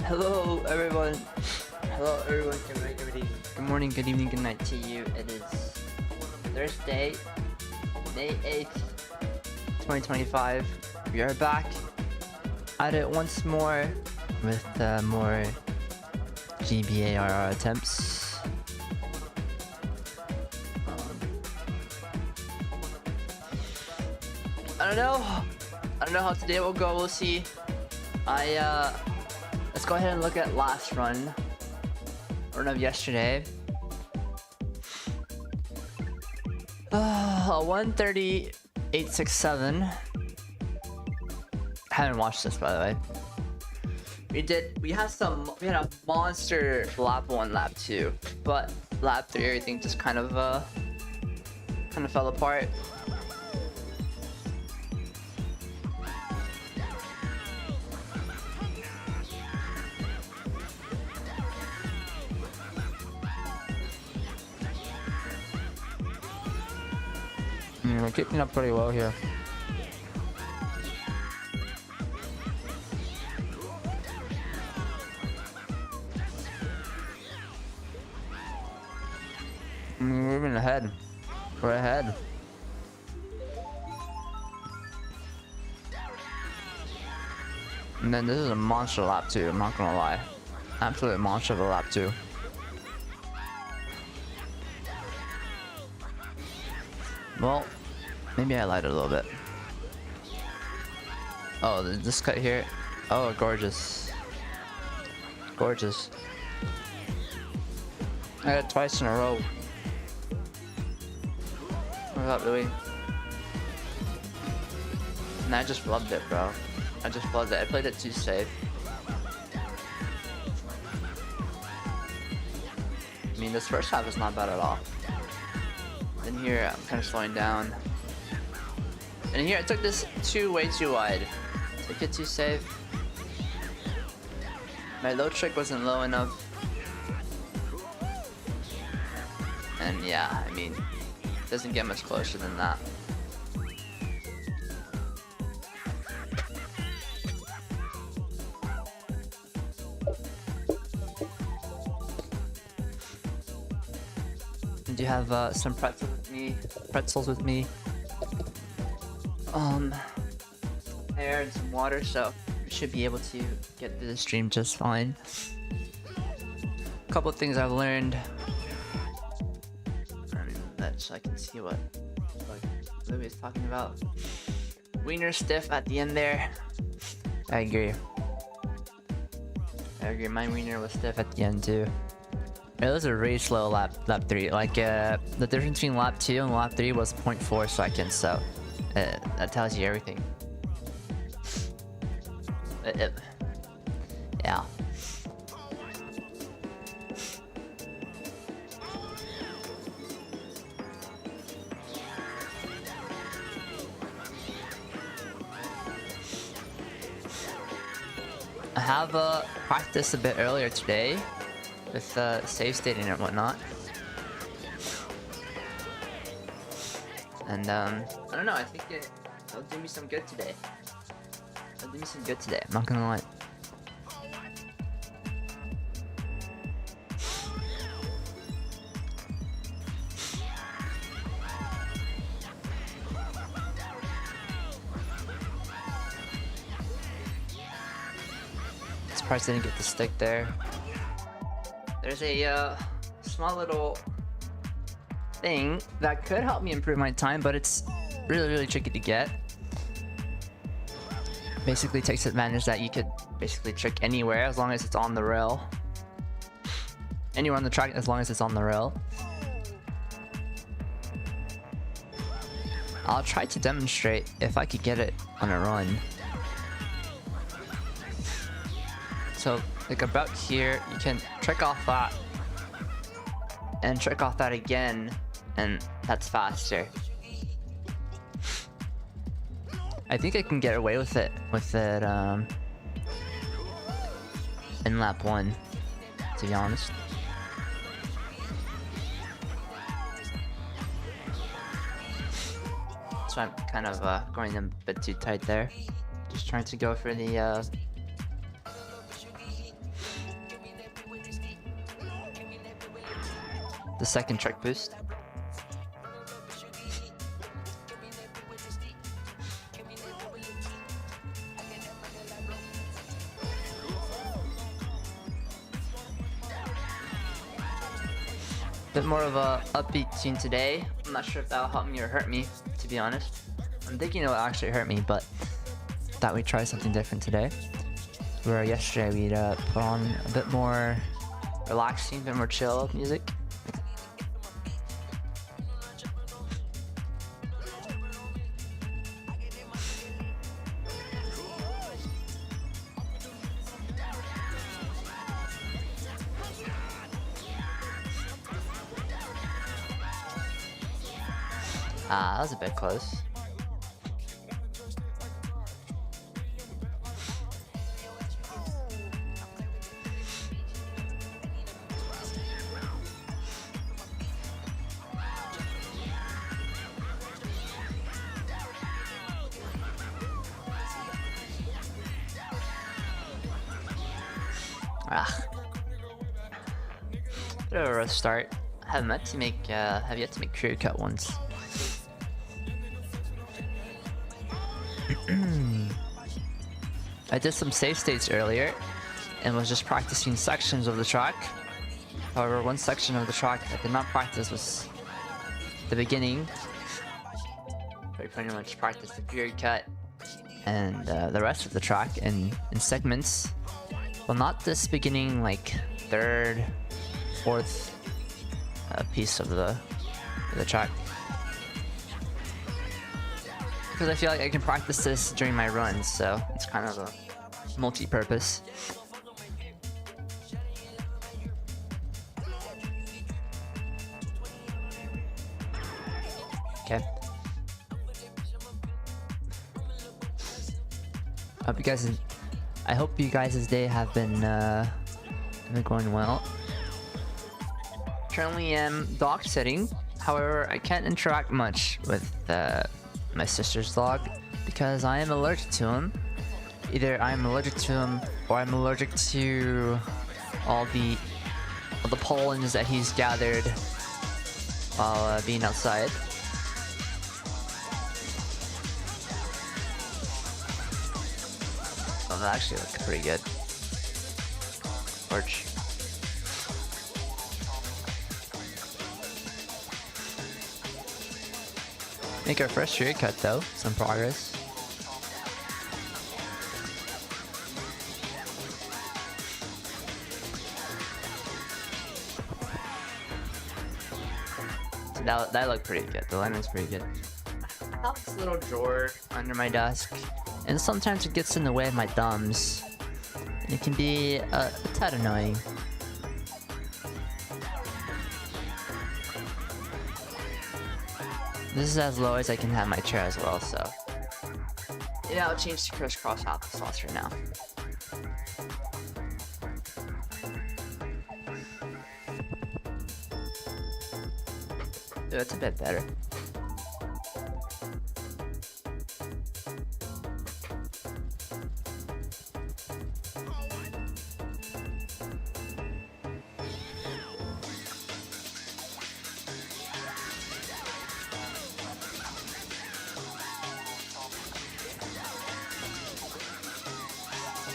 Hello everyone. Hello everyone. Good morning, good evening, good night to you. It is Thursday, May 8th, 2025. We are back at it once more with more GBARR attempts. I don't know how today will go. We'll see. Let's go ahead and look at last run of yesterday. 1:38.67. I haven't watched this, by the way. We had a monster lap 1, lap 2, but lap 3 everything just kind of fell apart. We're keeping up pretty well here. We're moving ahead. We're ahead. And then this is a monster lap 2, I'm not gonna lie. Absolute monster of a lap 2. Well, maybe I lied a little bit. Oh, this cut here. Oh, gorgeous. Gorgeous. I got it twice in a row. What's up, Louis? And I just loved it, bro. I just loved it. I played it too safe. I mean, this first half is not bad at all. And here, I'm kind of slowing down. And here, I took this way too wide. Took it too safe. My low trick wasn't low enough. And yeah, I mean, it doesn't get much closer than that. Do you have some pretzels with me? Air and some water, so we should be able to get through the stream just fine. A couple of things I've learned. So I can see what Louis is talking about. Wiener stiff at the end there. I agree. My wiener was stiff at the end too. It was a really slow lap 3. Like the difference between lap 2 and lap 3 was 0.4 seconds, so that tells you everything. Yeah. I have practiced a bit earlier today with save stating and whatnot, and I don't know. I think it'll do me some good today. I'm not gonna lie. Surprised I didn't get the stick there. There's a small little thing that could help me improve my time, but it's really tricky to get. Basically takes advantage that you could basically trick anywhere as long as it's on the rail. Anywhere on the track as long as it's on the rail. I'll try to demonstrate if I could get it on a run. So, like about here, you can trick off that and trick off that again, and that's faster. I think I can get away with it in lap 1, to be honest. So I'm kind of going a bit too tight there. Just trying to go for the the second track boost. Bit more of a upbeat tune today. I'm not sure if that'll help me or hurt me, to be honest. I'm thinking it'll actually hurt me, but thought we'd try something different today. Where yesterday we'd put on a bit more relaxing, a bit more chill music. That was a bit close. Bit of a rough start. Have yet to make career cut once. I did some save states earlier and was just practicing sections of the track. However, one section of the track I did not practice was the beginning. I pretty much practiced the period cut and the rest of the track in segments. Well, not this beginning, like third, fourth piece of the track. Because I feel like I can practice this during my runs, so it's kind of a multi-purpose. Okay. I hope you guys' day have been going well. Currently am dog sitting. However, I can't interact much with my sister's dog because I am allergic to him. Either I'm allergic to him or I'm allergic to all the pollens that he's gathered while being outside. Oh, that actually looks pretty good. Torch. Make our first period cut though, some progress. So that looked pretty good, the line was pretty good. I have this little drawer under my desk, and sometimes it gets in the way of my thumbs. And it can be a tad annoying. This is as low as I can have my chair as well, so yeah, I'll change to crisscross applesauce for now. Dude, it's a bit better.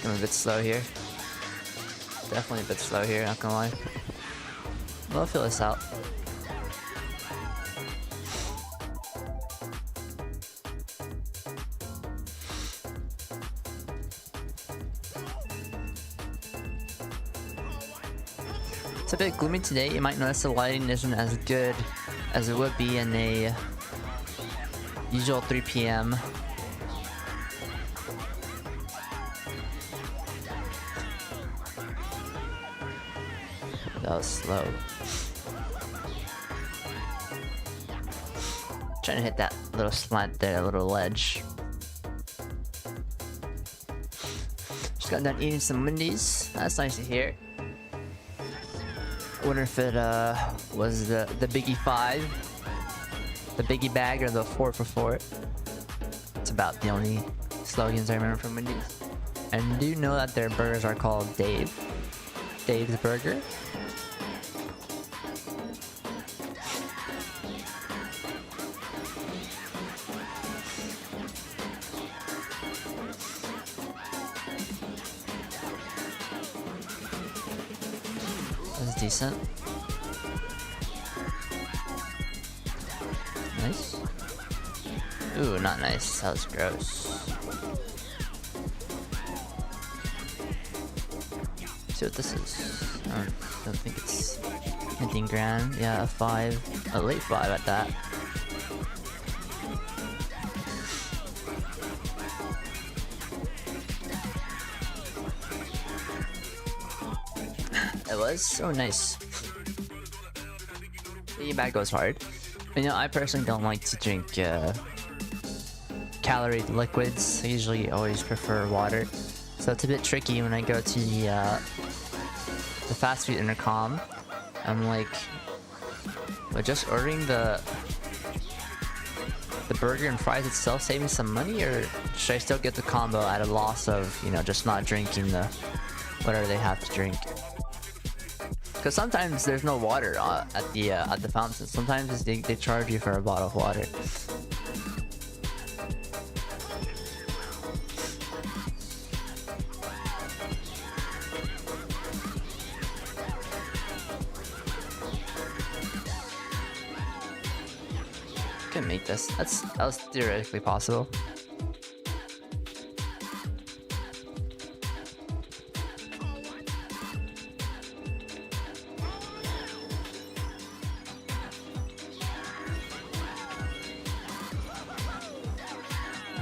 I'm a bit slow here. Definitely a bit slow here, not gonna lie. We'll fill this out. It's a bit gloomy today. You might notice the lighting isn't as good as it would be in a usual 3 p.m. That was slow. Trying to hit that little slant there, a little ledge. Just got done eating some Wendy's. That's nice to hear. I wonder if it was the Biggie 5, the Biggie bag, or the 4 for 4. It's about the only slogans I remember from Wendy's. And do you know that their burgers are called Dave's Burger? decent. Nice. Ooh, not nice. That was gross. Let's see what this is. I don't think it's anything grand. Yeah, a 5. A late 5 at that. It was so nice. The bag goes hard. You know, I personally don't like to drink calorie liquids. I usually always prefer water. So it's a bit tricky when I go to the fast food intercom. I'm like, well, just ordering the burger and fries itself saving some money, or should I still get the combo at a loss of, you know, just not drinking the whatever they have to drink? Because sometimes there's no water at the fountain. Sometimes they charge you for a bottle of water. Can make this. That was theoretically possible.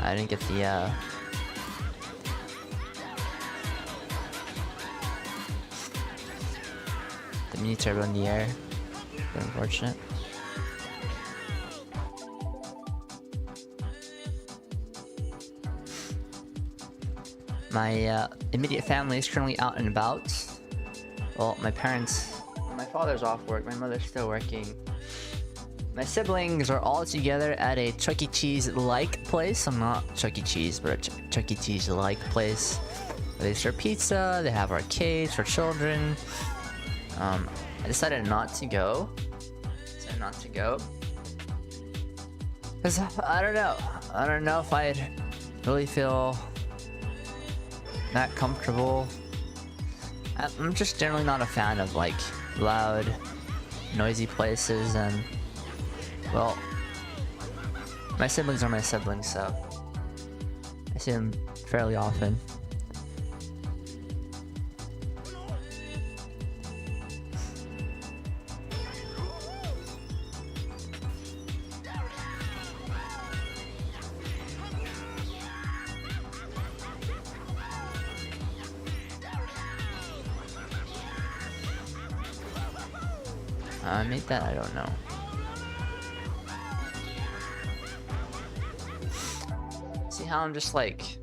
I didn't get the mini turbo in the air. Unfortunate. My immediate family is currently out and about. Well, my father's off work, my mother's still working. My siblings are all together at a Chuck E. Cheese-like place. I'm not Chuck E. Cheese, but a Chuck E. Cheese-like place. They serve pizza, they have arcades for children. I decided not to go. Because I don't know. I don't know if I'd really feel that comfortable. I'm just generally not a fan of like loud, noisy places, and well, my siblings are my siblings, so I see them fairly often. I made that? I don't know. See how I'm just like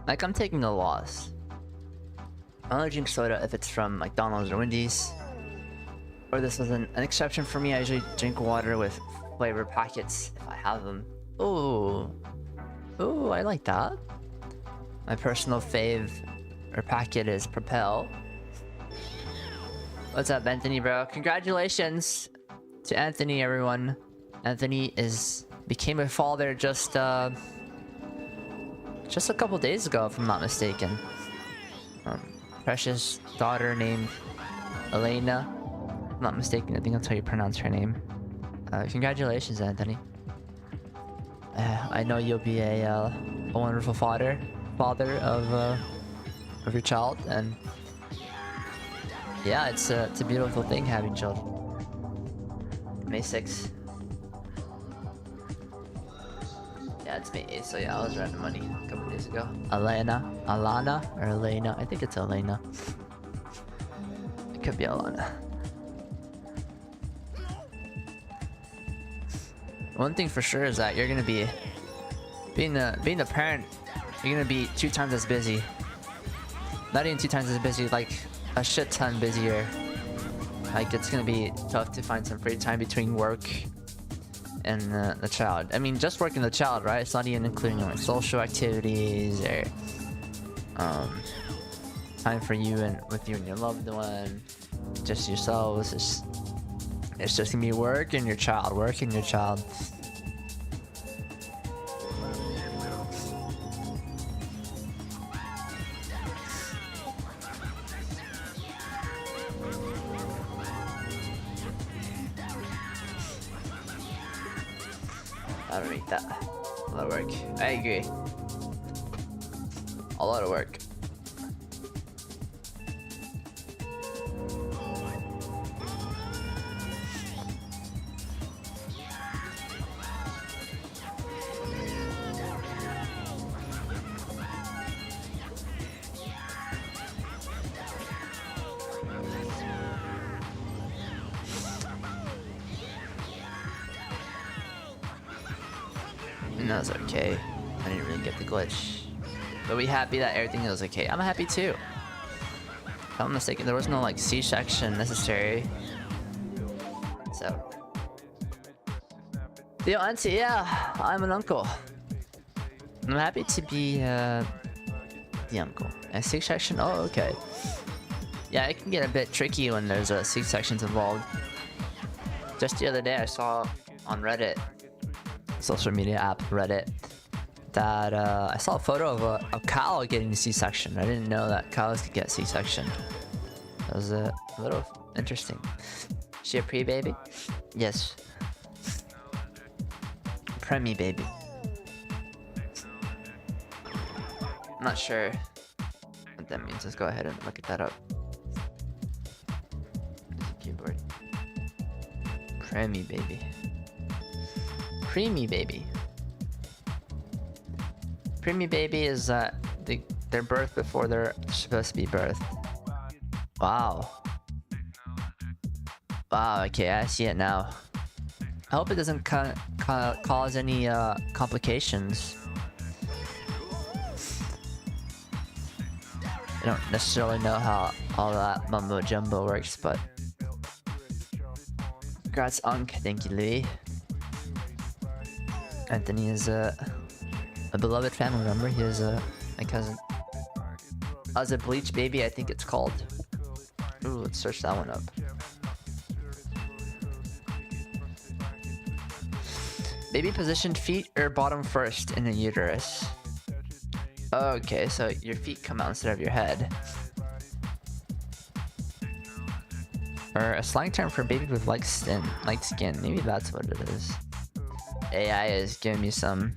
I'm taking a loss. I only drink soda if it's from McDonald's or Wendy's. Or this was an exception for me. I usually drink water with flavor packets if I have them. Ooh. Ooh, I like that. My personal fave or packet is Propel. What's up, Anthony, bro? Congratulations to Anthony, everyone. Anthony became a father just a couple days ago, if I'm not mistaken. Precious daughter named Elena. If I'm not mistaken, I think that's how you pronounce her name. Congratulations, Anthony. I know you'll be a wonderful father of your child, and yeah, it's a beautiful thing having children. May 6th. Yeah, it's May 8th, so yeah, I was running money a couple days ago. Alana, or Elena? I think it's Elena. It could be Alana. One thing for sure is that you're gonna be being the parent. You're gonna be 2 times as busy. Not even 2 times as busy, like a shit ton busier. Like, it's gonna be tough to find some free time between work and the child. I mean, just working the child, right? It's not even including like social activities or time for you and with you and your loved one, just yourselves. It's just gonna be work and your child, work and your child. I don't rate that. A lot of work. I agree. A lot of work. And that was okay. I didn't really get the glitch. But we happy that everything was okay. I'm happy too. If I'm mistaken, there was no like C-section necessary. So. Yo, auntie, yeah, I'm an uncle. I'm happy to be the uncle. A C-section? Oh, okay. Yeah, it can get a bit tricky when there's C-sections involved. Just the other day, I saw on Reddit, social media app Reddit, that I saw a photo of a cow getting a C-section. I didn't know that cows could get C-section. That was a little interesting. Is she a pre-baby? Yes. Premi baby. I'm not sure what that means. Let's go ahead and look at that up. Keyboard. Premi baby. Preemie baby. Preemie baby is their birth before they're supposed to be birthed. Wow. Wow, okay, I see it now. I hope it doesn't cause any complications. I don't necessarily know how all that mumbo jumbo works, but congrats, Unc. Thank you, Louis. Anthony is a beloved family member. He is my cousin. As a bleach baby, I think it's called. Ooh, let's search that one up. Baby positioned feet or bottom first in the uterus. Okay, so your feet come out instead of your head. Or a slang term for baby with light skin. Maybe that's what it is. AI is giving me some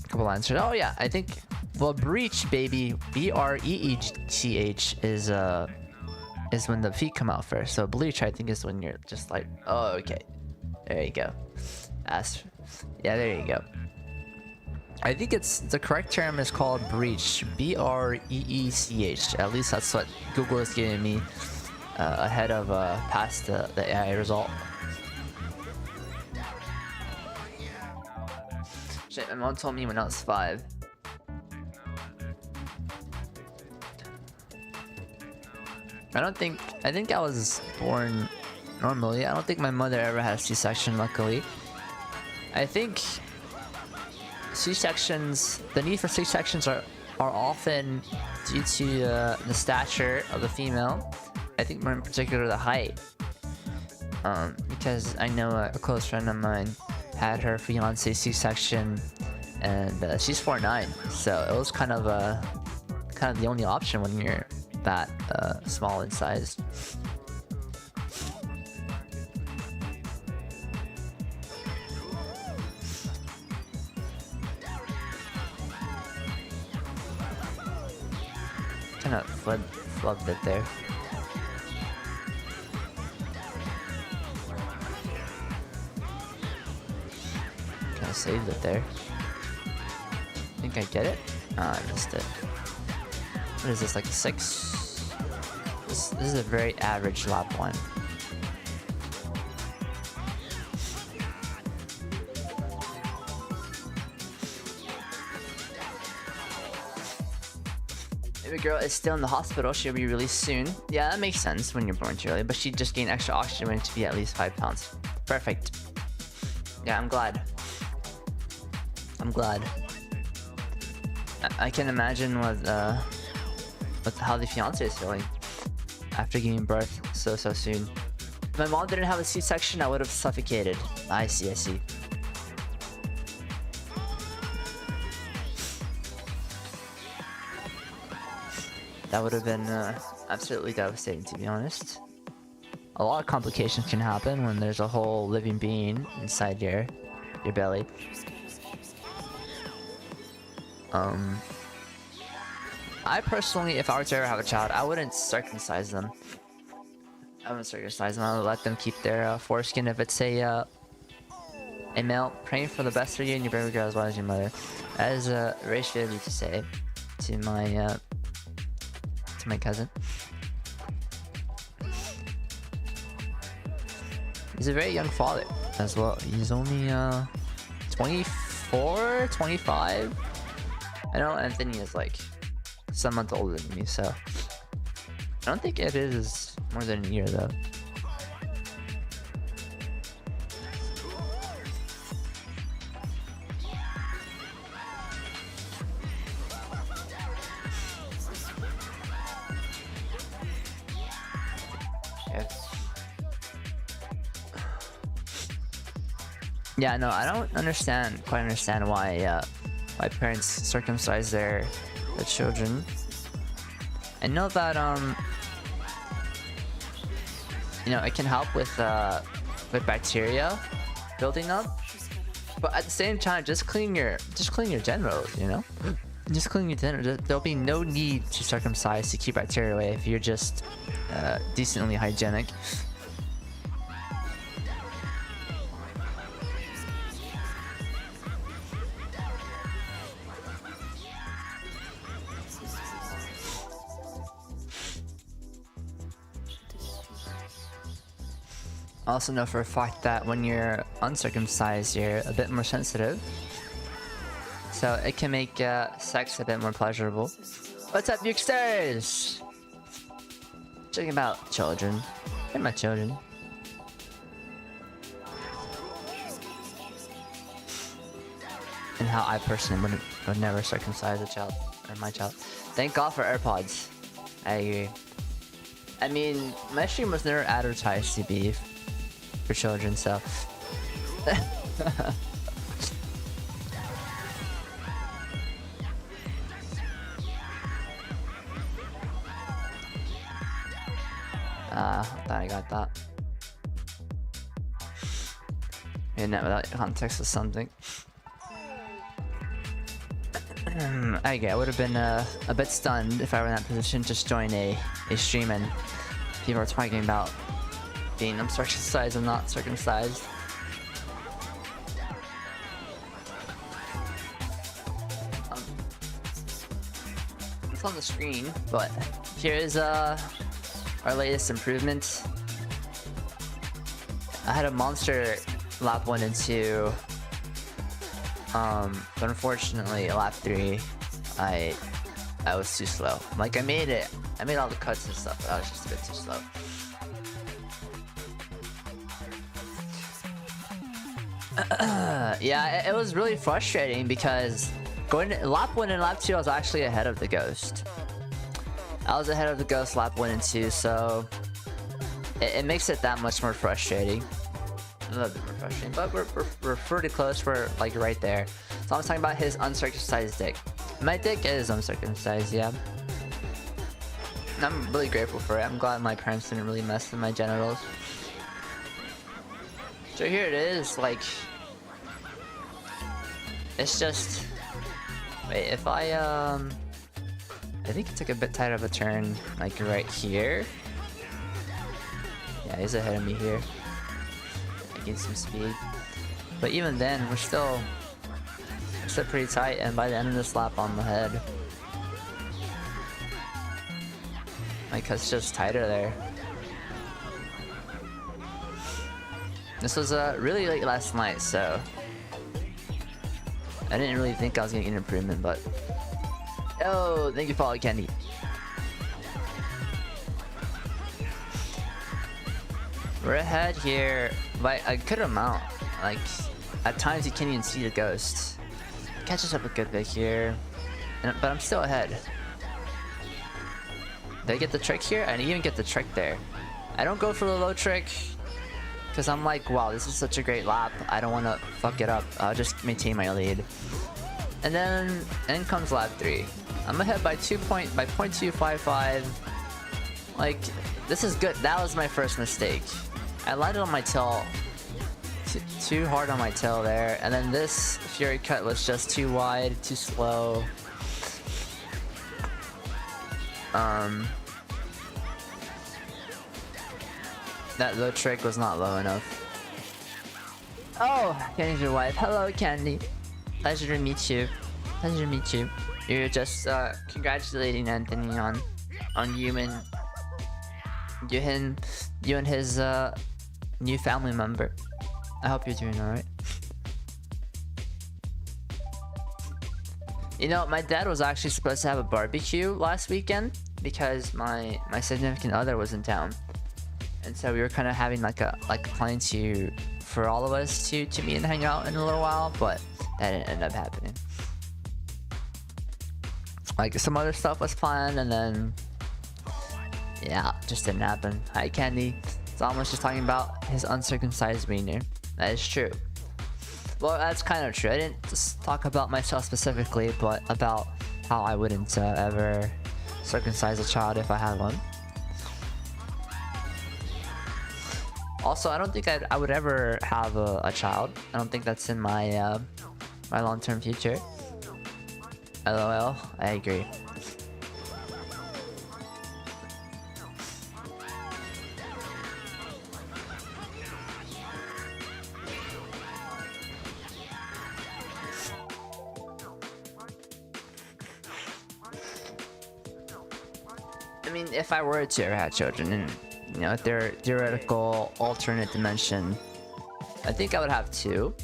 couple answers. Oh yeah, I think well, breech baby, B-R-E-E-C-H is when the feet come out first. So bleach, I think, is when you're just like, oh okay, there you go. Yeah, there you go. I think it's the correct term is called breech, B-R-E-E-C-H. At least that's what Google is giving me ahead of past the AI result. Shit, my mom told me when I was 5. I think I was born normally. I don't think my mother ever had a C-section, luckily. I think C-sections, the need for C-sections are often due to the stature of the female. I think more in particular the height. Because I know a close friend of mine had her fiance C-section, and she's 4'9", so it was kind of the only option when you're that small in size. Kind of flubbed it there. Kind of saved it there. I think I get it. Ah, I missed it. What is this, like a 6? This is a very average lap 1. Baby girl is still in the hospital. She'll be released soon. Yeah, that makes sense when you're born too early, but she just gained extra oxygen to be at least 5 pounds. Perfect. Yeah, I'm glad. I'm glad. I can imagine with how the fiance is feeling after giving birth so soon. If my mom didn't have a C-section, I would have suffocated. I see. That would have been absolutely devastating, to be honest. A lot of complications can happen when there's a whole living being inside here. your belly. I personally, if I were to ever have a child, I wouldn't circumcise them. I wouldn't circumcise them. I would let them keep their foreskin if it's a male. Praying for the best for you and your baby girl as well as your mother. As Rachel used to say to my cousin. He's a very young father as well. He's only 24, 25. I know Anthony is like some month older than me, so I don't think it is more than a year though. Yeah, no, I don't quite understand why parents circumcise their children. I know that you know, it can help with bacteria building up, but at the same time, just clean your genitals, you know, just clean your genitals. There'll be no need to circumcise to keep bacteria away if you're just decently hygienic. I also know for a fact that when you're uncircumcised, you're a bit more sensitive, so it can make sex a bit more pleasurable. What's up, Yukesters? Talking about children. They're my children. And how I personally would never circumcise a child, or my child. Thank God for AirPods. I agree. I mean, my stream was never advertised to be for children, so I thought I got that. And that without context of something. I would have been a bit stunned if I were in that position. Just join a stream and people are talking about being uncircumcised and not circumcised. It's on the screen, but here's our latest improvement. I had a monster lap 1 and 2, but unfortunately lap 3 I was too slow. Like I made all the cuts and stuff, but I was just a bit too slow. Yeah, it was really frustrating because going lap 1 and lap 2 I was actually ahead of the ghost. I was ahead of the ghost lap 1 and 2, so it makes it that much more frustrating. A little bit more frustrating, but we're pretty close. We're like right there. So I was talking about his uncircumcised dick. My dick is uncircumcised, yeah. And I'm really grateful for it. I'm glad my parents didn't really mess with my genitals. So here it is, like, it's just, wait, if I think it took a bit tight of a turn, like right here. Yeah, he's ahead of me here. I gained some speed. But even then, we're still pretty tight, and by the end of this lap, on the head. Like, it's just tighter there. This was really late last night, so I didn't really think I was gonna get an improvement, but oh, thank you for all candy. We're ahead here by a good amount. Like, at times you can't even see the ghost. Catches up a good bit here, but I'm still ahead. Did I get the trick here? I didn't even get the trick there. I don't go for the low trick because I'm like, wow, this is such a great lap. I don't want to fuck it up. I'll just maintain my lead. And then comes lap 3. I'm ahead by 0.255. Like, this is good. That was my first mistake. I landed on my tail too hard on my tail there, and then this Fury cut was just too wide, too slow. That low trick was not low enough. Oh, Candy's your wife. Hello, Candy. Pleasure to meet you. Pleasure to meet you. You're just congratulating Anthony on you and his new family member. I hope you're doing alright. You know, my dad was actually supposed to have a barbecue last weekend because my significant other was in town, and so we were kind of having like a plan for all of us to meet and hang out in a little while, but that didn't end up happening. Like some other stuff was planned, and then yeah, just didn't happen. Hi, Candy. So I was just talking about his uncircumcised wiener. That is true. Well, that's kind of true. I didn't just talk about myself specifically, but about how I wouldn't ever circumcise a child if I had one. Also, I don't think I would ever have a child. I don't think that's in my my long-term future. LOL, I agree. I mean, if I were to ever have children in, you know, their theoretical alternate dimension, I think I would have two.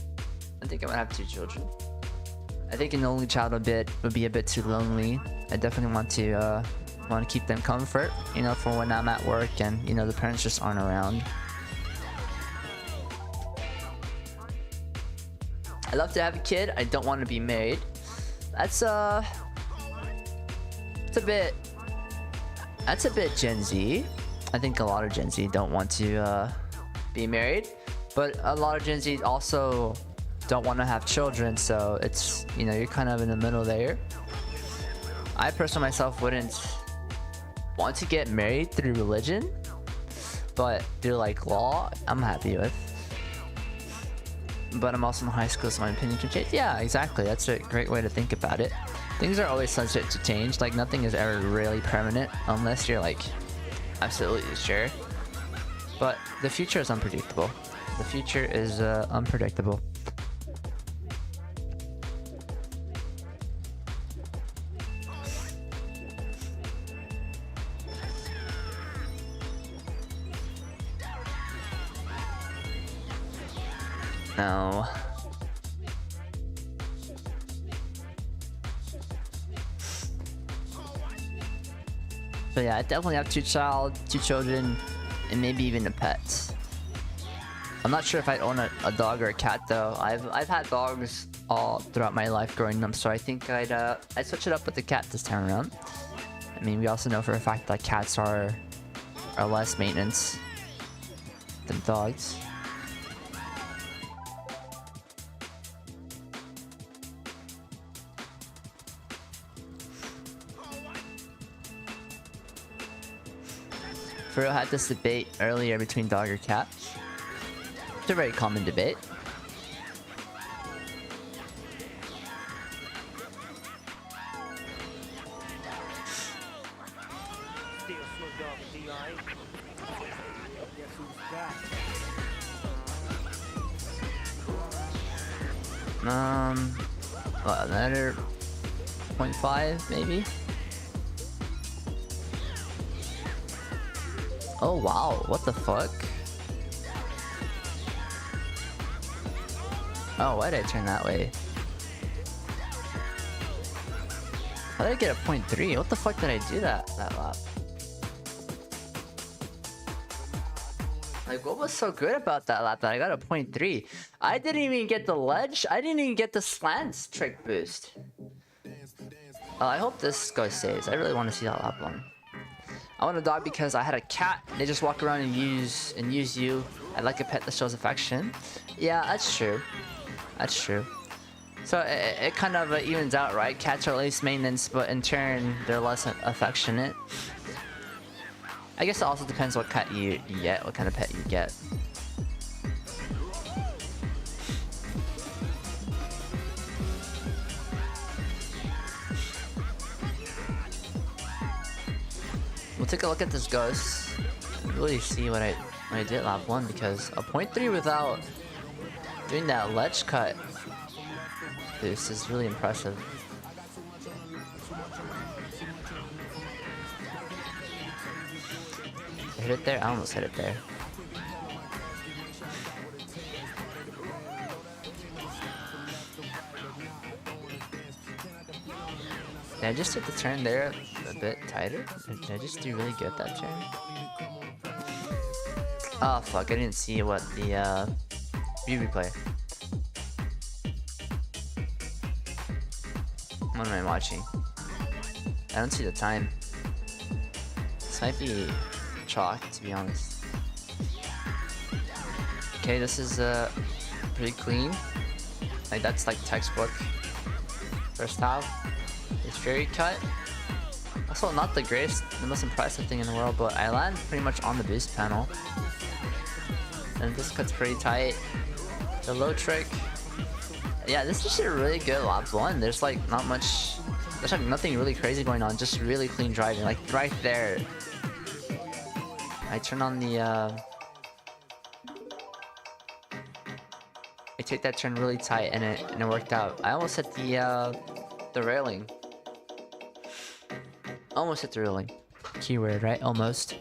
I think I would have two children. I think an only child would be a bit too lonely. I definitely want to keep them comfort, you know, for when I'm at work and, you know, the parents just aren't around. I love to have a kid. I don't want to be married. That's a bit Gen Z. I think a lot of Gen Z don't want to be married, but a lot of Gen Z also don't want to have children, so it's, you know, you're kind of in the middle there. I personally myself wouldn't want to get married through religion, but through like law, I'm happy with. But I'm also in high school, so my opinion can change. Yeah, exactly. That's a great way to think about it. Things are always subject to change. Like, nothing is ever really permanent unless you're like absolutely sure. But the future is unpredictable. The future is unpredictable. No. But yeah, I definitely have two children, and maybe even a pet. I'm not sure if I'd own a dog or a cat though. I've had dogs all throughout my life growing up, so I think I'd switch it up with the cat this time around. I mean, we also know for a fact that cats are less maintenance than dogs. Furo had this debate earlier between dog or cat. It's a very common debate. What, another 0.5 maybe? Oh wow, what the fuck? Oh, why did I turn that way? How did I get a 0.3? What the fuck did I do that lap? Like, what was so good about that lap that I got a 0.3? I didn't even get the ledge. I didn't even get the slants trick boost. I hope this goes saves. I really want to see that lap one. I want a dog because I had a cat. They just walk around and use you. I like a pet that shows affection. Yeah, that's true. That's true. So it kind of evens out, right? Cats are least maintenance, but in turn, they're less affectionate. I guess it also depends what cat you get, what kind of pet you get. We'll take a look at this ghost. Really see what I did lap 1, because a 0.3 without doing that ledge cut boost is really impressive. I hit it there? I almost hit it there. Did I just hit the turn there a bit tighter? Did I just do really good that turn? Oh fuck, I didn't see what the view replay. What am I watching? I don't see the time. This might be chalk, to be honest. Okay, this is pretty clean. Like, that's like textbook first half. It's very cut. Also, not the greatest, the most impressive thing in the world, but I land pretty much on the boost panel. And this cut's pretty tight. The low trick. Yeah, this is just a really good lap 1. There's like not much, there's like nothing really crazy going on, just really clean driving. Like right there, I turn on the I take that turn really tight and it worked out. I almost hit the railing. Almost hit the railing. Keyword, right? Almost.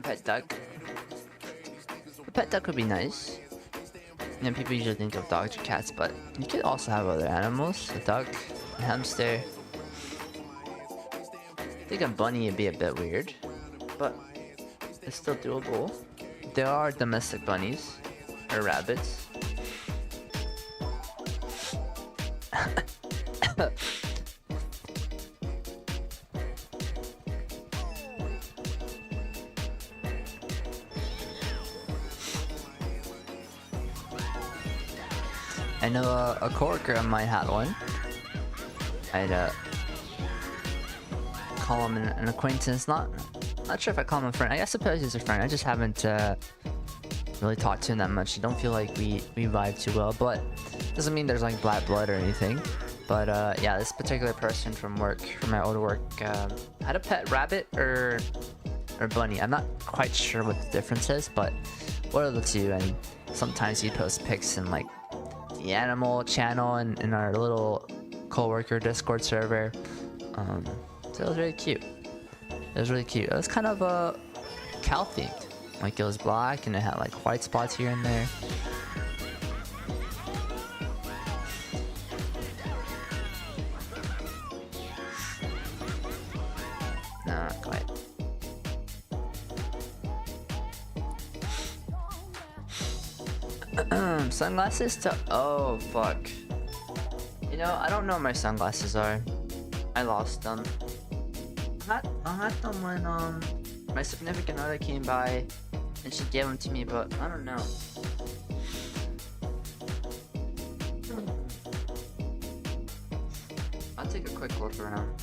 Pet duck. A pet duck would be nice. You know, people usually think of dogs or cats, but you could also have other animals. A duck, a hamster. I think a bunny would be a bit weird, but it's still doable. There are domestic bunnies or rabbits. I know a coworker of mine had one. I'd call him an acquaintance. Not sure if I call him a friend. I suppose he's a friend. I just haven't really talked to him that much. I don't feel like we vibe too well, but doesn't mean there's like black blood or anything. But yeah, this particular person from work, from my old work, had a pet rabbit or bunny. I'm not quite sure what the difference is, but one of the two. And sometimes he'd post pics in like the animal channel and in our little co-worker Discord server. So it was really cute. It was really cute. It was kind of cow themed. Like, it was black and it had like white spots here and there. No, not quite. Sunglasses to... Oh, fuck. You know, I don't know where my sunglasses are. I lost them. I had them when my significant other came by and she gave them to me, but I don't know. I'll take a quick look around.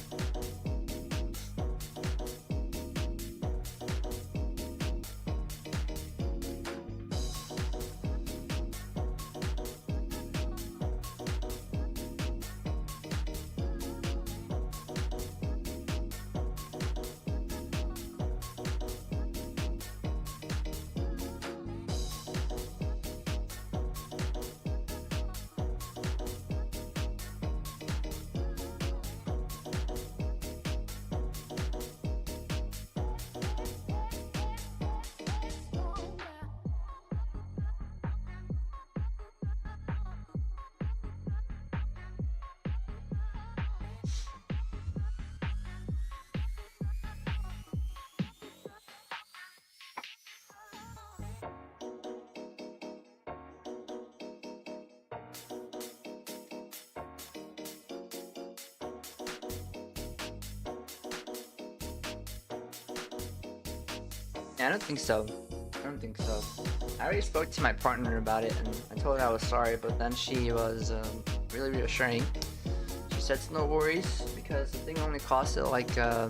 Yeah, I don't think so. I don't think so. I already spoke to my partner about it, and I told her I was sorry, but then she was really reassuring. She said it's no worries because the thing only costed like $3,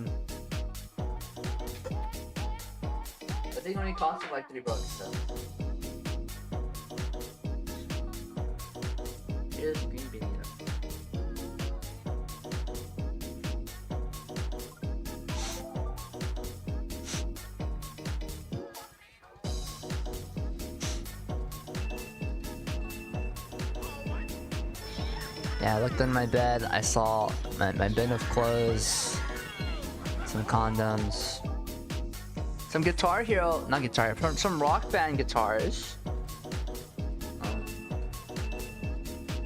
so. Here's green bean. Yeah, I looked in my bed, I saw my bin of clothes, some condoms, some Guitar Hero, not Guitar Hero, some Rock Band guitars.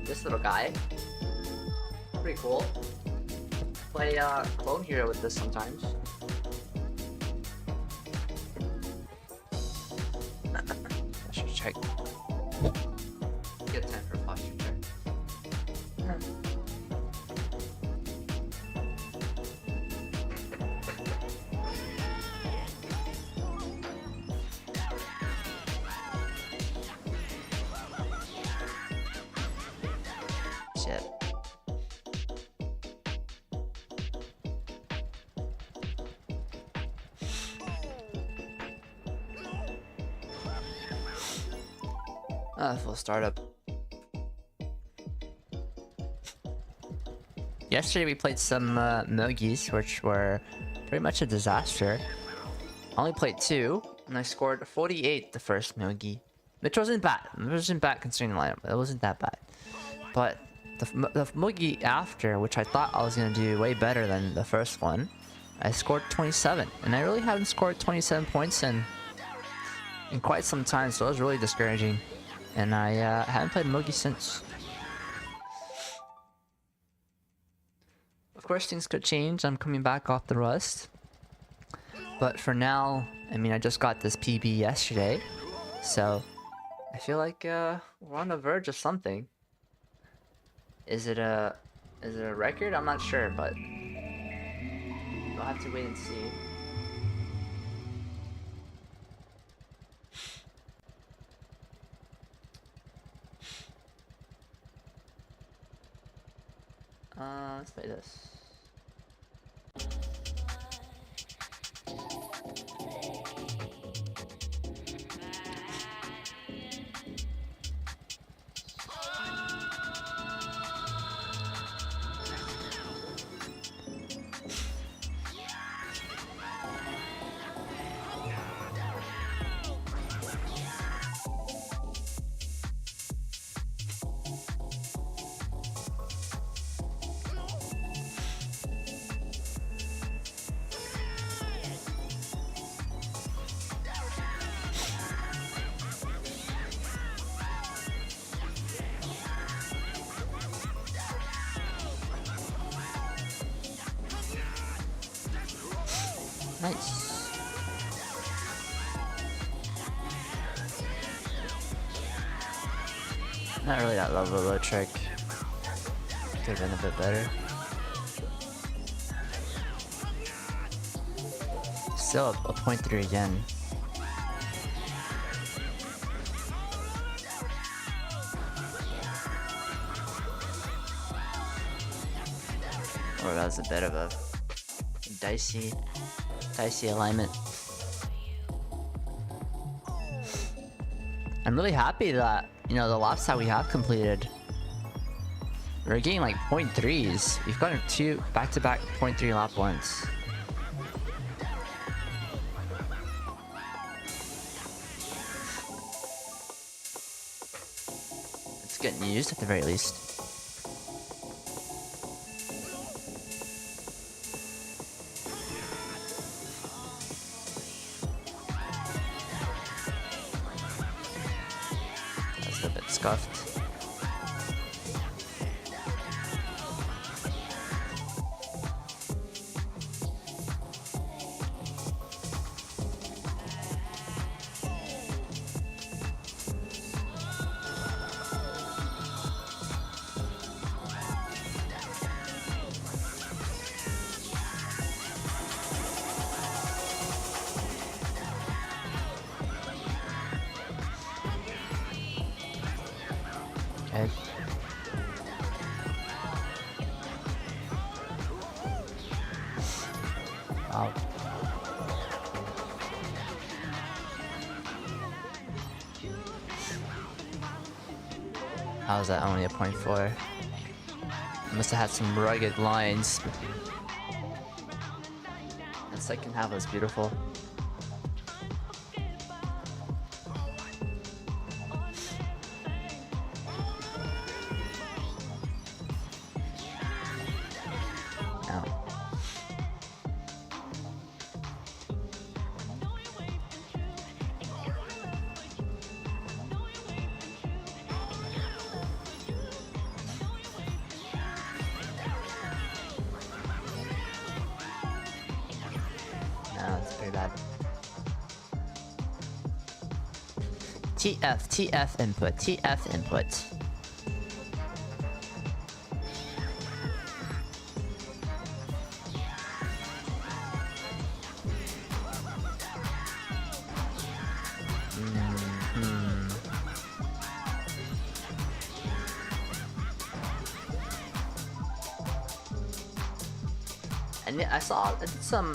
This little guy, pretty cool. Play Clone Hero with this sometimes. I should check. Get 10 for posture check. Shit. Full startup. Yesterday we played some Mogis, which were pretty much a disaster. I only played 2, and I scored 48 the first Mogi, which wasn't bad. It wasn't bad considering the lineup. It wasn't that bad. But the Mogi after, which I thought I was gonna do way better than the first one, I scored 27, and I really haven't scored 27 points in quite some time, so it was really discouraging. And I haven't played Mogi since. Of course, things could change. I'm coming back off the rust. But for now, I mean, I just got this PB yesterday. So, I feel like we're on the verge of something. Is it a record? I'm not sure, but we'll have to wait and see. Let's play this. Nice. Not really that level low trick. Could have been a bit better. Still a 0.3 again. Or that was a bit of a dicey alignment. I'm really happy that, you know, the laps that we have completed, we're getting like 0.3s. We've gotten 2 back-to-back 0.3 lap ones. It's getting used at the very least. Scuffed. Wow. How was that only a 0.4? Must have had some rugged lines. The second half was beautiful. TF input, TF input. And I did some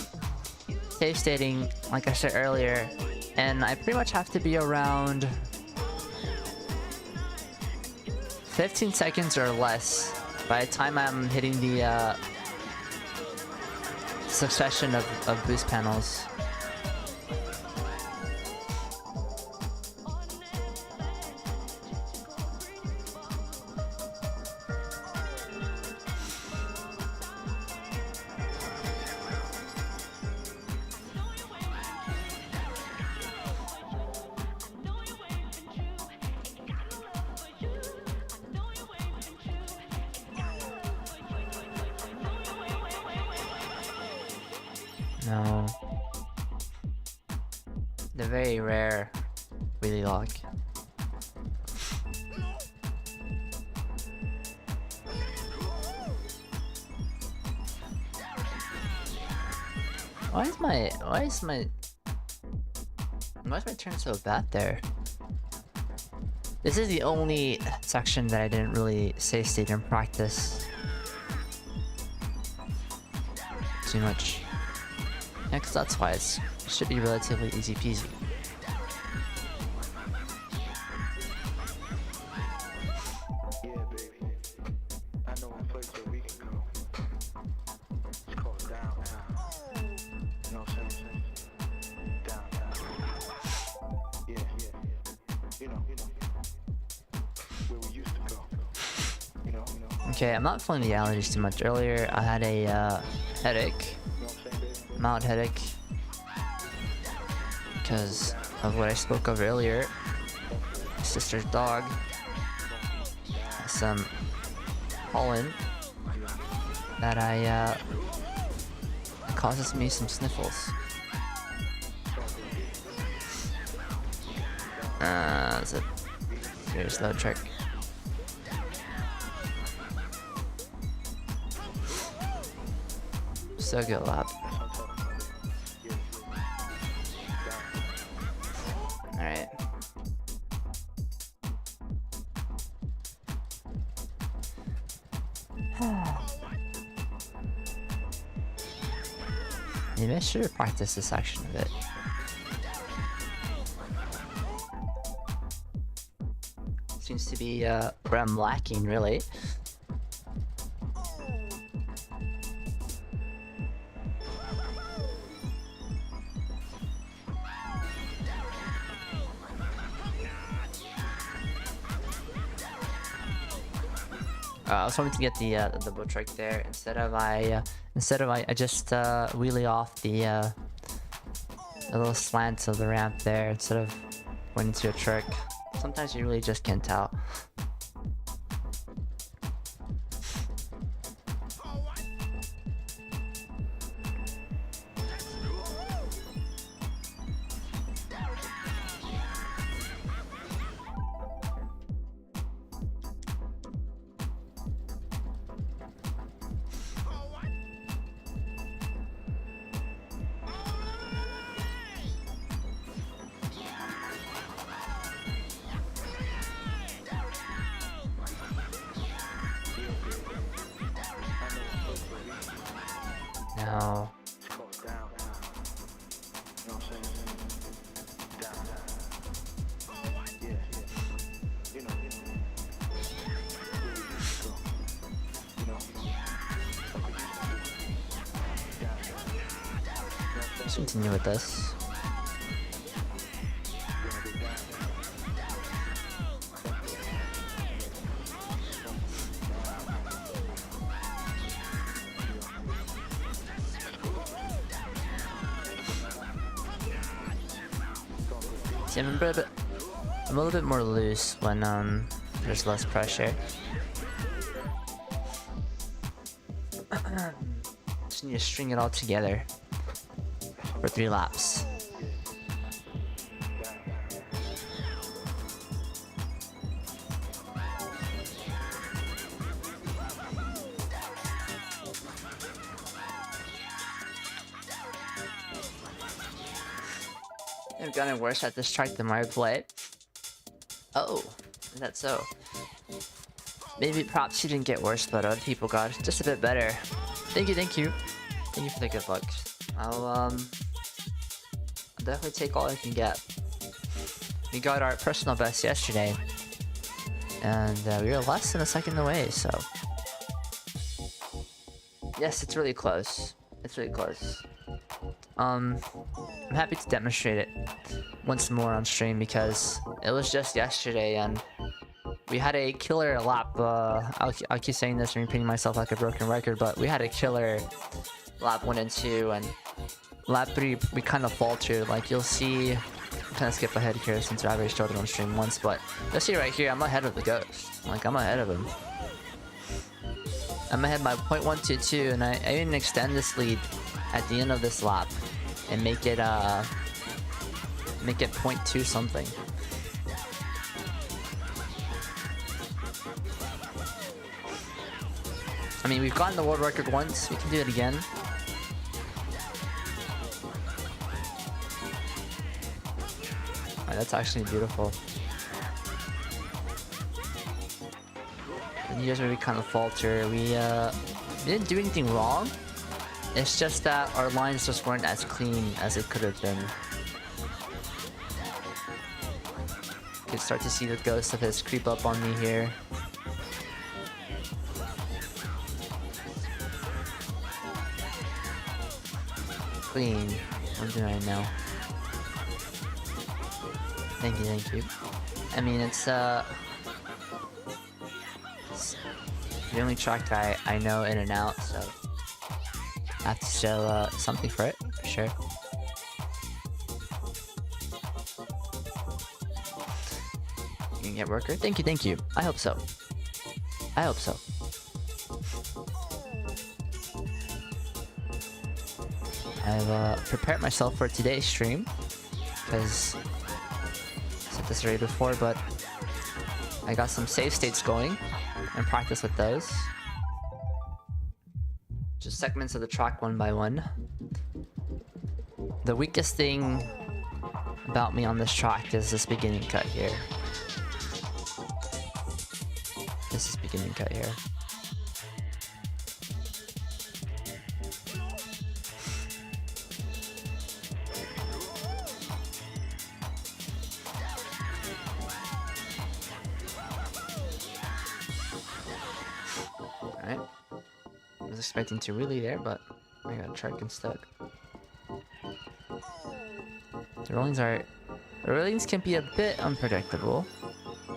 safe stating, like I said earlier, and I pretty much have to be around 15 seconds or less by the time I'm hitting the succession of boost panels. No. The very rare wheelie lock. Why is my turn so bad there? This is the only section that I didn't really safe state in practice too much. Yeah, 'cause that's why it should be relatively easy peasy. Yeah, baby. I know a place where we can go. It's called downtown. You know what I'm saying? Downtown. Yeah. You know. Where we used to go. You know. Okay, I'm not feeling the allergies too much. Earlier, I had a headache. Mild headache because of what I spoke of earlier. My sister's dog has some pollen that it causes me some sniffles. That's a very slow trick. So good, lab. Alright. Maybe I should practice this section a bit. Seems to be where I'm lacking, really. I was hoping to get the bow trick there instead of I just wheelie off the little slants of the ramp there instead of going into a trick. Sometimes you really just can't tell. No. It's called downtown. know what I'm saying? Down, yeah, you know, so, you know, Let's continue with this. See, I'm a little bit more loose when there's less pressure. Just need to string it all together for 3 laps. I've gotten worse at this track the more I play. Oh, is that so? Maybe perhaps you didn't get worse, but other people got just a bit better. Thank you, thank you. Thank you for the good luck. I'll definitely take all I can get. We got our personal best yesterday, and we were less than a second away, so... Yes, it's really close. It's really close. I'm happy to demonstrate it once more on stream because it was just yesterday and we had a killer lap. I'll keep saying this and repeating myself like a broken record, but we had a killer lap 1 and 2, and lap 3 we kind of faltered. Like you'll see, kind of skip ahead here since I already showed it on stream once, but you'll see right here I'm ahead of the ghost. Like I'm ahead of him. I'm ahead by 0.122, and I even extend this lead at the end of this lap and make it 0.2 something. I mean, we've gotten the world record once, we can do it again. Alright, that's actually beautiful. And here's where we kind of falter. We didn't do anything wrong. It's just that our lines just weren't as clean as it could have been. You can start to see the ghost of his creep up on me here. Clean. I'm doing right now. Thank you, thank you. I mean, it's the only track I know in and out, so I have to show something for it, for sure. You can get worker? Thank you, thank you. I hope so. I hope so. I've prepared myself for today's stream, because I said this already before, but I got some save states going and practice with those. Just segments of the track one by one. The weakest thing about me on this track is this beginning cut here. This is beginning cut here. Alright. I was expecting to really there, but I got a track instead. The rollings can be a bit unpredictable.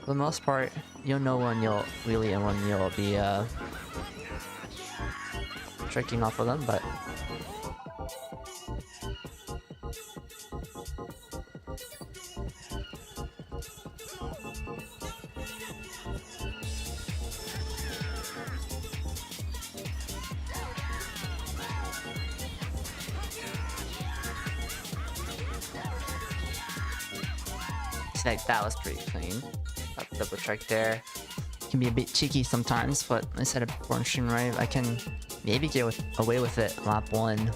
For the most part, you'll know when you'll wheelie and when you'll be tricking off of them, but like that was pretty clean. That double track there can be a bit cheeky sometimes, but I said it before in stream, right? I can maybe get away with it lap 1.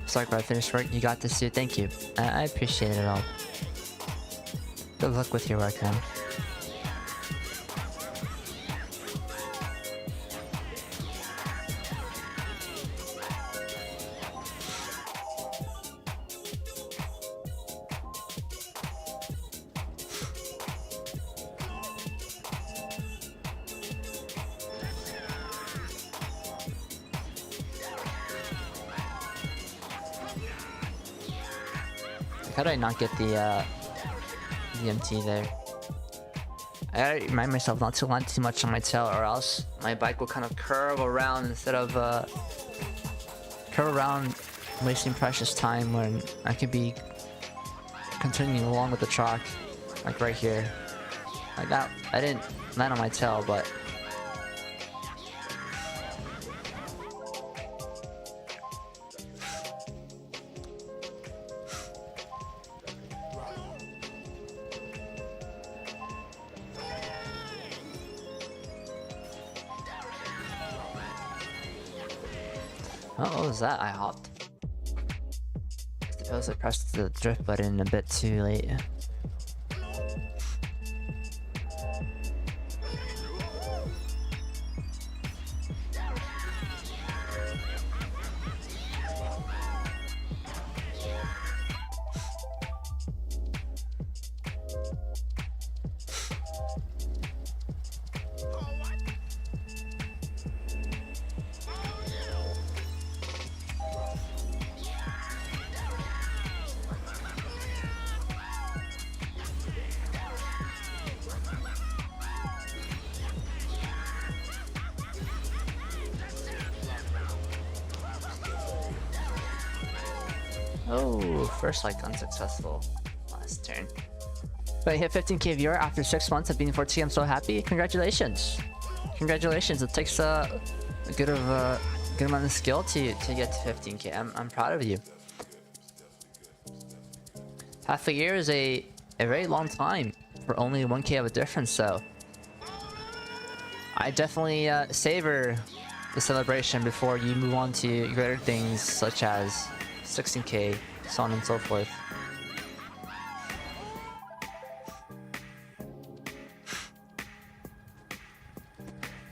Sorry about finished work. You got this too. Thank you. I appreciate it all. Good luck with your work, man. How did I not get the MT there? I gotta remind myself not to land too much on my tail, or else my bike will kind of curve around instead of curve around, wasting precious time when I could be continuing along with the track, like right here. Like that, I didn't land on my tail, but oh, what was that? I hopped. I suppose I pressed the drift button a bit too late. Oh, first like unsuccessful last turn. But I hit 15k viewer after 6 months of being 14. I'm so happy. Congratulations. Congratulations. It takes a good amount of skill to get to 15k. I'm proud of you. Half a year is a very long time for only 1k of a difference, so I definitely savor the celebration before you move on to greater things such as 16k, so on and so forth.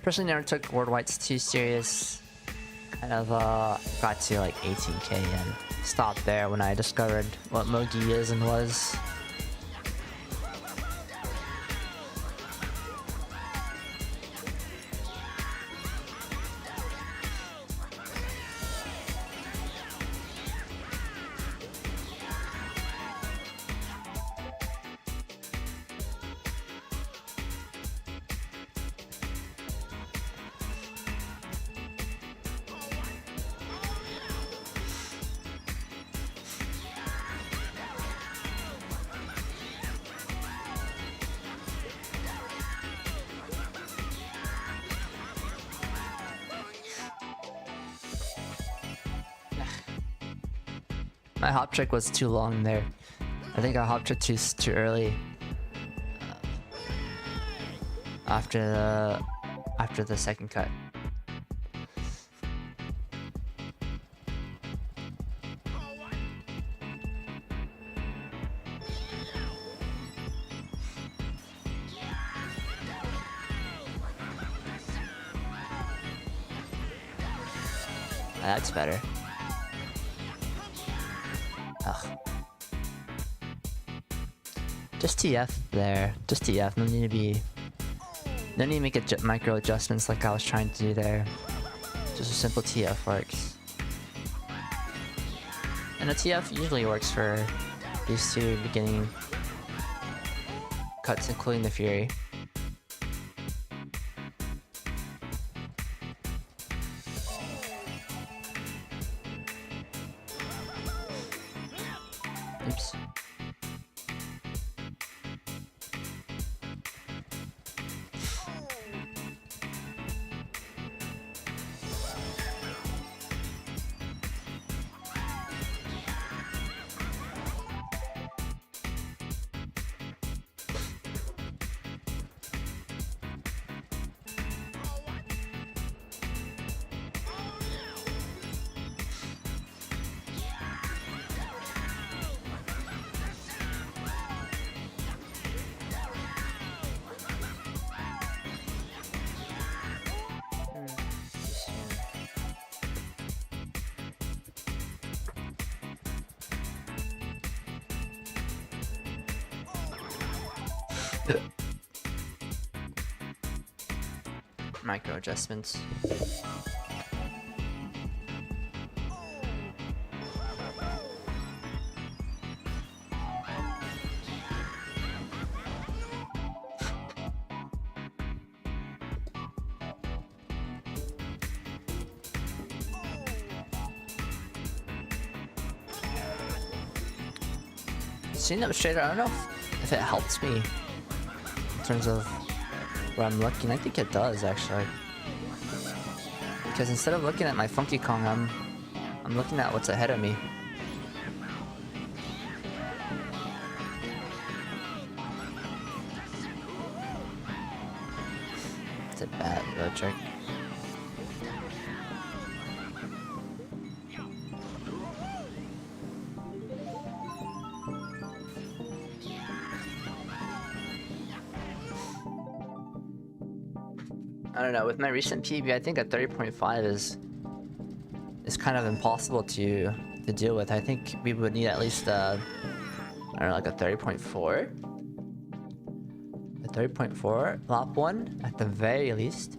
Personally, never took World Whites too serious. Kind of got to like 18k and stopped there when I discovered what Mogi is and was. My hop trick was too long there. I think I hop tricked too early. After the second cut. That's better. Ugh. Just TF there. Just TF. No need to make micro adjustments like I was trying to do there. Just a simple TF works. And a TF usually works for these two beginning cuts, including the Fury. Oops. Micro adjustments. Seeing up straighter, I don't know if it helps me in terms of where I'm looking. I think it does actually, because instead of looking at my Funky Kong, I'm looking at what's ahead of me. It's a bad road trick. I don't know, with my recent PB, I think a 30.5 is kind of impossible to deal with. I think we would need at least I don't know, like a 30.4? A 30.4 lap 1 at the very least.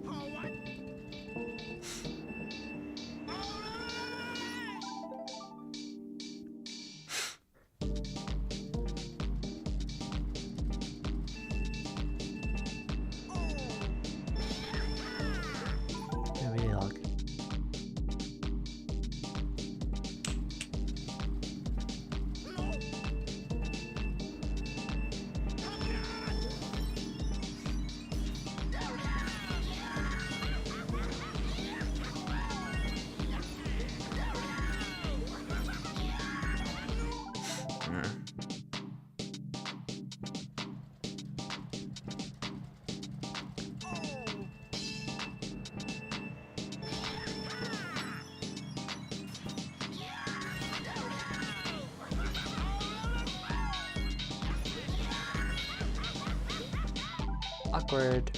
Awkward.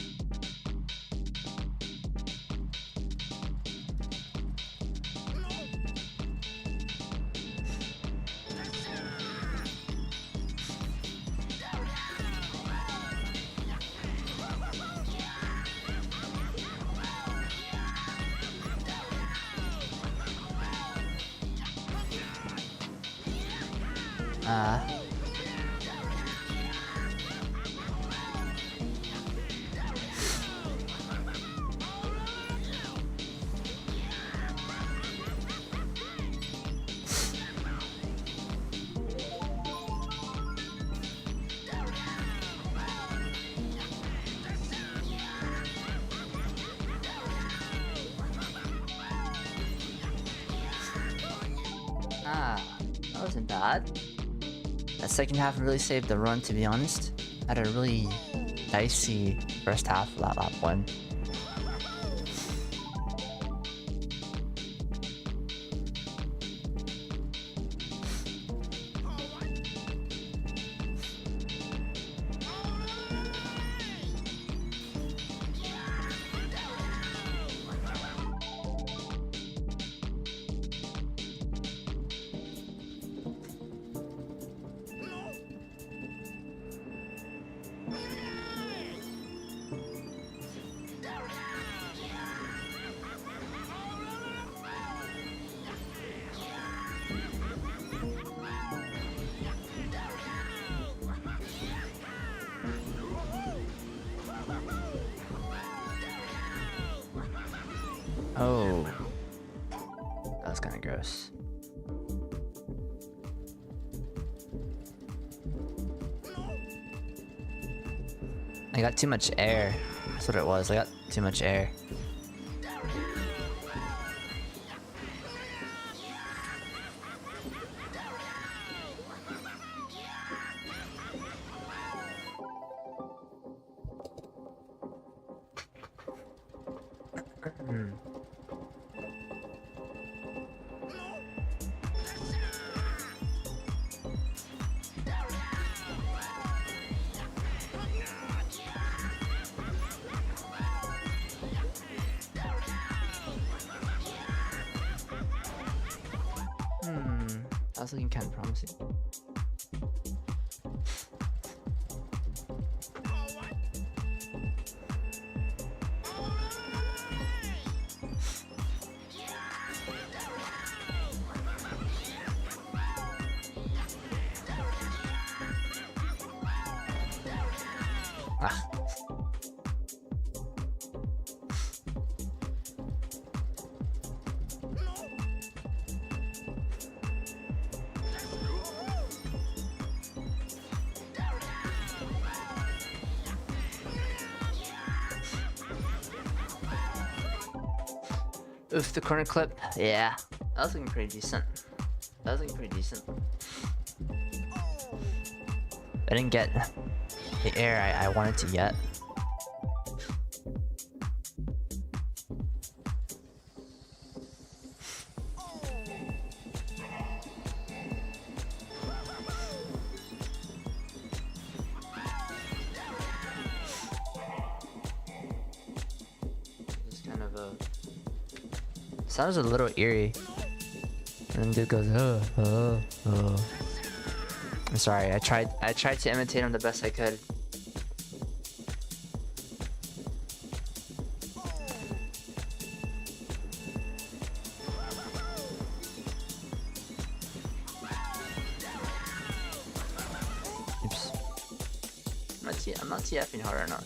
That wasn't bad. That second half really saved the run, to be honest. Had a really dicey first half of that lap 1. Oh, that was kind of gross. I got too much air. That's what it was. I got too much air. That was looking kind of promising. Oof, the corner clip. Yeah, that was looking pretty decent. That was looking pretty decent. I didn't get the air I wanted to get. Sounds a little eerie. And then dude goes, oh. I'm sorry, I tried to imitate him the best I could. Oops. I'm not TFing hard enough.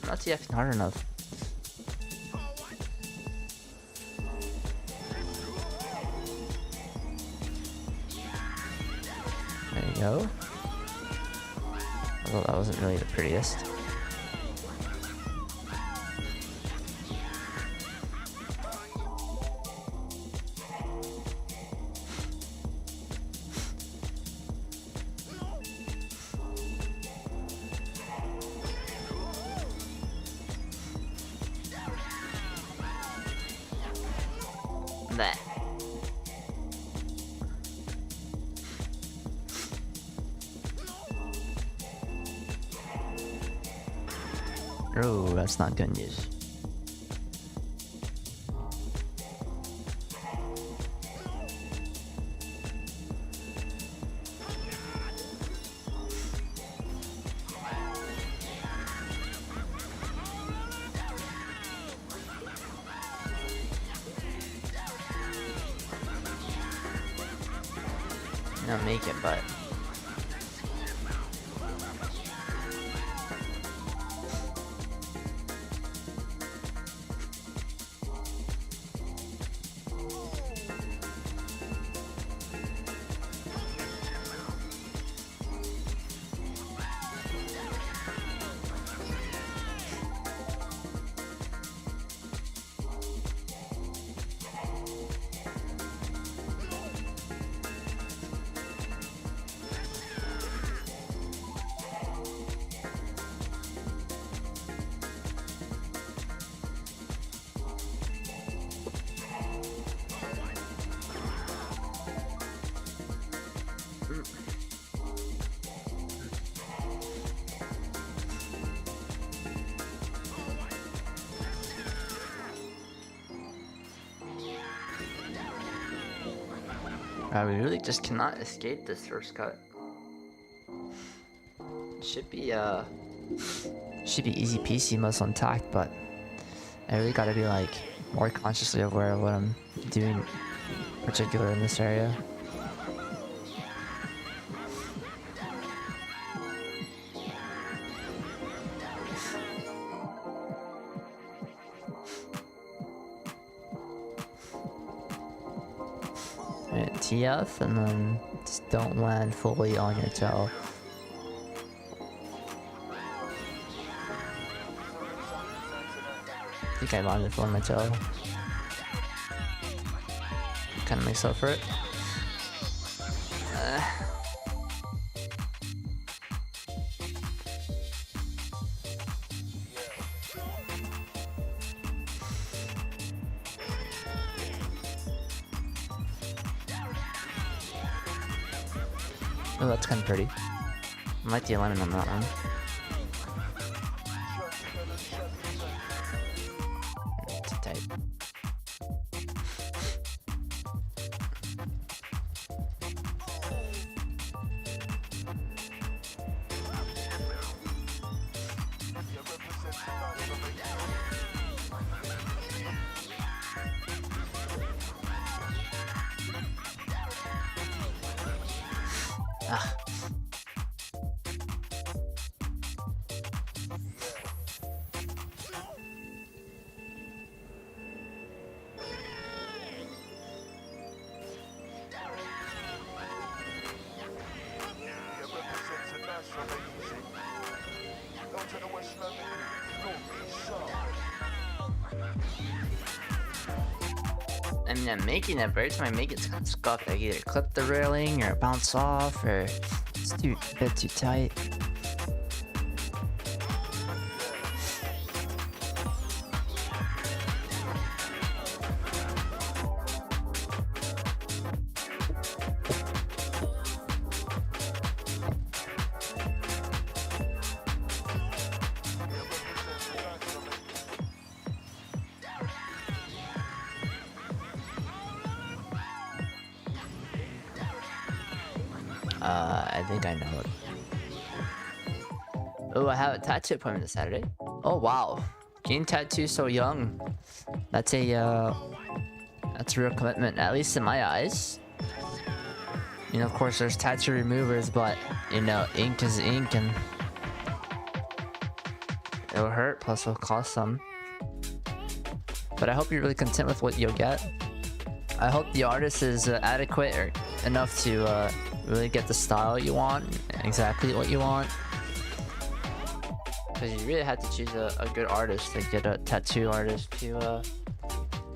I'm not TFing hard enough. Go. Although that wasn't really the prettiest. That. Oh, that's not good news. Don't make it, but we really just cannot escape this first cut. Should be easy peasy muscle intact, but I really gotta be like more consciously aware of what I'm doing, particular in this area. TF and then just don't land fully on your toe. I think I landed fully on my toe. Kind of makes up for it. Oh, that's kind of pretty. I like the alignment on that one. It's tight. Ah. I mean, I'm making it, but every time I make it, it's kind of scuffed. I either clip the railing or bounce off, or it's a bit too tight. I think I know it. Oh, I have a tattoo appointment this Saturday. Oh wow, getting tattooed so young. That's a real commitment, at least in my eyes. You know, of course, there's tattoo removers, but you know, ink is ink, and it'll hurt. Plus, it'll cost some. But I hope you're really content with what you'll get. I hope the artist is adequate or enough to really get the style you want, exactly what you want. Because you really have to choose a good artist, to get a tattoo artist to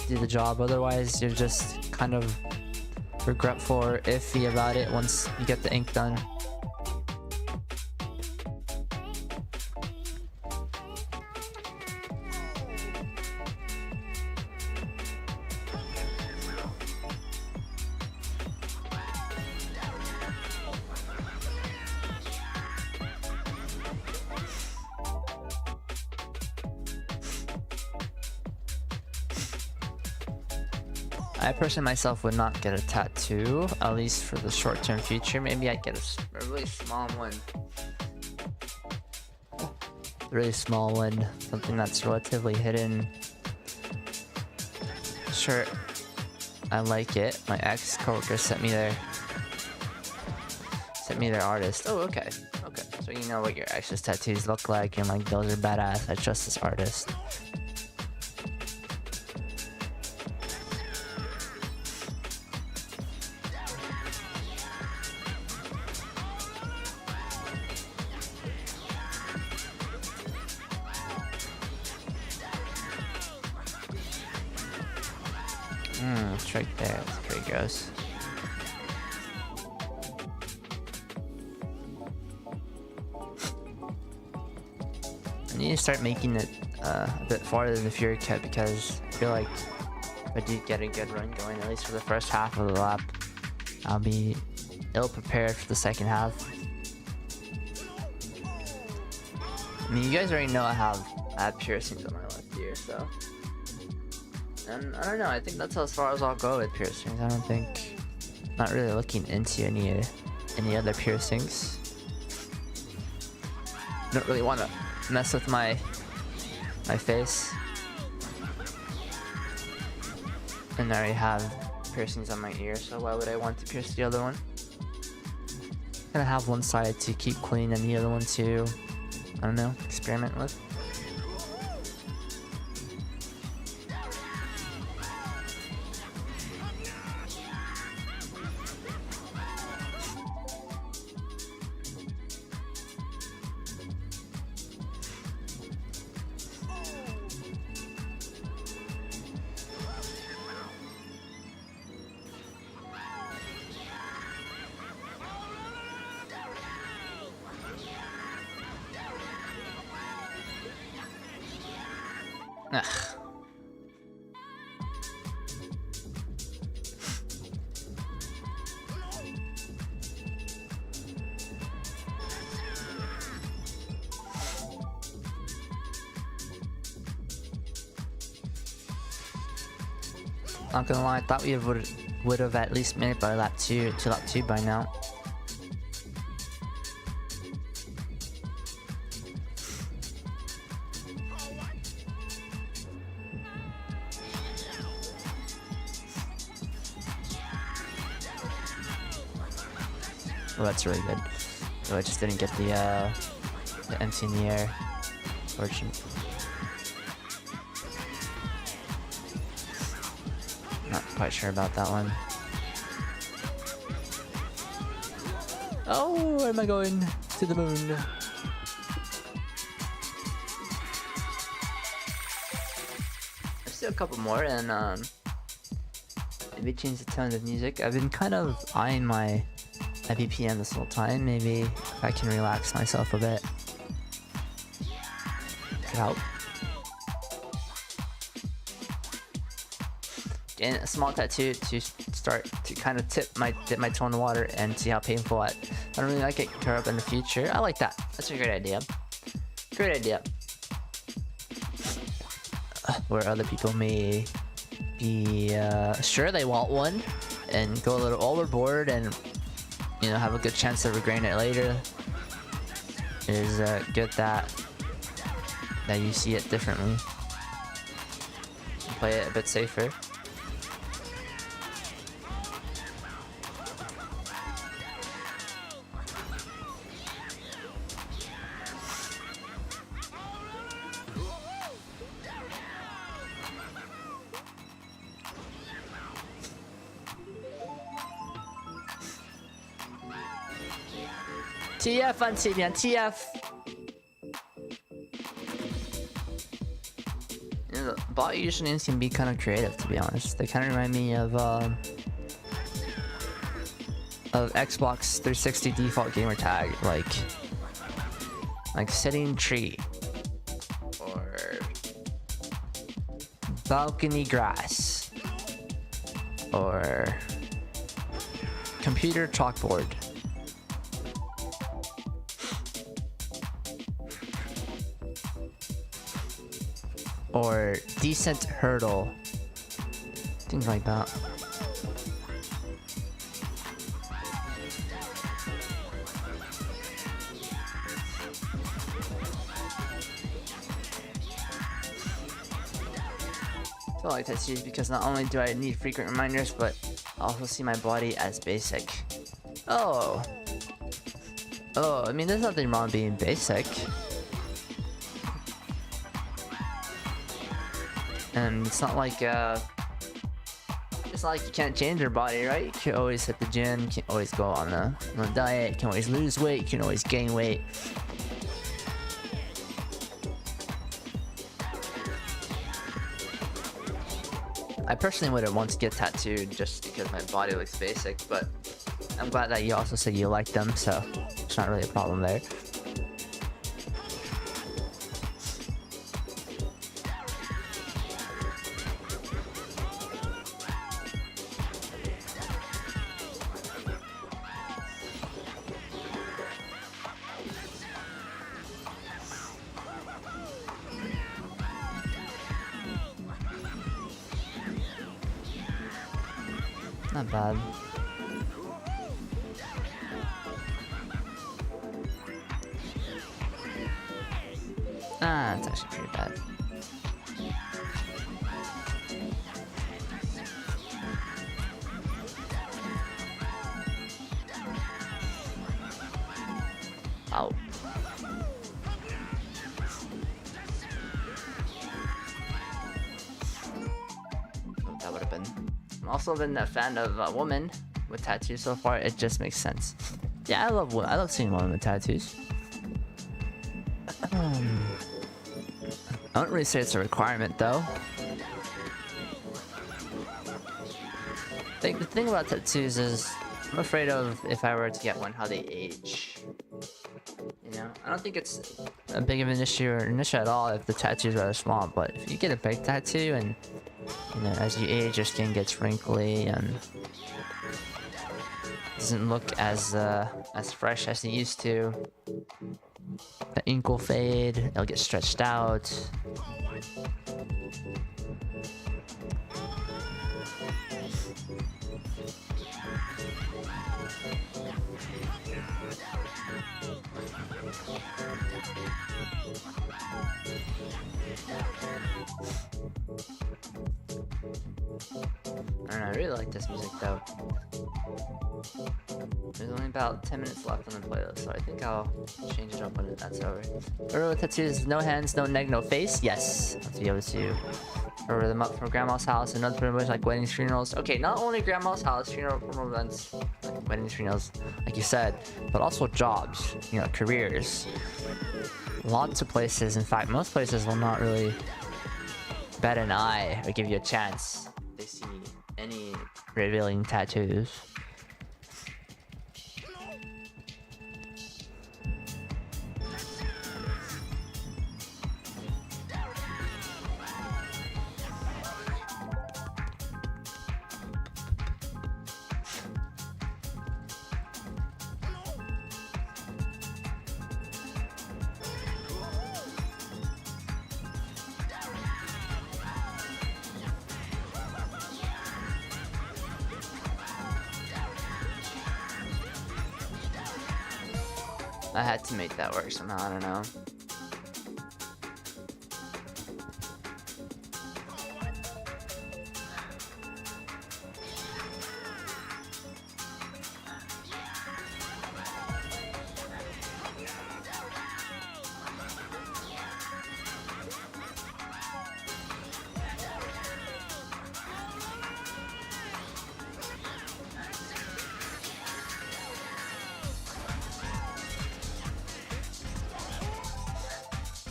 do the job. Otherwise, you're just kind of regretful or iffy about it once you get the ink done. I personally myself would not get a tattoo, at least for the short-term future. Maybe I'd get a really small one. Really small one, something that's relatively hidden. Sure, I like it. My ex-coworker sent me their artist. Oh, okay. Okay, so you know what your ex's tattoos look like. You're like, those are badass. I trust this artist. It's right there. It's pretty gross. I need to start making it a bit farther than the Fury Cut, because I feel like if I do get a good run going, at least for the first half of the lap, I'll be ill prepared for the second half. I mean, you guys already know I have piercings on my left ear, so. And I don't know, I think that's as far as I'll go with piercings. I don't think, not really looking into any other piercings. Don't really want to mess with my face. And I already have piercings on my ear, so why would I want to pierce the other one? I'm gonna have one side to keep clean and the other one to, I don't know, experiment with. Ugh. Not gonna lie, I thought we would have at least made it by lap 2 to lap 2 by now. Oh, that's really good. Oh, I just didn't get the empty in the air. Fortunate. Not quite sure about that one. Oh, where am I going? To the moon. There's still a couple more, and maybe change the tone of music. I've been kind of eyeing my BPM this whole time. Maybe if I can relax myself a bit, could help. And a small tattoo to start to kind of dip my toe in the water and see how painful I don't really like it can turn up in the future. I like that. That's a great idea. Great idea. Where other people may be sure they want one and go a little overboard and, you know, have a good chance of regretting it later. It is good that you see it differently. Play it a bit safer. TF 番这边 TF。You know, the body usernames can be kind of creative, to be honest. They kind of remind me of Xbox 360 default gamer tag, like sitting tree or balcony grass or computer chalkboard. Or decent hurdle. Things like that. I like tattoos because not only do I need frequent reminders, but I also see my body as basic. Oh, I mean, there's nothing wrong being basic. And it's not like you can't change your body, right? You can always hit the gym, you can always go on a diet, you can always lose weight, you can always gain weight. I personally wouldn't want to get tattooed just because my body looks basic, but I'm glad that you also said you like them, so it's not really a problem there. Not bad. It's actually pretty bad. Ow. That would have been. I've also been a fan of a woman with tattoos so far. It just makes sense. Yeah, I love seeing women with tattoos. I don't really say it's a requirement though. The thing about tattoos is I'm afraid of if I were to get one, how they age. You know, I don't think it's a big of an issue or an issue at all if the tattoo is rather small, but if you get a big tattoo and, you know, as you age, your skin gets wrinkly and doesn't look as fresh as it used to. The ink will fade, it'll get stretched out. I don't know, I really like this music though. There's only about 10 minutes left on the playlist, so I think I'll change it up when that's over. Order with tattoos, no hands, no neck, no face? Yes. Let's be able to order them up from grandma's house and other pretty much like weddings, funerals. Okay, not only grandma's house, funeral, formal events, like weddings, funerals, like you said, but also jobs, you know, careers. Lots of places, in fact, most places will not really bat an eye or give you a chance. They see any revealing tattoos. I had to make that work somehow, I don't know.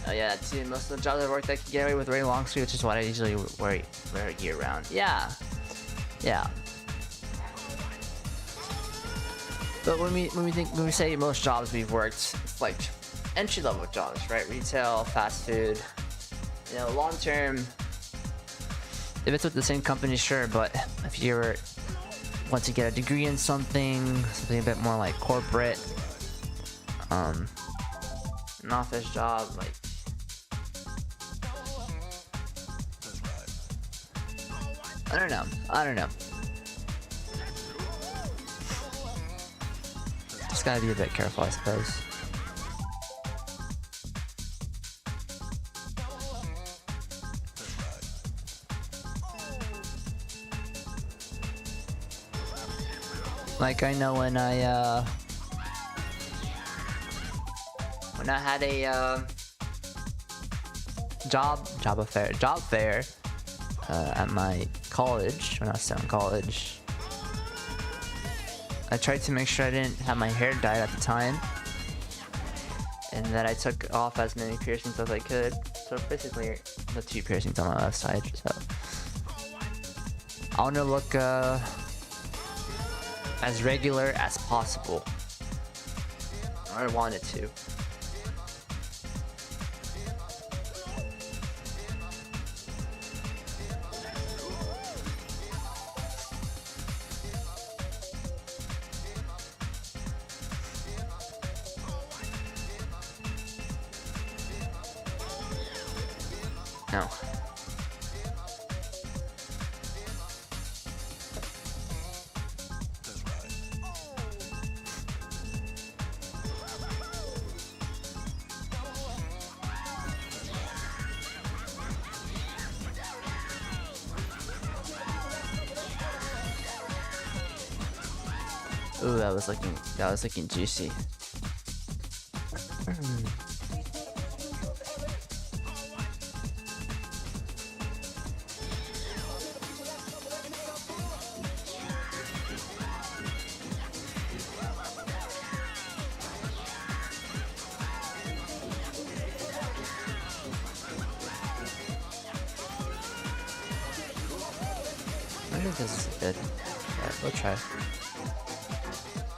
Oh yeah, too. Most of the jobs I worked, I can get away with wearing long sleeves, which is what I usually wear year round. Yeah, yeah. But when we say most jobs we've worked, it's like entry level jobs, right? Retail, fast food. You know, long term. If it's with the same company, sure. But if you ever want to get a degree in something a bit more like corporate, an office job, like. I don't know. Just gotta be a bit careful, I suppose. Like I know when I had a job fair at my college, when I was still in college, I tried to make sure I didn't have my hair dyed at the time, and that I took off as many piercings as I could. So basically, the 2 piercings on my left side. So I want to look as regular as possible. Or I wanted to. No. Ooh, that was looking juicy. I think this is good. Alright, we'll try.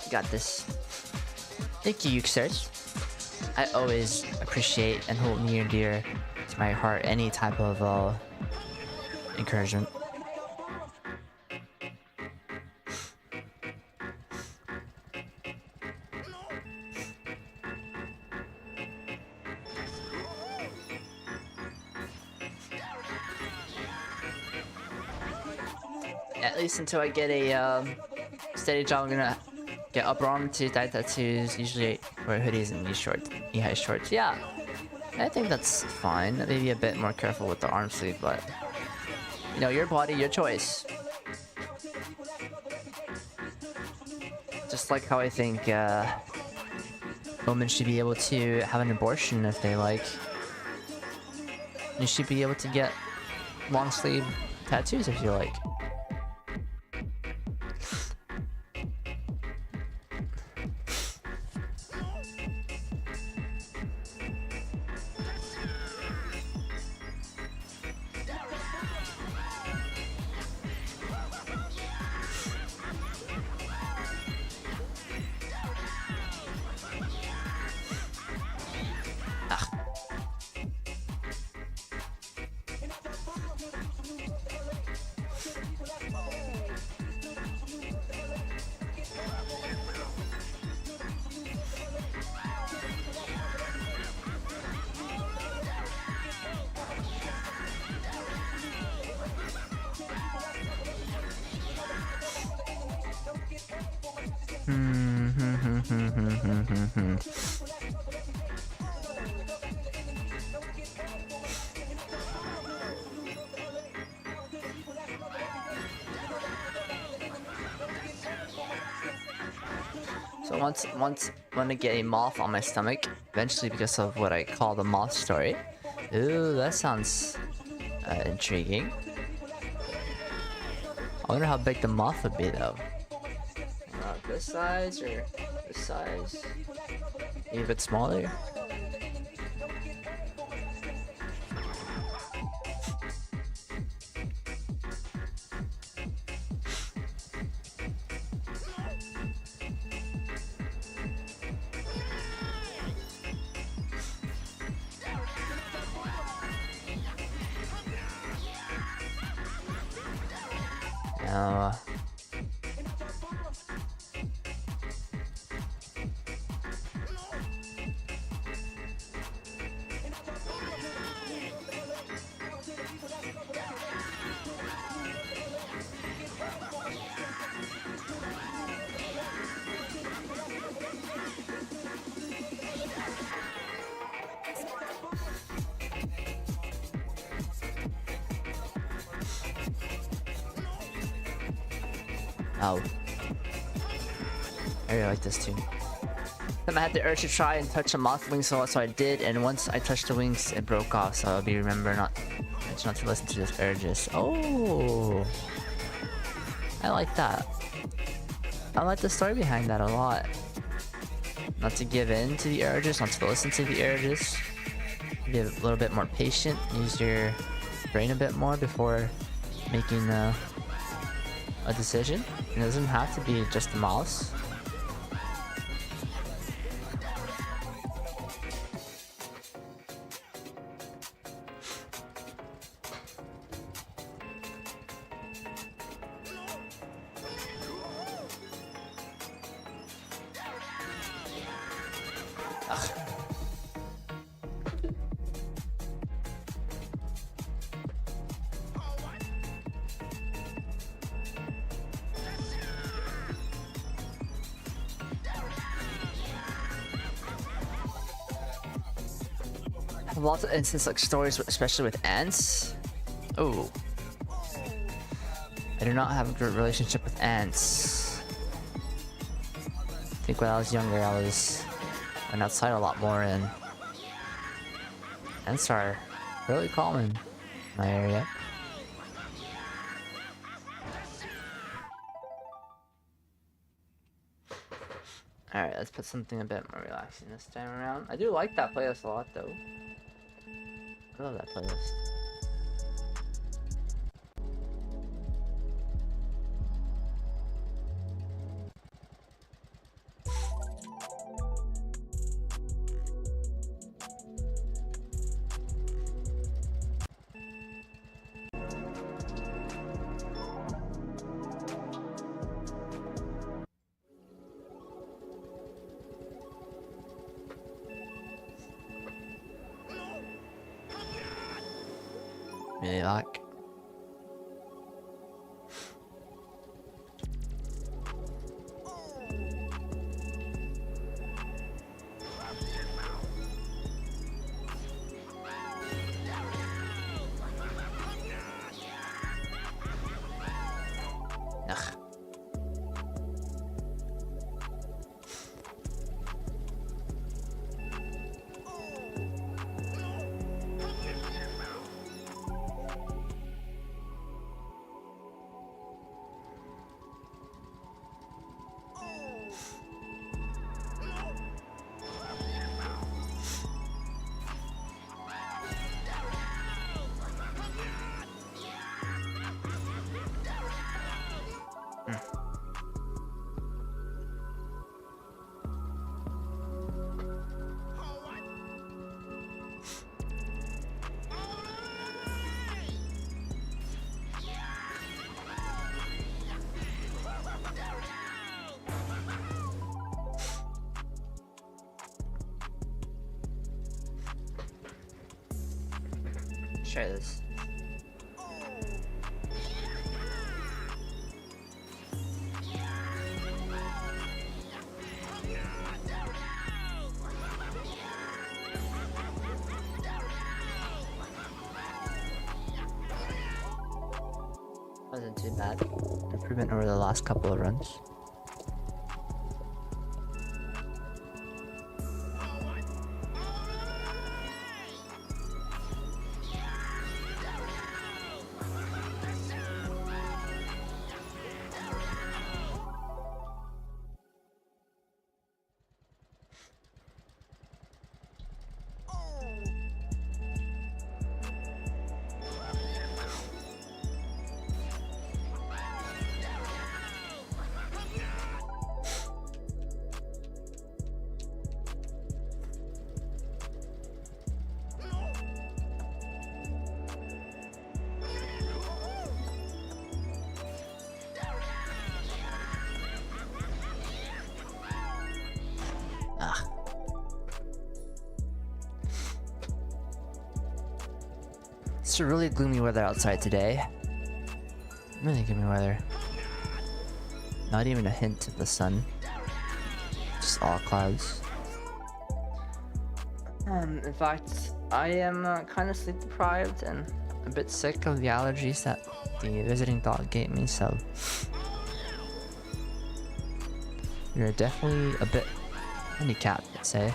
Got this. Thank you, Search. I always appreciate and hold near and dear to my heart any type of encouragement. At least until I get a steady job, I'm gonna get upper arm to dye tattoos, usually wear hoodies and knee-high shorts. Yeah, I think that's fine. Maybe a bit more careful with the arm sleeve, but you know, your body, your choice. Just like how I think women should be able to have an abortion if they like. You should be able to get long sleeve tattoos if you like. So once want to get a moth on my stomach, eventually because of what I call the moth story. Ooh, that sounds intriguing. I wonder how big the moth would be though. This size or this size? Maybe a bit smaller. Now, oh. I really like this tune. Then I had the urge to try and touch a moth wing, so I did, and once I touched the wings, it broke off, so I'll be remember not to listen to this urges. Oh, I like that. I like the story behind that a lot. Not to give in to the urges, not to listen to the urges. Be a little bit more patient, use your brain a bit more before making a decision. It doesn't have to be just a mouse. Lots of instances like stories, especially with ants. Oh, I do not have a good relationship with ants. I think when I was younger, I went outside a lot more, and ants are really common in my area. Alright, let's put something a bit more relaxing this time around. I do like that playlist a lot though. I love that playlist. Really like. Ugh. Try this. Wasn't too bad. Improvement over the last couple of runs. It's really gloomy weather outside today. Really gloomy weather. Not even a hint of the sun. Just all clouds. In fact, I am kind of sleep deprived and a bit sick of the allergies that the visiting dog gave me, so you're definitely a bit handicapped, I'd say.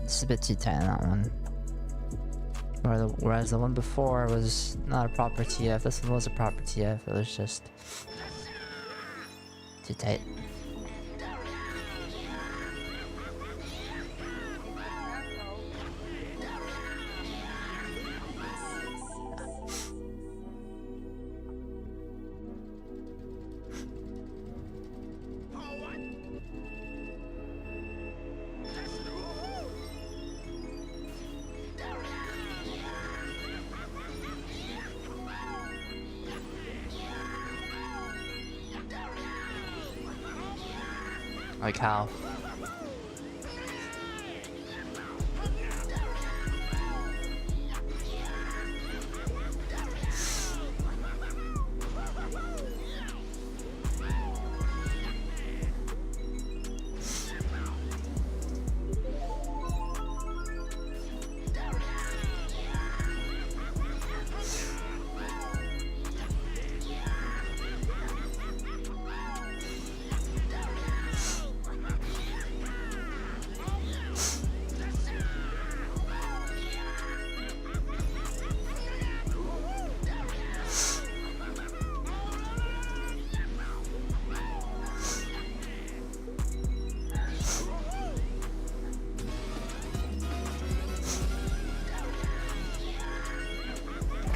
This is a bit too tight on that one. Whereas the one before was not a proper TF, this one was a proper TF, it was just too tight. Like how?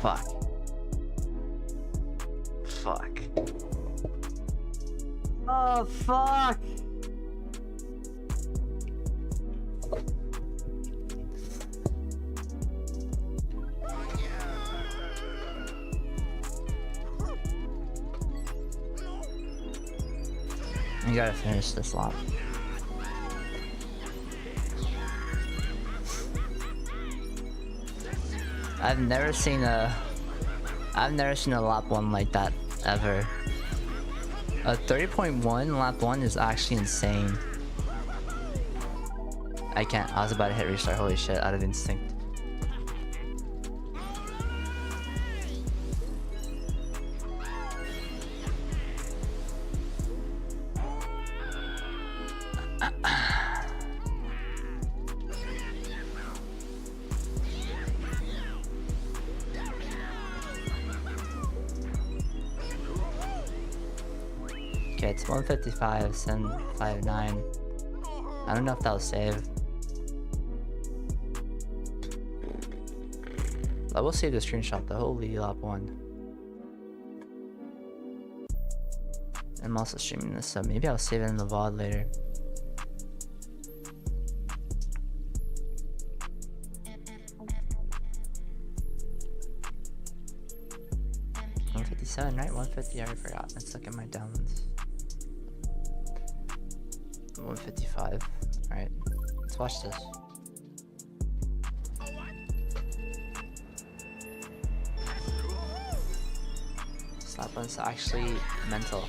Fuck. Fuck. Oh, fuck! You gotta finish this lap. I've never seen a lap 1 like that ever. A 30.1 lap 1 is actually insane. I can't. I was about to hit restart. Holy shit, out of instinct. Okay, it's 155, 759. I don't know if that'll save. I will save the screenshot though. Holy lap 1. I'm also streaming this, so maybe I'll save it in the VOD later. $157, right? 150, I already forgot. Let's look at my downloads. 155. Alright, let's watch this. Slap one's actually mental.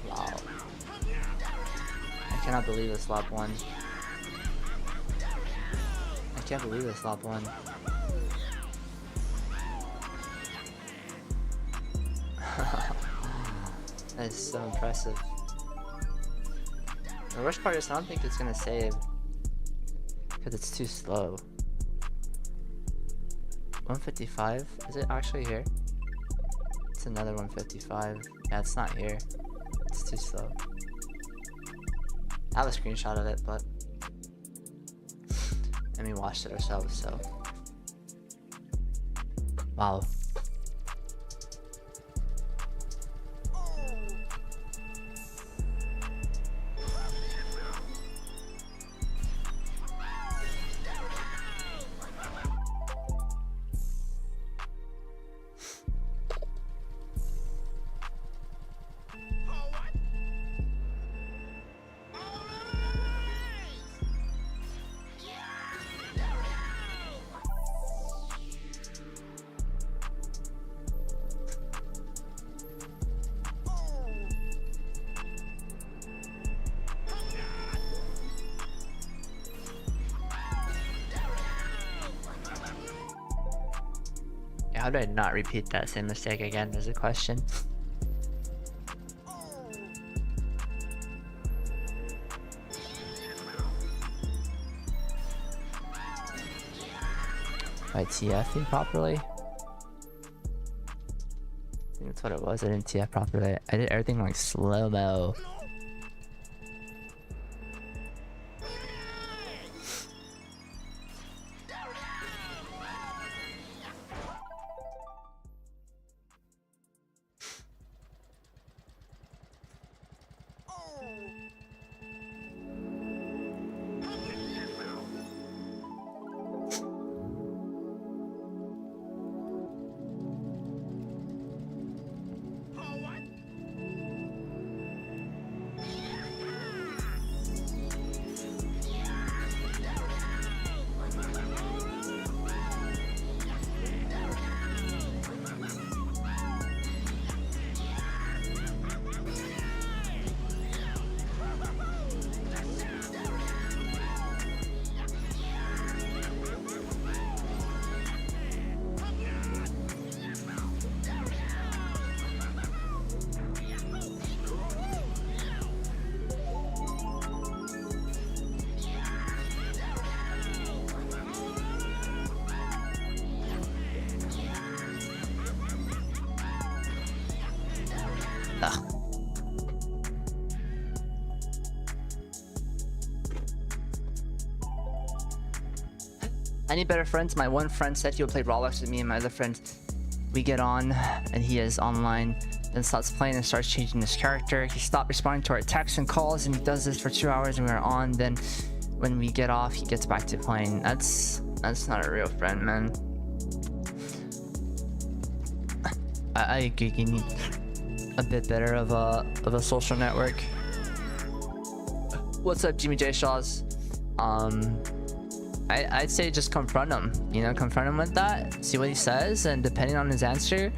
Wow. I cannot believe this lap 1. I can't believe this lap 1. That is so impressive. The worst part is I don't think it's gonna save because it's too slow. 155? Is it actually here? It's another 155. Yeah, it's not here. It's too slow. I have a screenshot of it, but and we watched it ourselves, so wow. How do I not repeat that same mistake again is a question. By TFing properly? I think that's what it was. I didn't TF properly. I did everything like slow-mo. I need better friends. My one friend said he would play Roblox with me, and my other friend, we get on and he is online, then stops playing and starts changing his character. He stopped responding to our texts and calls, and he does this for 2 hours and we're on. Then when we get off, he gets back to playing. That's not a real friend, man. I agree, you need a bit better of a social network. What's up, Jimmy J Shaws? I'd say just confront him, you know, confront him with that, see what he says, and depending on his answer,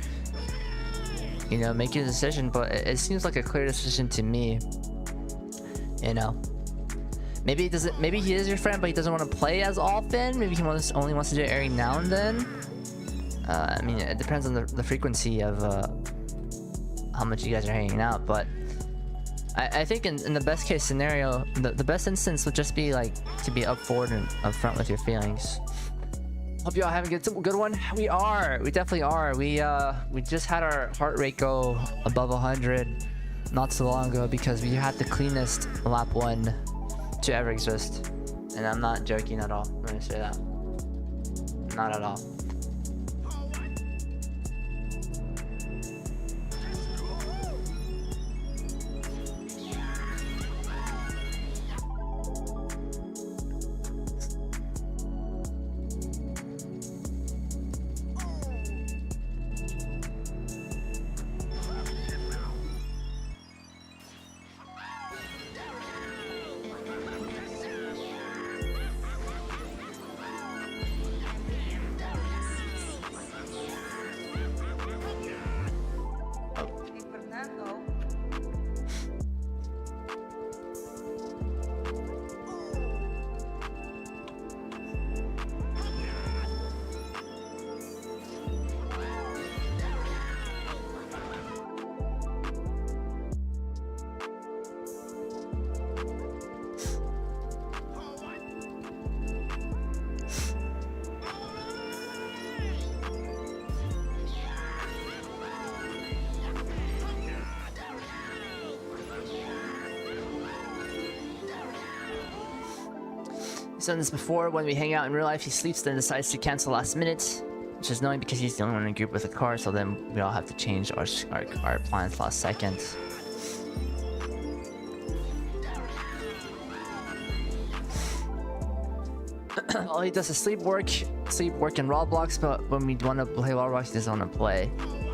you know, make your decision. But it seems like a clear decision to me, you know. Maybe he doesn't, maybe he is your friend but he doesn't want to play as often. Maybe he only wants to do it every now and then. I mean, it depends on the frequency of how much you guys are hanging out, but I think in the best case scenario, the best instance would just be like to be up forward and upfront with your feelings. Hope y'all having a good one. We are. We definitely are. We just had our heart rate go above 100 not so long ago because we had the cleanest lap 1 to ever exist. And I'm not joking at all when I say that. Not at all. He's done this before. When we hang out in real life, he sleeps, then decides to cancel last minute, which is annoying because he's the only one in a group with a car, so then we all have to change our plans last second. All he does is sleep, work, and Roblox, but when we want to play Roblox, he doesn't want to play.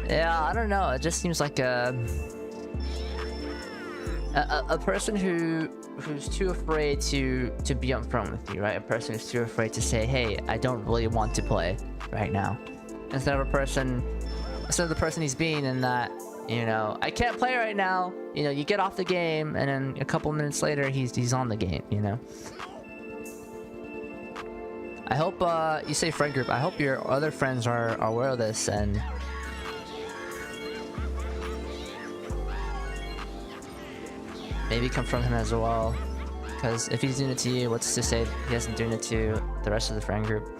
Yeah, I don't know. It just seems like a person who's too afraid to be upfront with you, right? A person who's too afraid to say, hey, I don't really want to play right now. Instead of the person he's being in that, you know, I can't play right now. You know, you get off the game and then a couple minutes later he's on the game, you know. I hope you say friend group. I hope your other friends are aware of this and maybe confront him as well, because if he's doing it to you, what's to say he isn't doing it to the rest of the friend group?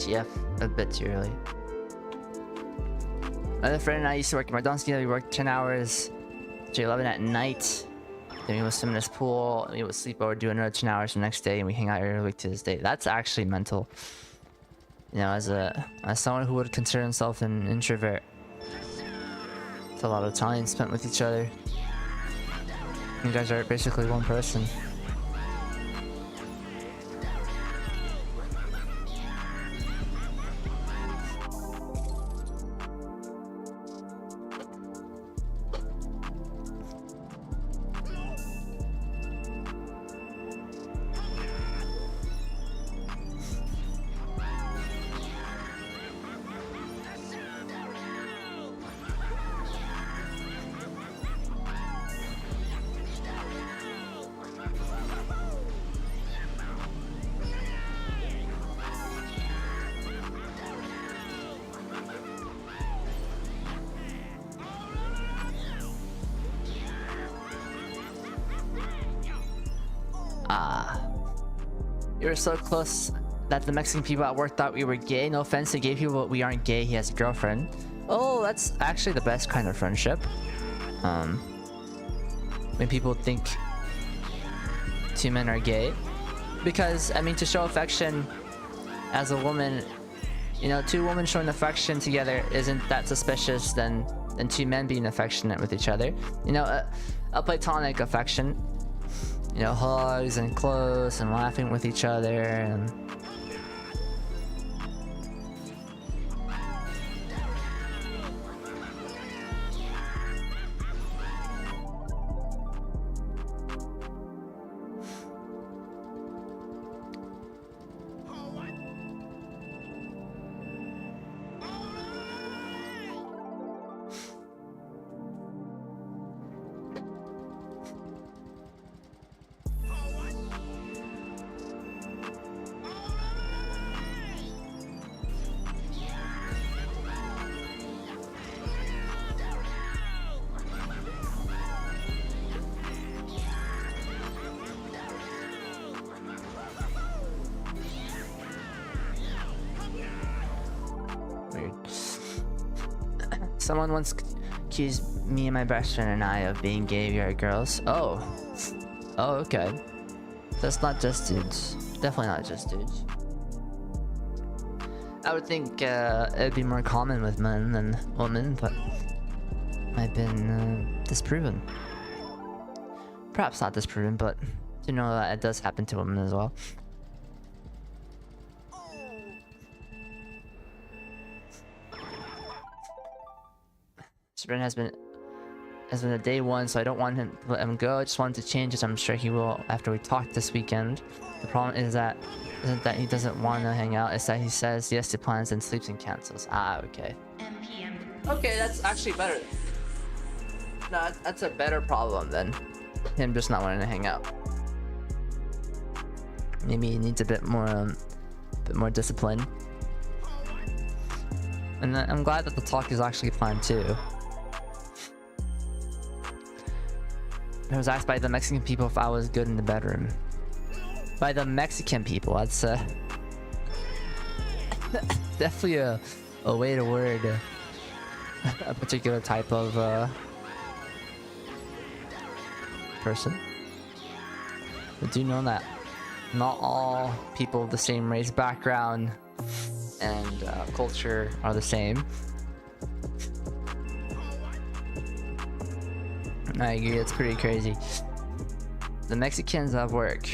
GF, a bit too early. My other friend and I used to work at McDonald's together. We worked 10 hours to 11 at night. Then we would swim in this pool. We would sleep over, do another 10 hours the next day, and we hang out every week to this day. That's actually mental. You know, as someone who would consider himself an introvert, it's a lot of time spent with each other. You guys are basically one person. You were so close that the Mexican people at work thought we were gay. No offense to gay people, but we aren't gay. He has a girlfriend. Oh, that's actually the best kind of friendship. When people think two men are gay. Because, I mean, to show affection as a woman, you know, two women showing affection together isn't that suspicious than than two men being affectionate with each other. You know, a platonic affection. You know, hugs and close and laughing with each other and. Someone once accused me and my best friend and I of being gay via girls. Oh, okay. That's not just dudes. Definitely not just dudes. I would think it'd be more common with men than women, but I've been disproven. Perhaps not disproven, but to know that it does happen to women as well. Rebrand has been a day one, so I don't want him to let him go. I just wanted to change it. I'm sure he will after we talk this weekend. The problem isn't that he doesn't want to hang out. It's that he says yes to plans and sleeps and cancels. Ah, okay. Okay, that's actually better. No, that's a better problem than him just not wanting to hang out. Maybe he needs a bit more discipline. And I'm glad that the talk is actually planned too. I was asked by the Mexican people if I was good in the bedroom. By the Mexican people, that's definitely a way to word a particular type of person. But do you know that not all people of the same race, background, and culture are the same? I agree, it's pretty crazy. The Mexicans have work.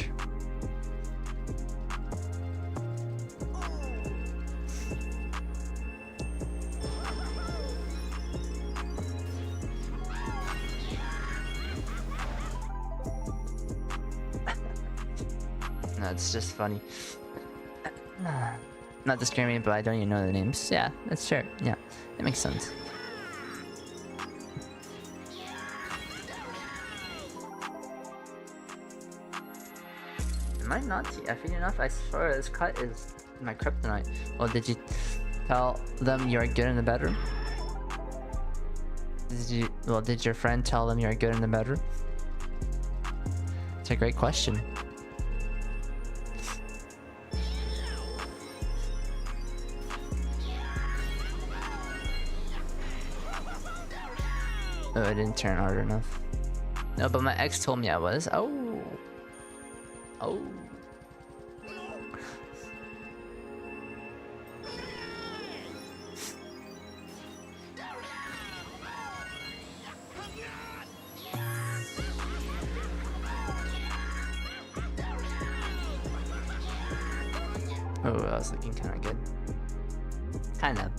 No, it's just funny. Not discriminating, but I don't even know their names. Yeah, that's sure. Yeah, it makes sense. Am I not TFing enough? I swear this cut is my kryptonite. Well, did you tell them you're good in the bedroom? Did your friend tell them you're good in the bedroom? It's a great question. Oh, I didn't turn hard enough. No, but my ex told me I was. Oh. Oh, I was looking kind of good. Kind of.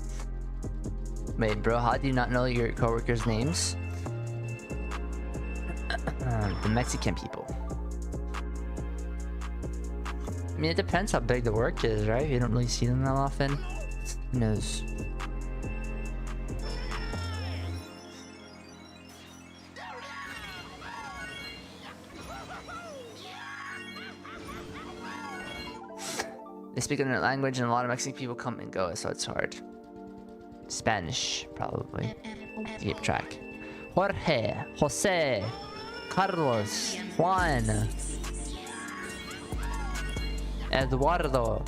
Wait, bro, how do you not know your coworkers' names? The Mexican people. I mean, it depends how big the work is, right? You don't really see them that often. Who knows? They speak another language, and a lot of Mexican people come and go, so it's hard. Spanish, probably. To keep track. Jorge, Jose, Carlos, Juan, Eduardo.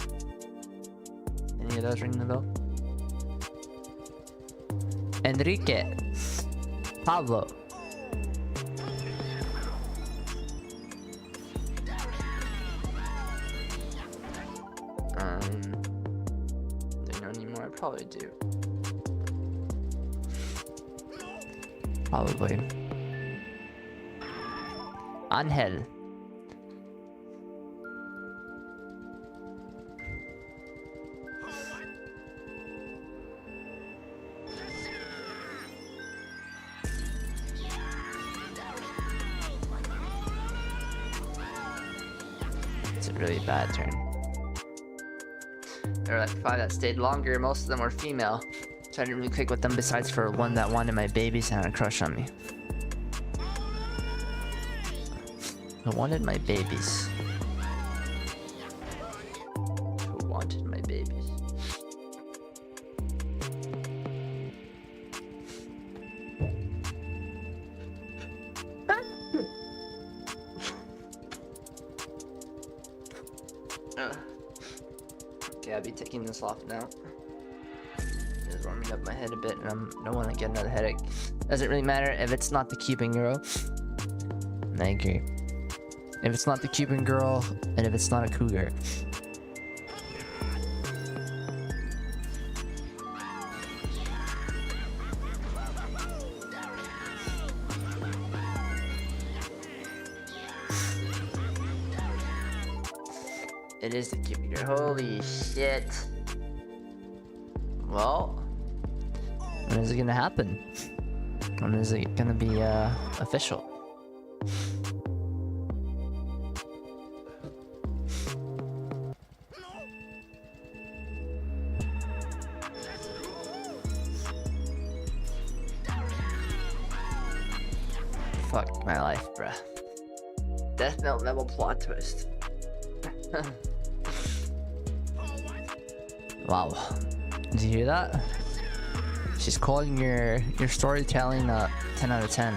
Any of those ring the bell? Enrique, Pablo. Do I know anymore? I probably do. Probably. Angel. It's a really bad turn. There were like 5 that stayed longer. Most of them were female. So I didn't really click with them besides for one that wanted my babies and had a crush on me. Who wanted my babies? Who wanted my babies? Okay, I'll be taking this off now. It's warming up my head a bit, and I don't want to get another headache. Doesn't really matter if it's not the Cuban girl. I agree. If it's not the Cuban girl, and if it's not a cougar. It is the Cuban girl. Holy shit. Well, when is it gonna happen? When is it gonna be official? Fuck my life, bruh. Death Note level plot twist. Wow. Did you hear that? She's calling your storytelling 10 out of 10.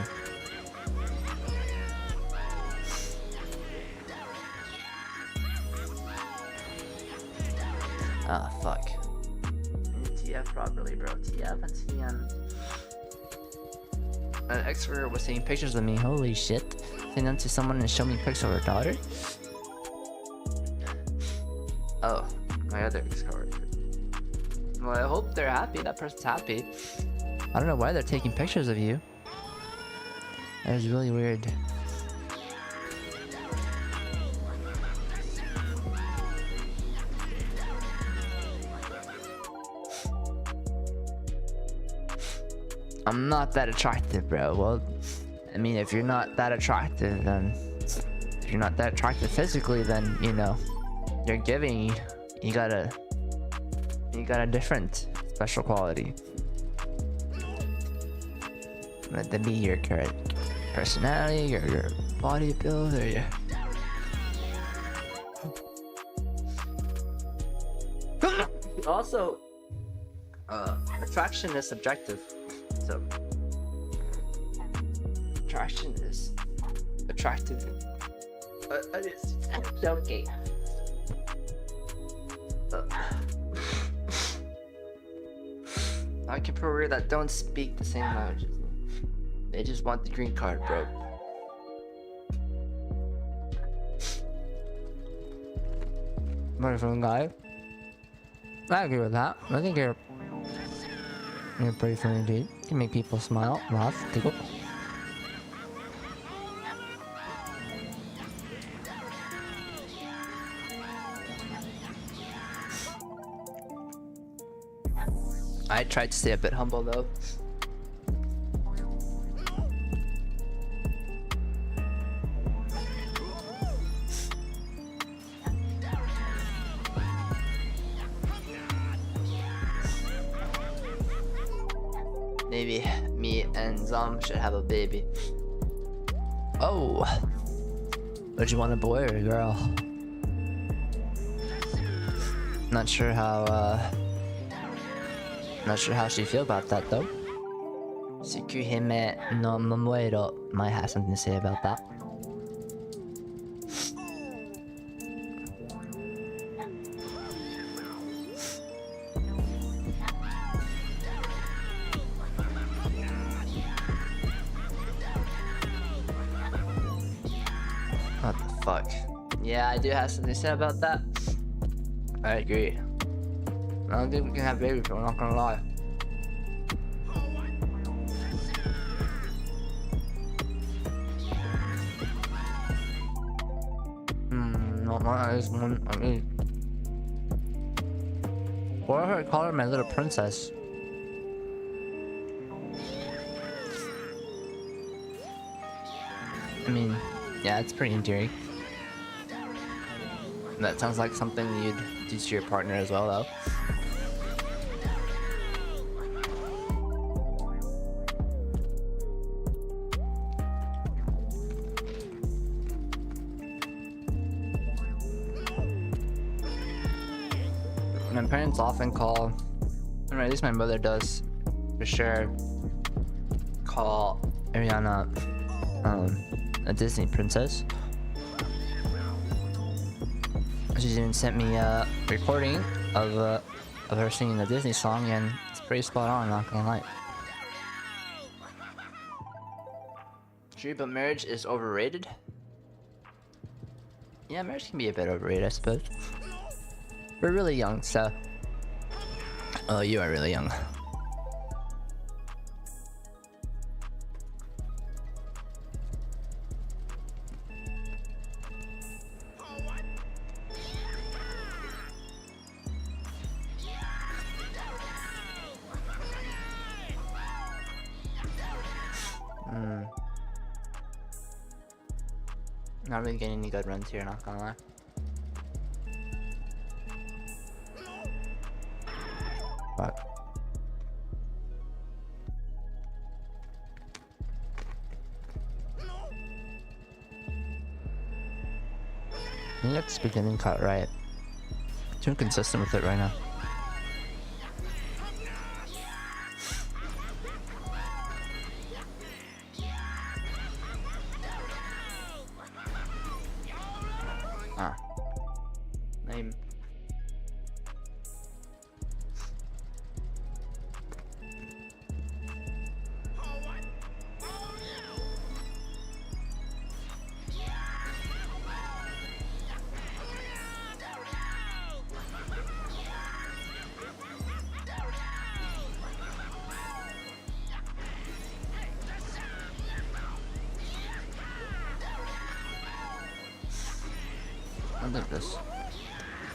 Ah, fuck. TF properly, bro. TF and TM. An ex-worker was taking pictures of me. Holy shit. Send them to someone and show me pics of her daughter? Oh, my other ex-coworker. Well, I hope they're happy. That person's happy. I don't know why they're taking pictures of you. That is really weird. I'm not that attractive, bro. Well, I mean, if you're not that attractive, then... If you're not that attractive physically, then, you know, you're giving... You got a different special quality. Let that be your current personality, your body build, or your... Also, attraction is subjective. So, attraction is attractive. It's okay. I can prove that don't speak the same language as me. They just want the green card, bro. Wonderful guy. I agree with that. I think you're pretty funny, dude. You can make people smile, laugh, giggle. I tried to stay a bit humble though. Maybe me and Zom should have a baby. Oh! Would you want a boy or a girl? Not sure how she feel about that though. Sukuhime no Momoero might have something to say about that. What the fuck? Yeah, I do have something to say about that. I agree. I don't think we can have babies, but I'm not gonna lie. No, I just want. I mean, why do I call her my little princess? I mean, yeah, it's pretty endearing. That sounds like something you'd do to your partner as well, though. My parents often call, or at least my mother does, for sure, call Ariana a Disney princess. She's even sent me a recording of her singing a Disney song, and it's pretty spot on, not gonna lie. True, but marriage is overrated? Yeah, marriage can be a bit overrated, I suppose. We're really young, so... Oh, you are really young. Not really getting any good runs here, not gonna lie. But I need to beginning cut right. Too inconsistent with it right now. Ah. Name.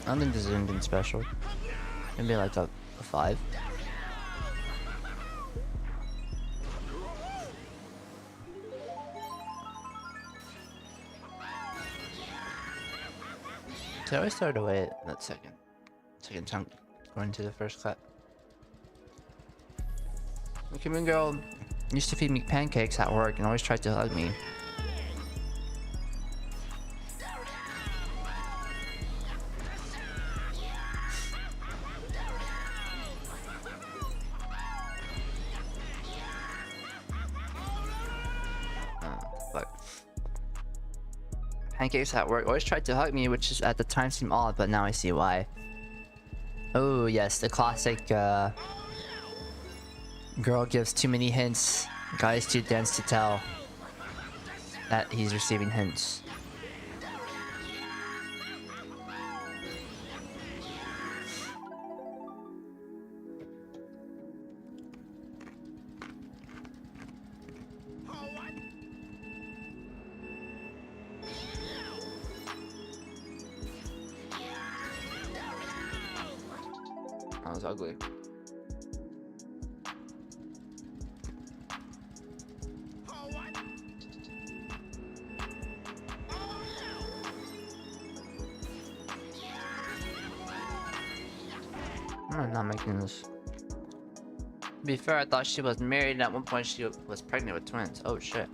I don't think this is anything special. Maybe like a 5. So I always started away at that second chunk going to the first cut. The Cuban girl used to feed me pancakes at work and always tried to hug me. Pancakes at work always tried to hug me, which is at the time seemed odd, but now I see why. Oh yes, the classic girl gives too many hints, guy is too dense to tell that he's receiving hints. That was ugly. I'm not making this. To be fair, I thought she was married, and at one point she was pregnant with twins. Oh shit.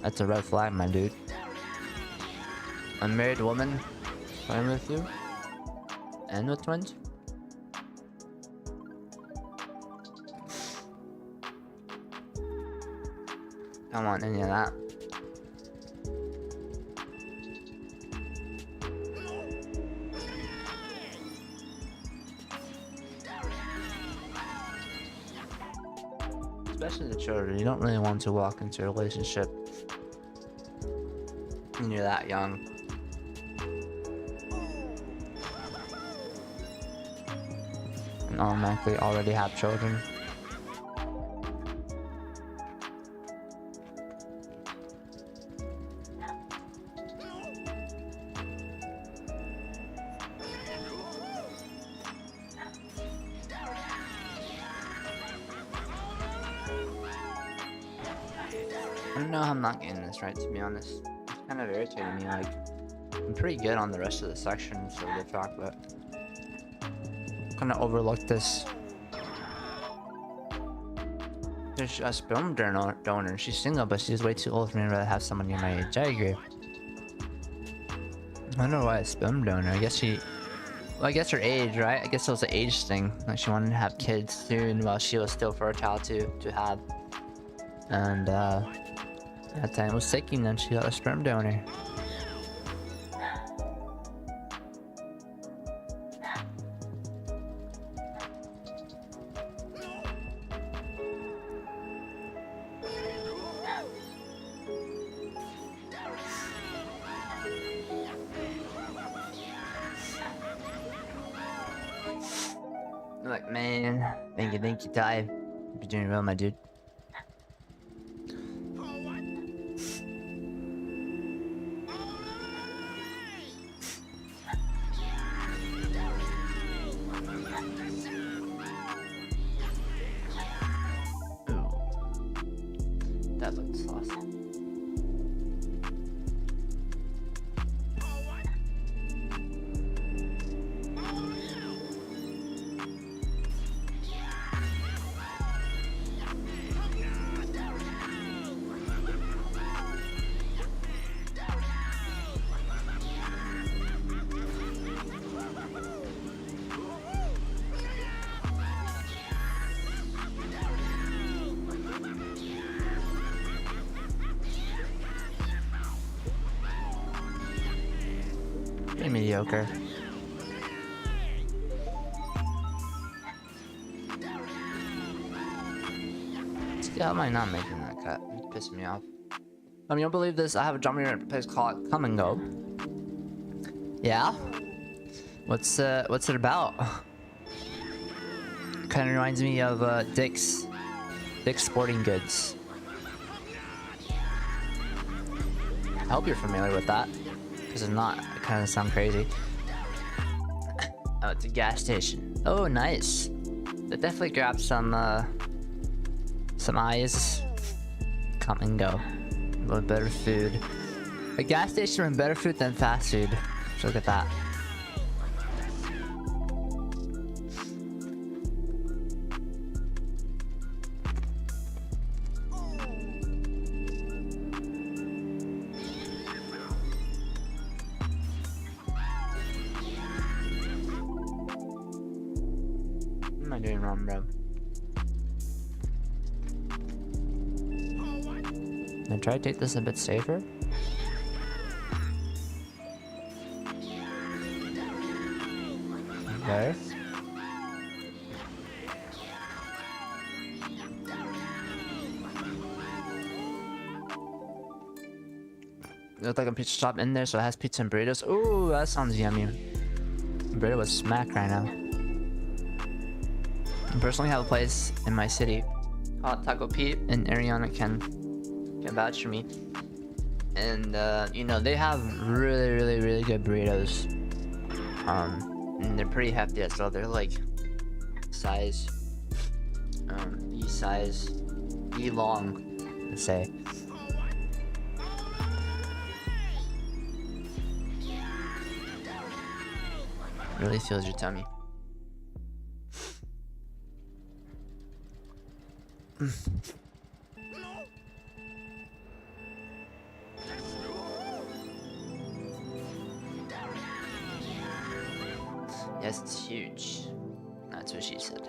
That's a red flag, my dude. A married woman playing with you? And with twins? Don't want any of that. Especially the children, you don't really want to walk into a relationship when you're that young. And automatically already have children. don't know how I'm not getting this right, to be honest. It's kind of irritating me. Like, I'm pretty good on the rest of the sections of the track, but kind of overlooked this. There's a sperm donor. She's single, but she's way too old for me to have someone near my age. I agree. I don't know why a sperm donor. I guess well, I guess her age, right? I guess it was an age thing. Like she wanted to have kids soon while she was still fertile to have. And that time was ticking, and she got a sperm donor. Like, man, thank you, Ty. You're doing well, my dude. Ooh, that looks awesome. Pretty mediocre. See, how am I not making that cut? It's pissing me off. You'll believe this. I have a drummer place called Come and Go. Yeah? What's it about? Kind of reminds me of Dick's Sporting Goods. I hope you're familiar with that. Because if not, it kind of sounds crazy. Oh, it's a gas station. Oh, nice. They definitely grabbed some eyes. Come and Go. A little better food. A gas station with better food than fast food. So look at that. What am I doing wrong, bro? Can I try to take this a bit safer? Okay. Looks like a pizza shop in there, so it has pizza and burritos. Ooh, that sounds yummy. Burrito was smack right now. I personally have a place in my city called Taco Pete, and Ariana can vouch for me. And you know, they have really good burritos. And they're pretty hefty as well. They're like size, E long, let's say. Really fills your tummy. Yes, it's huge. That's what she said.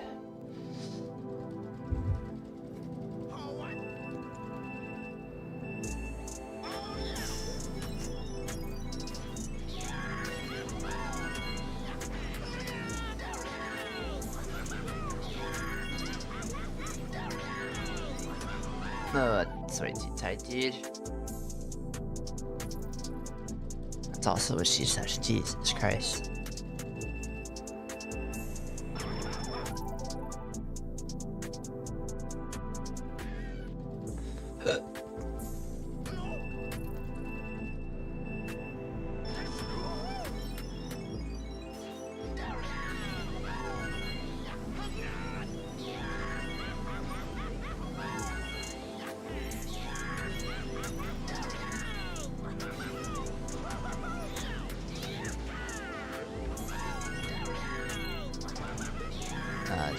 Oh, that's way too tight, dude. That's also what she said. Jesus Christ.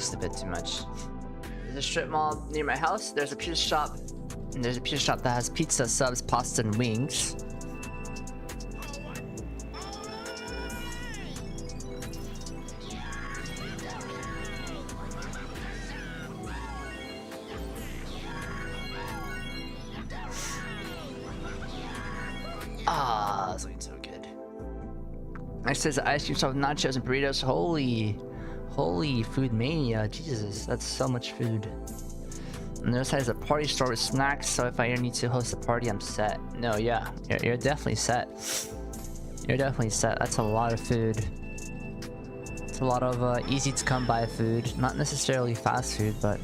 just a bit too much. There's a strip mall near my house. There's a pizza shop. And there's a pizza shop that has pizza, subs, pasta, and wings. Ah, that's looking so good. Next is the ice cream shop with nachos and burritos. Holy food mania. Jesus, that's so much food. And the other side is a party store with snacks, so if I ever need to host a party, I'm set. No, yeah, you're definitely set. You're definitely set. That's a lot of food. It's a lot of easy to come by food. Not necessarily fast food, but...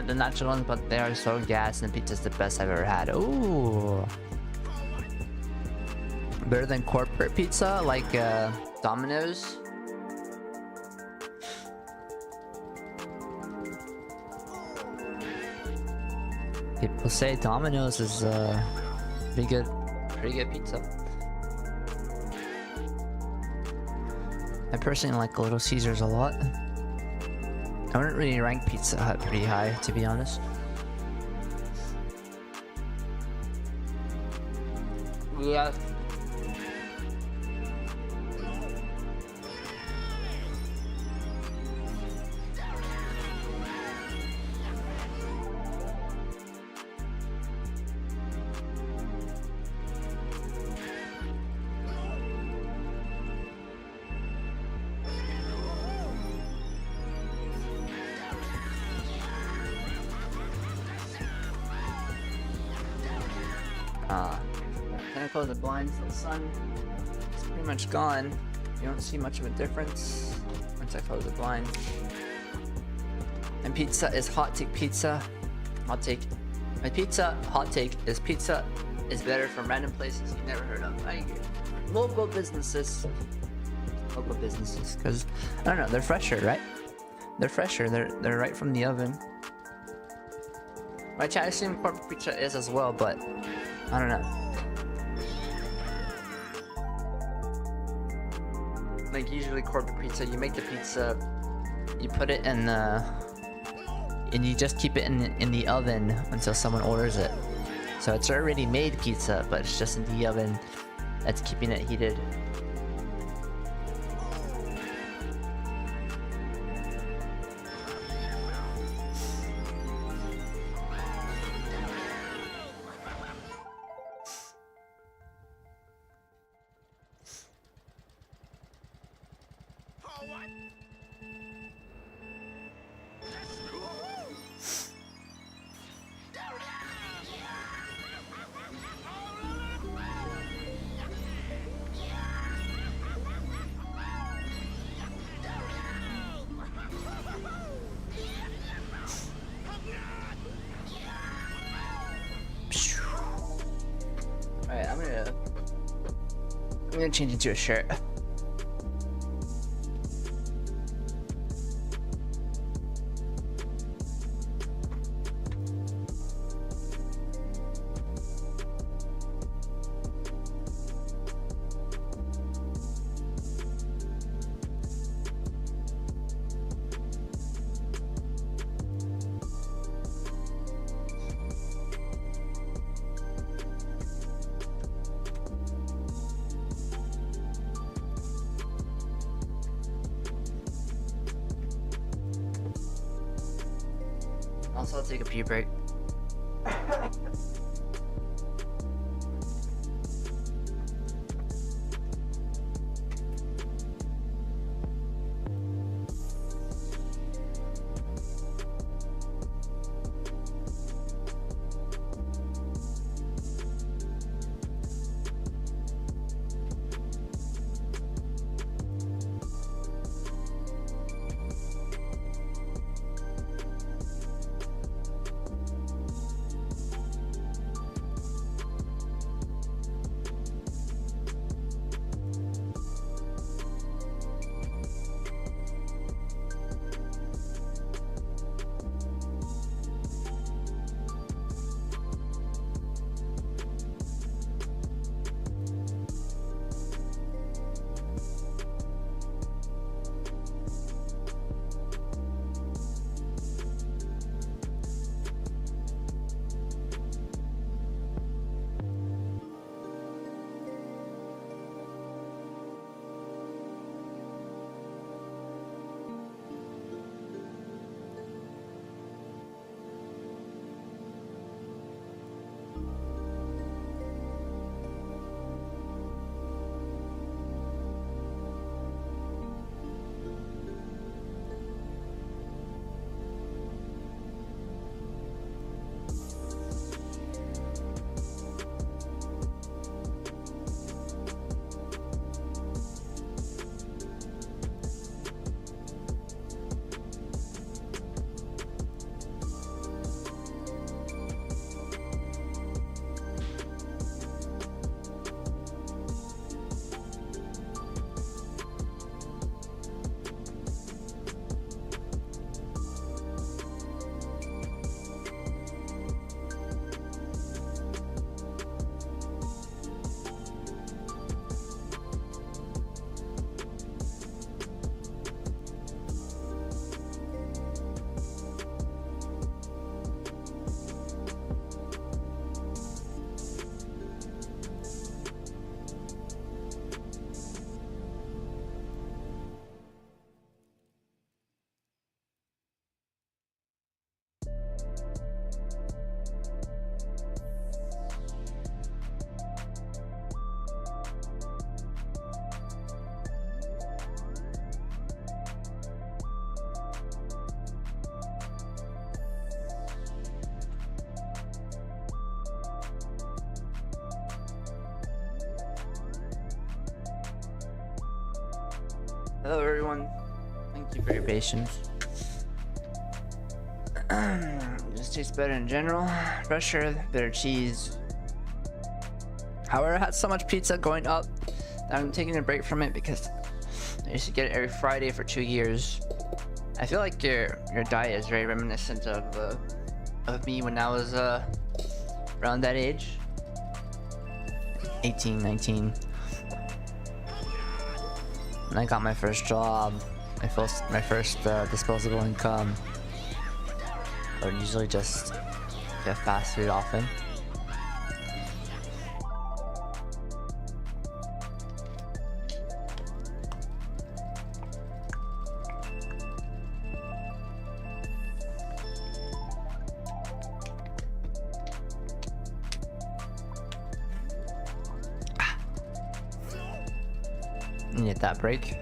the natural ones, but they are so gas, and the pizza's the best I've ever had. Ooh, better than corporate pizza like Domino's. People say Domino's is pretty good pizza. I personally like Little Caesars a lot. I wouldn't really rank Pizza Hut pretty high, to be honest. Yeah. Then I close the blinds, so the sun is pretty much gone. You don't see much of a difference once I close the blinds. And pizza is hot take pizza. Hot take. My hot take is pizza is better from random places you never heard of. I agree. Local businesses, because I don't know, they're fresher, right? They're fresher. They're right from the oven. Which I assume corporate pizza is as well, but I don't know. Like usually corporate pizza, you make the pizza, you put it in the, and you just keep it in the oven until someone orders it. So it's already made pizza, but it's just in the oven that's keeping it heated. Alright, I'm gonna change into a shirt. Also, I'll take a pee break. Hello everyone. Thank you for your patience. Just tastes better in general. Fresher, better cheese. However, I had so much pizza going up that I'm taking a break from it because I used to get it every Friday for 2 years. I feel like your diet is very reminiscent of me when I was around that age. 18, 19. When I got my first job, my first disposable income, I would usually just get fast food often. Need that break.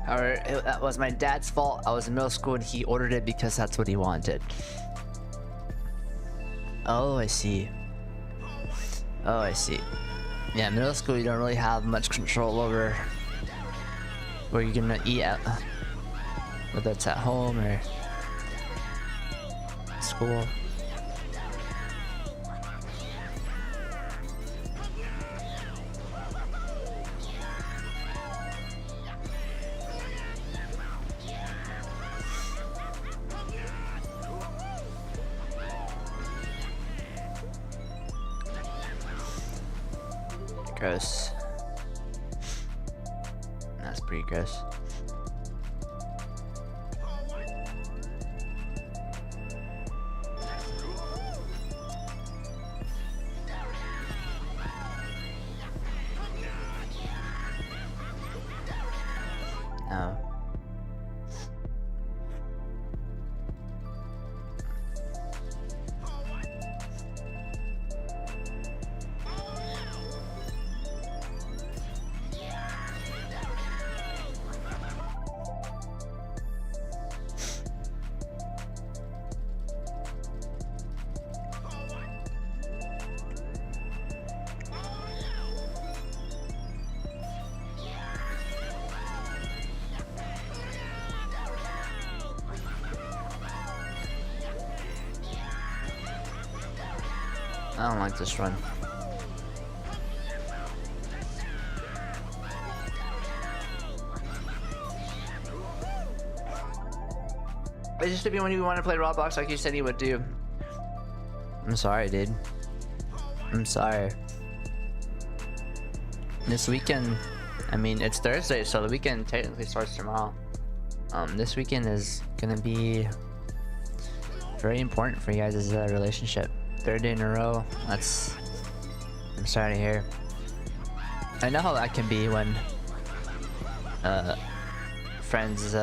However, that was my dad's fault. I was in middle school and he ordered it because that's what he wanted. Oh, I see. Oh, I see. Yeah, middle school you don't really have much control over where you're gonna eat at, whether it's at home or school. Gross. That's pretty gross. No. I don't like this run. It used to be when you want to play Roblox like you said you would do. I'm sorry, dude. I'm sorry. This weekend, I mean, it's Thursday, so the weekend technically starts tomorrow. This weekend is gonna be very important for you guys' relationship. 3rd day in a row. I'm sorry to hear. I know how that can be when friends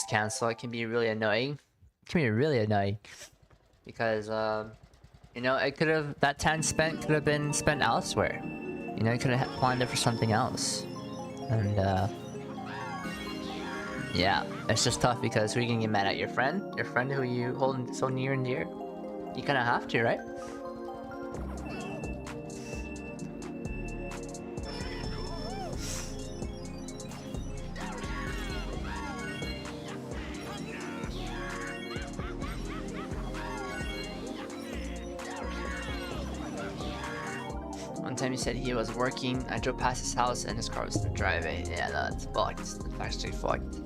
cancel. It can be really annoying. It can be really annoying because you know, that time spent could have been spent elsewhere. You know, you could have planned it for something else. And yeah, it's just tough because who are you gonna get mad at? Your friend who you hold so near and dear. You kind of have to, right? One time he said he was working. I drove past his house and his car was in the driveway. Yeah, that's fucked. It's actually fucked.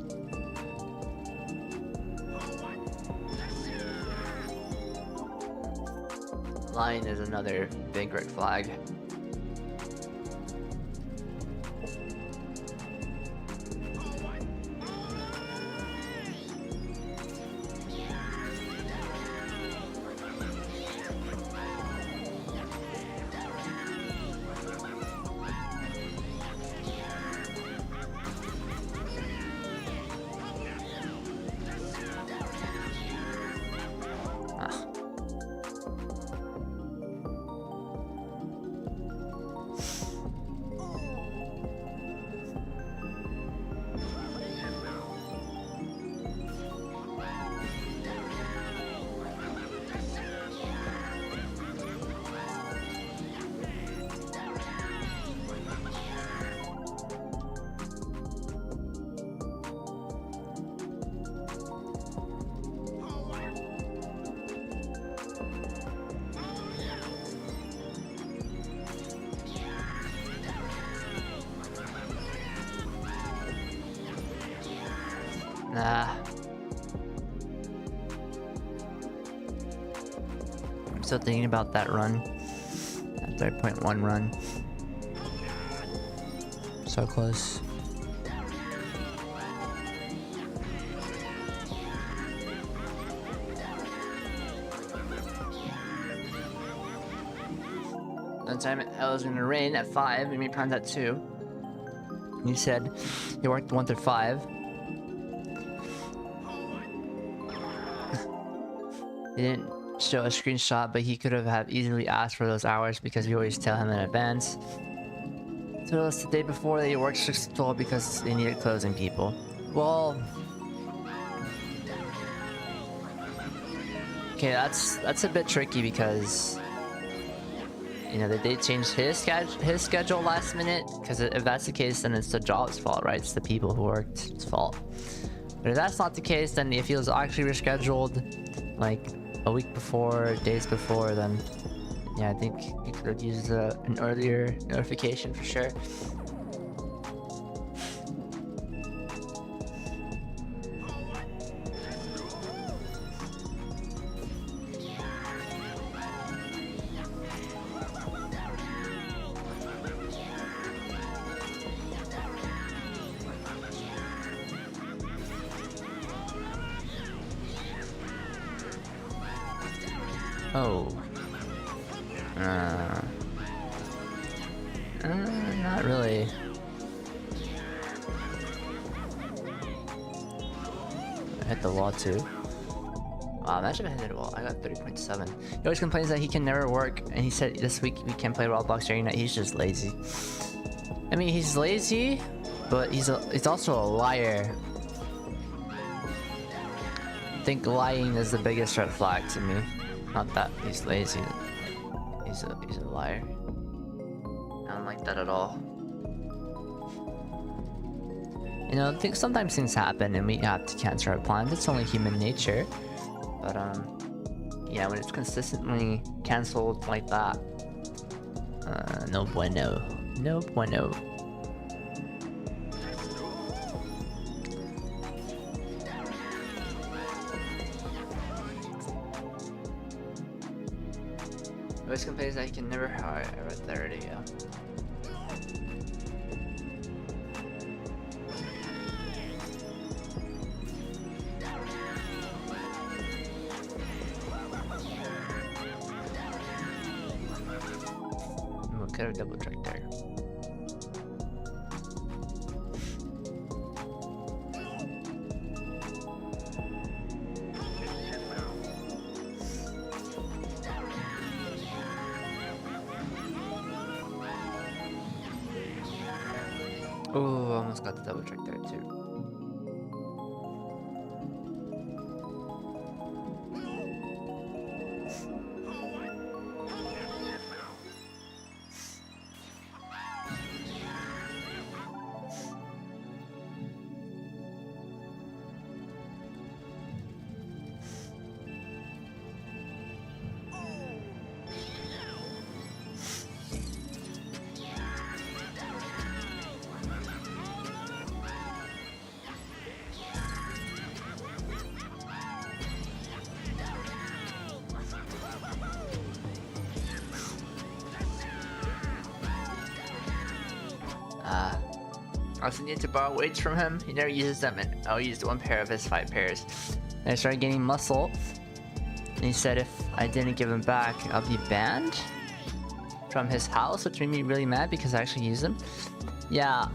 Lying is another big red flag. Nah. I'm still thinking about that run. That 3.1 run. So close. One time it was gonna rain at 5, we made plans at 2. He said he worked 1 through 5. He didn't show a screenshot, but he could have easily asked for those hours because we always tell him in advance. Told us the day before that he worked 6 to 12 because they needed closing people. Well, okay, that's a bit tricky because you know they changed his schedule last minute. Because if that's the case, then it's the job's fault, right? It's the people who worked's fault. But if that's not the case, then if he was actually rescheduled like a week before, days before, then yeah, I think he could have used an earlier notification for sure. Oh. Not really. I hit the wall too. Wow, imagine if I hit the wall. I got 30.7. He always complains that he can never work, and he said this week we can't play Roblox during night. He's just lazy. I mean, he's lazy, but he's also a liar. I think lying is the biggest red flag to me. Not that he's lazy. He's a liar. I don't like that at all. You know, sometimes things happen and we have to cancel our plans. It's only human nature. But yeah, when it's consistently cancelled like that, no bueno. No bueno. Always complains that he can never. Alright, I read that already, yeah. We'll get a double check there. Oh, almost got the double check there too. I also need to borrow weights from him. He never uses them, and I'll use 1 pair of his 5 pairs. And I started gaining muscle, and he said if I didn't give him back, I'll be banned from his house, which made me really mad because I actually use them. Yeah,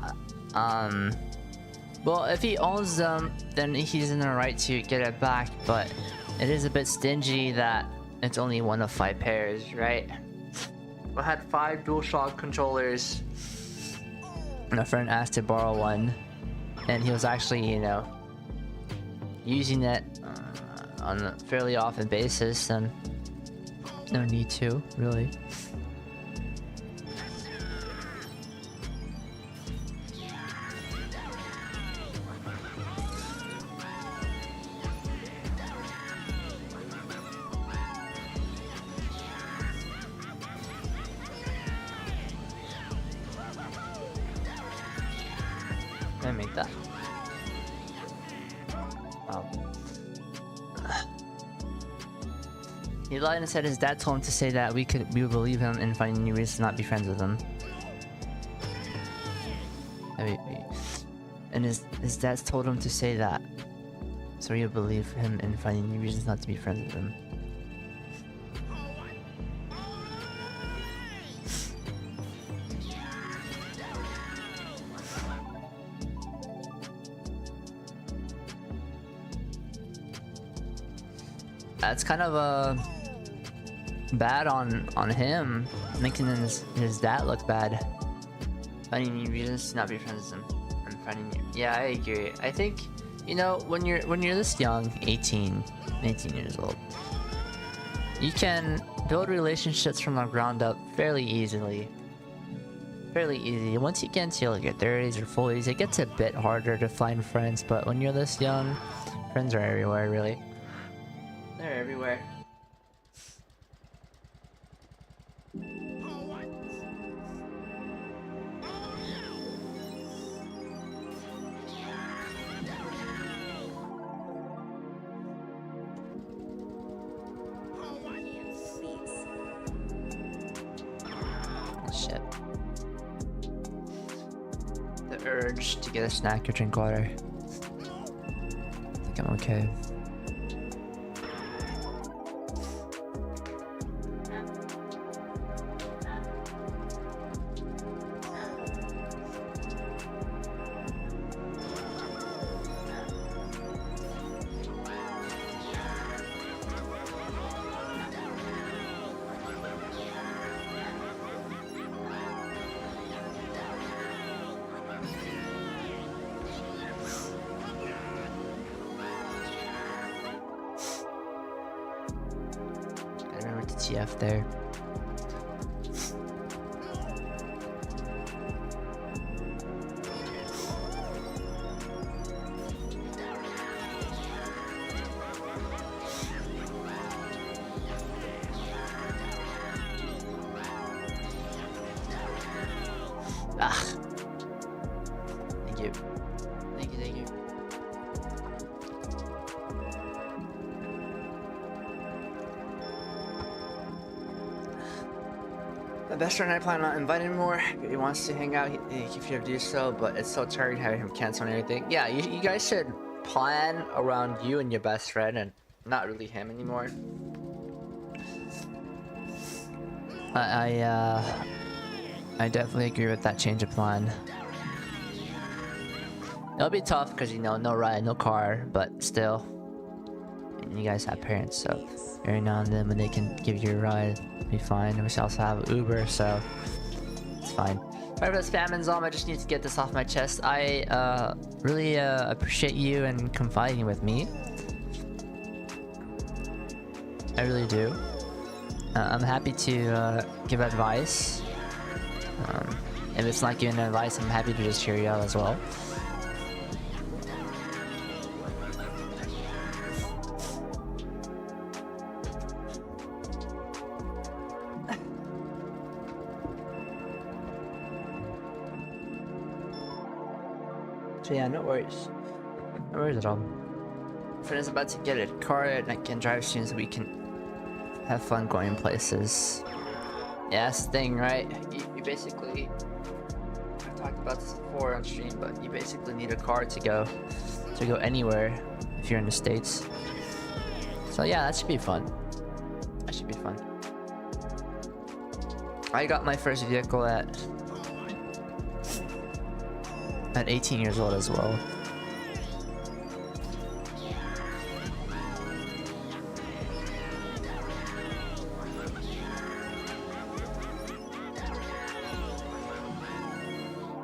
well, if he owns them, then he's in the right to get it back, but it is a bit stingy that it's only 1 of 5 pairs, right? I had 5 DualShock controllers. My friend asked to borrow 1, and he was actually, you know, using it on a fairly often basis, and no need to, really. I make that. Wow. He lied and said his dad told him to say that we would believe him and find new reasons to not be friends with him. And his dad told him to say that, so we would believe him and find new reasons not to be friends with him. That's kind of bad on him, making his dad look bad. Finding new reasons to not be friends with him. And finding new... Yeah, I agree. I think, you know, when you're this young, 18 years old, you can build relationships from the ground up fairly easily. Fairly easy. Once you get into like your 30s or 40s, it gets a bit harder to find friends, but when you're this young, friends are everywhere, really. They're everywhere. Shit. The urge to get a snack or drink water. I think I'm okay. TF there. Ah. Thank you. Thank you, thank you. My best friend and I plan on inviting him more. If he wants to hang out, if you do so, but it's so tiring having him cancel and everything. Yeah, you guys should plan around you and your best friend and not really him anymore. I definitely agree with that change of plan. It'll be tough because, you know, no ride, no car, but still. And you guys have parents, so every now and then when they can give you a ride, it'll be fine. We also have Uber, so it's fine. Sorry for the spam and Zom, I just need to get this off my chest. I really appreciate you and confiding with me. I really do. I'm happy to give advice. If it's not giving advice, I'm happy to just hear you out as well. So yeah, no worries. No worries at all. Friend is about to get a car and I can drive soon so we can have fun going places. Yeah, that's the thing, right? You basically... I've talked about this before on stream, but you basically need a car to go anywhere if you're in the States. So yeah, that should be fun. That should be fun. I got my first vehicle at 18 years old as well.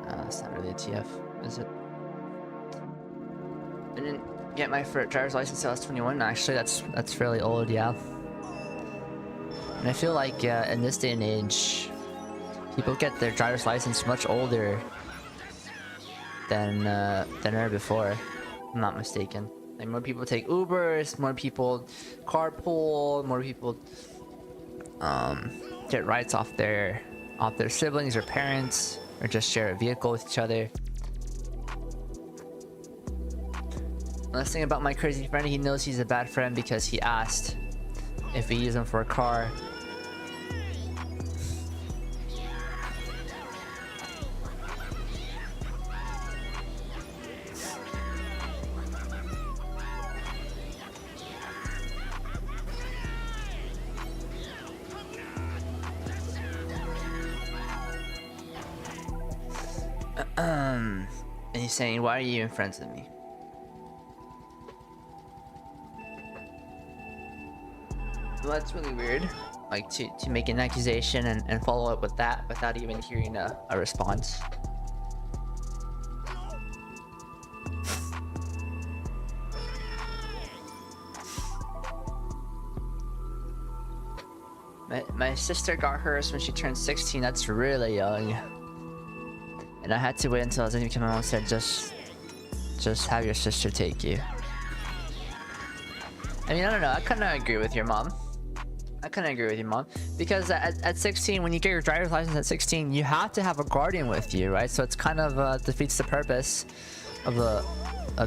That's not really a TF, is it? I didn't get my first driver's license until I was 21. Actually, that's fairly old, yeah. And I feel like in this day and age, people get their driver's license much older than ever before, if I'm not mistaken. Like more people take Ubers, more people carpool, more people get rides off their siblings or parents, or just share a vehicle with each other. Last thing about my crazy friend, he knows he's a bad friend because he asked if we use him for a car. And he's saying, why are you even friends with me? Well, that's really weird. Like, to make an accusation and follow up with that without even hearing a response. My sister got hers when she turned 16. That's really young. And I had to wait until I was in because my mom said, just have your sister take you. I mean, I don't know. I kind of agree with your mom. Because at 16, when you get your driver's license at 16, you have to have a guardian with you, right? So it's kind of defeats the purpose of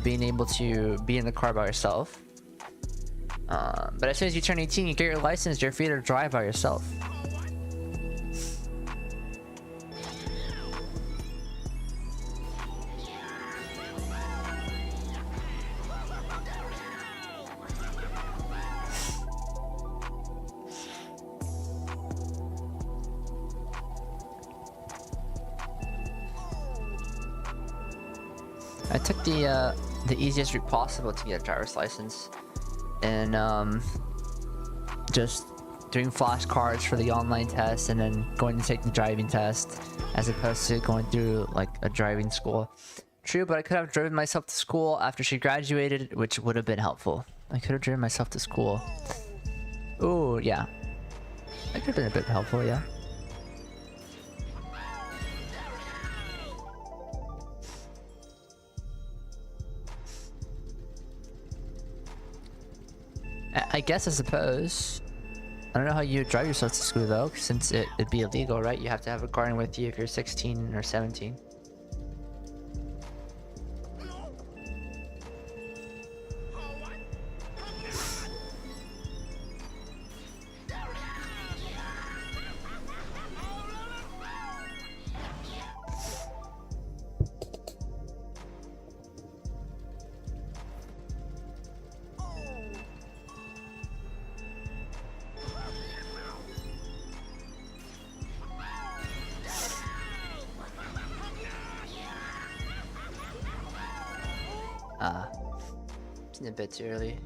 being able to be in the car by yourself. But as soon as you turn 18, you get your license, you're free to drive by yourself. I took the easiest route possible to get a driver's license, and just doing flashcards for the online test and then going to take the driving test, as opposed to going through like a driving school. True, but I could have driven myself to school after she graduated, which would have been helpful. I could have driven myself to school. Ooh, yeah. That could have been a bit helpful, yeah. I guess, I suppose. I don't know how you drive yourself to school though, since it'd be illegal, right? You have to have a guardian with you if you're 16 or 17. It's a bit too early.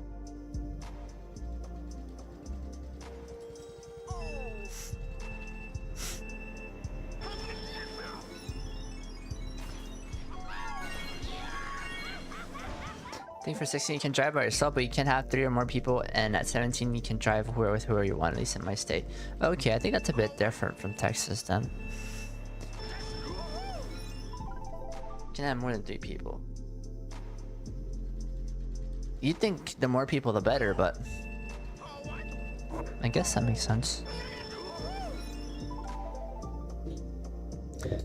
I think for 16 you can drive by yourself, but you can have 3 or more people, and at 17 you can drive with whoever you want, at least in my state. Okay, I think that's a bit different from Texas then. You can have more than 3 people. You'd think the more people the better, but I guess that makes sense.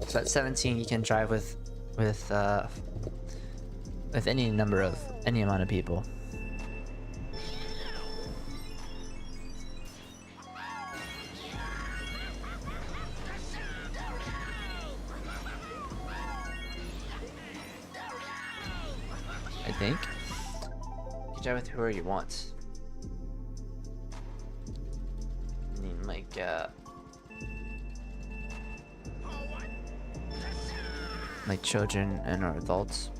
So at 17 you can drive with any amount of people. I think. You can drive with whoever you want. I mean, like children and or adults.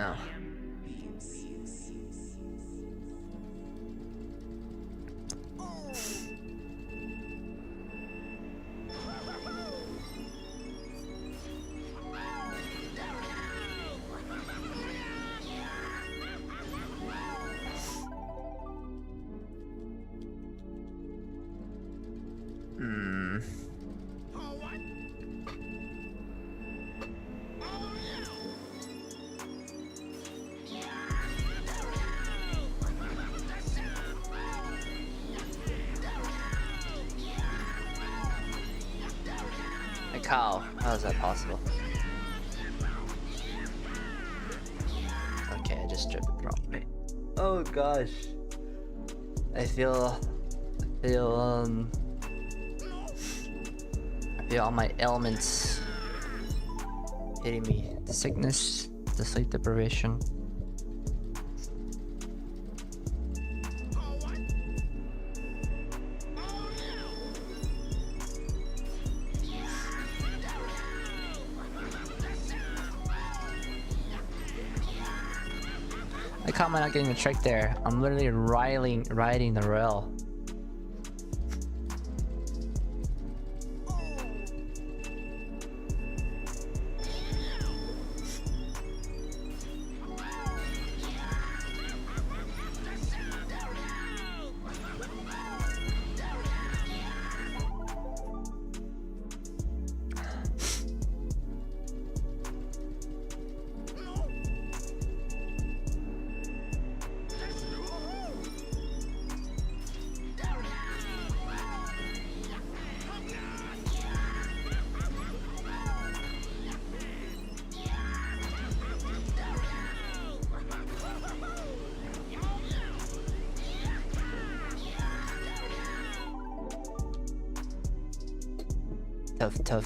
Oh. Hmm. Like how? How is that possible? Okay, I just stripped it properly. Oh gosh. I feel all my ailments hitting me. The sickness, the sleep deprivation. Like how am I not getting the trick there? I'm literally riding the rail.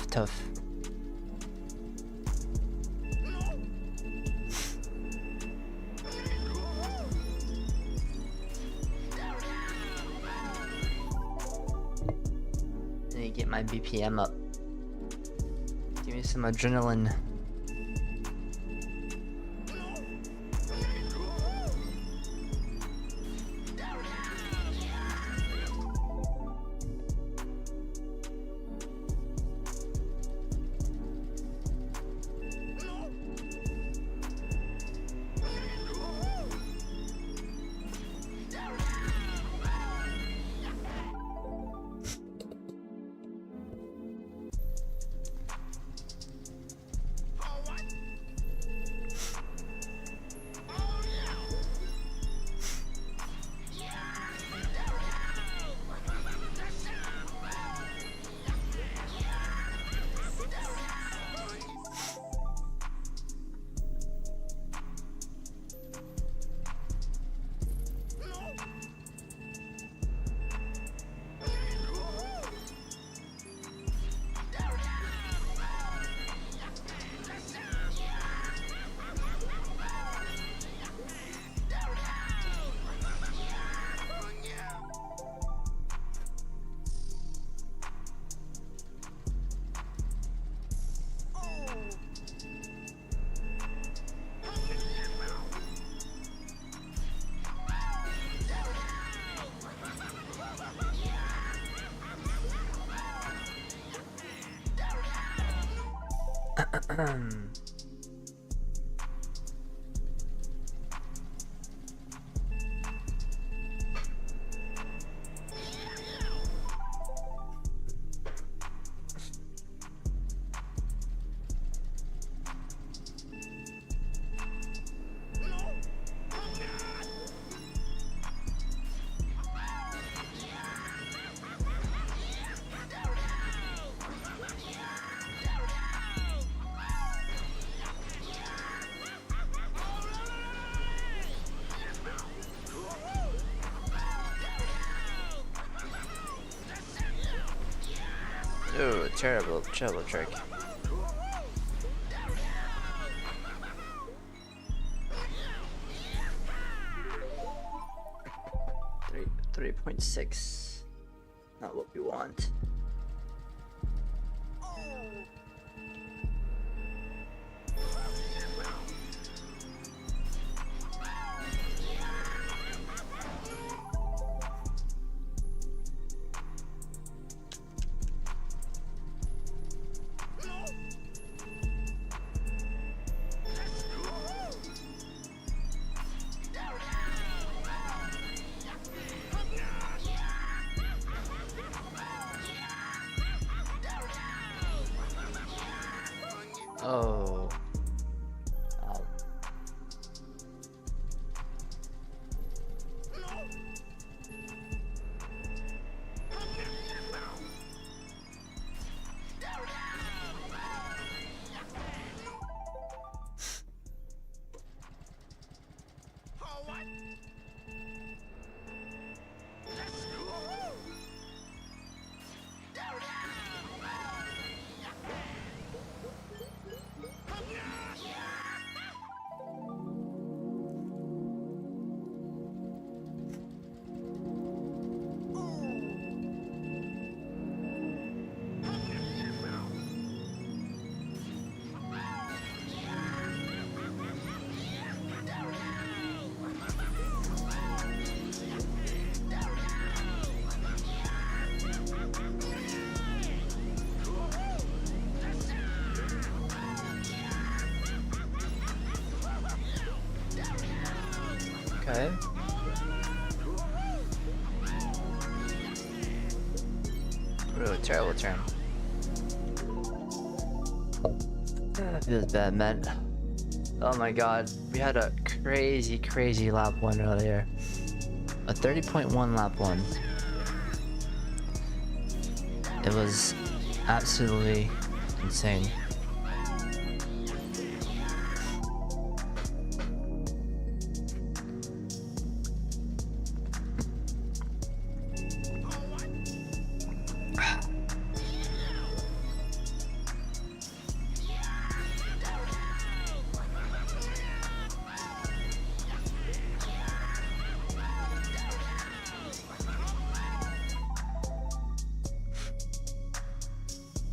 Tough. I need to get my BPM up. Give me some adrenaline. Ooh, terrible trick. Three 3.6. Not what we want. Oh. Oh. Okay. Really terrible turn. Feels bad, man. Oh my god, we had a crazy lap 1 earlier. A 30.1 lap 1. It was absolutely insane.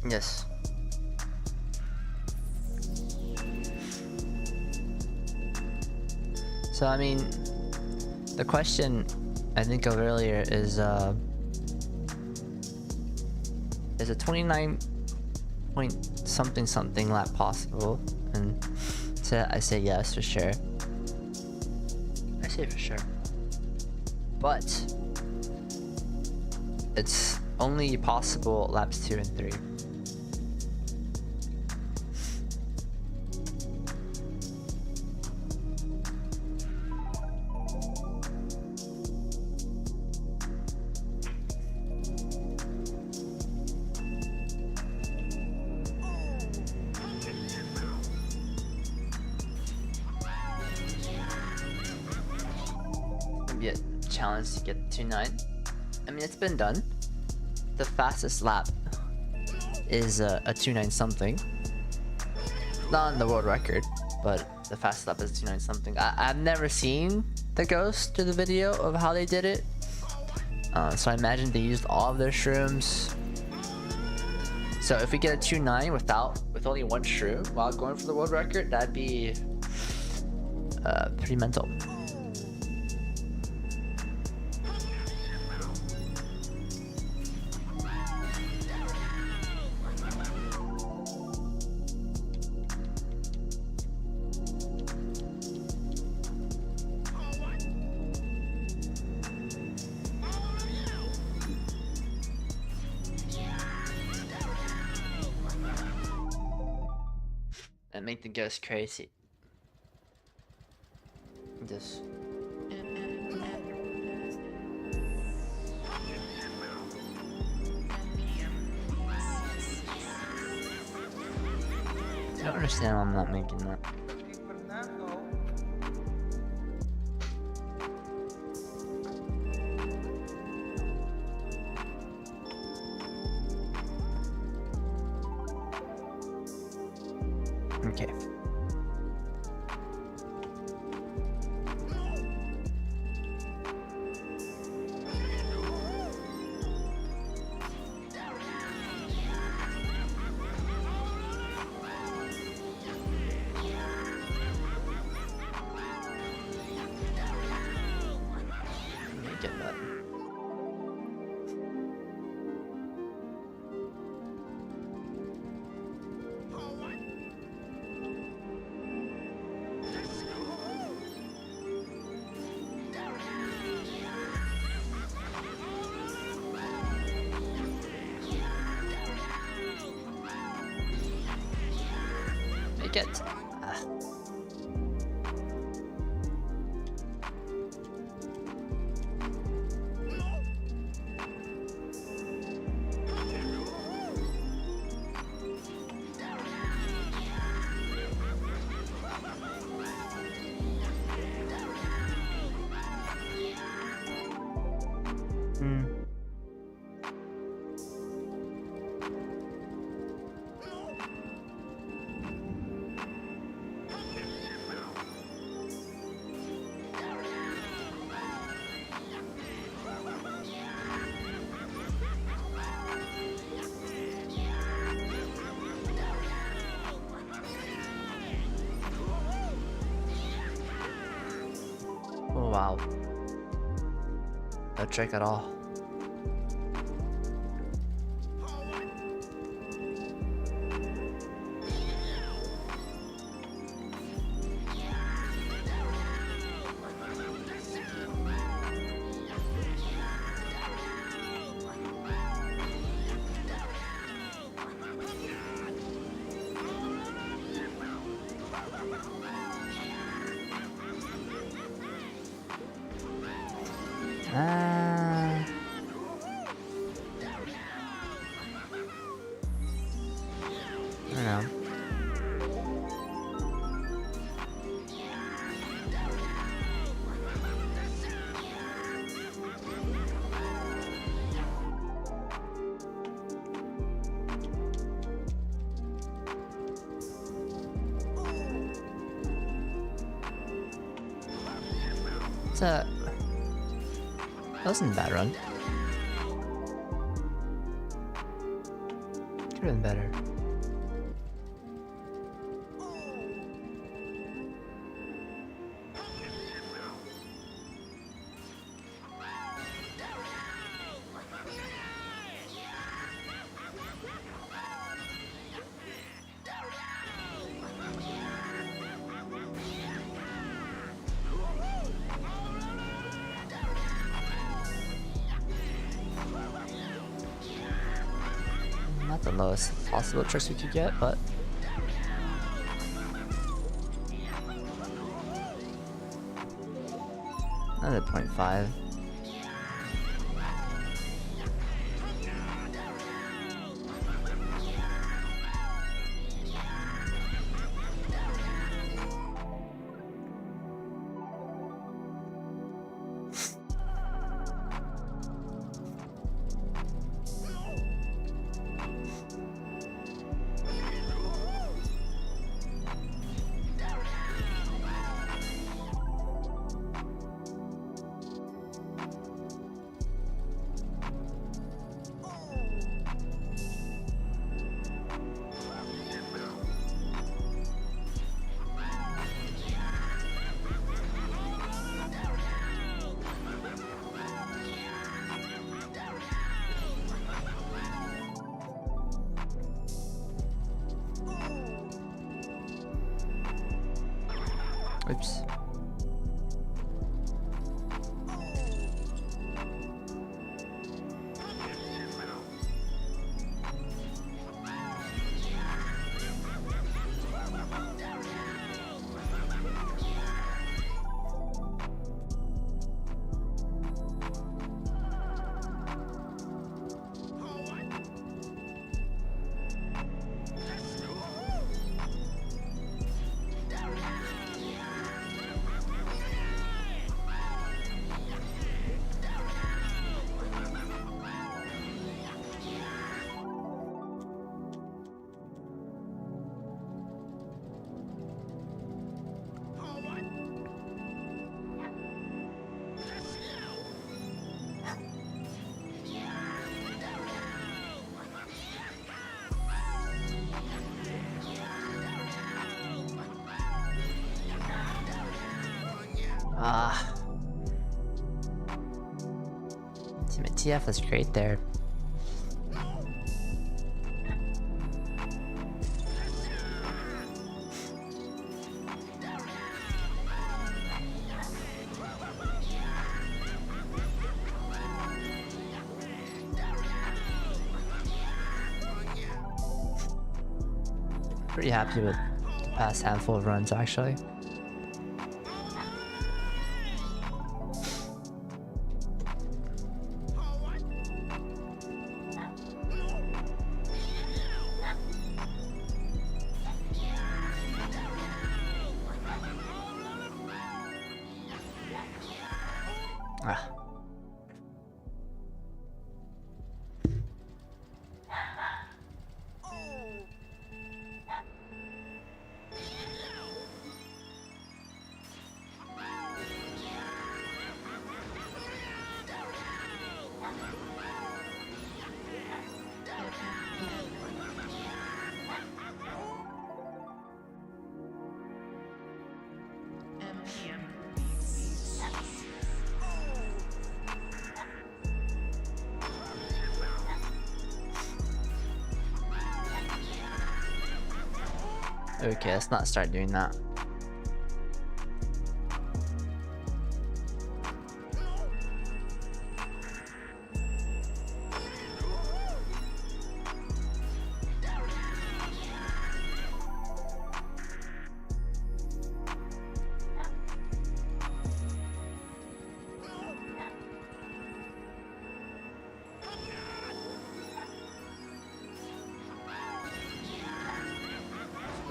Yes. So I mean, the question I think of earlier is a 29 point something lap possible? And so I say yes for sure. I say for sure. But it's only possible laps 2 and 3. Be a challenge to get to 9. I mean, it's been done. The fastest lap is a 2.9 something. Not on the world record, but the fastest lap is 2.9 something. I've never seen the ghost to the video of how they did it. So I imagine they used all of their shrooms. So if we get a 2.9 with only 1 shroom while going for the world record, that'd be pretty mental. And make the ghost crazy. This. I don't understand why I'm not making that. Okay. Get that. get. Ah. Oh wow. No trick at all. I don't know. That wasn't a bad run. Could have been better. Not the lowest possible tricks we could get, but another 0.5. Oops. Ultimate TF was great there. Pretty happy with the past handful of runs actually. Ah. Okay, let's not start doing that.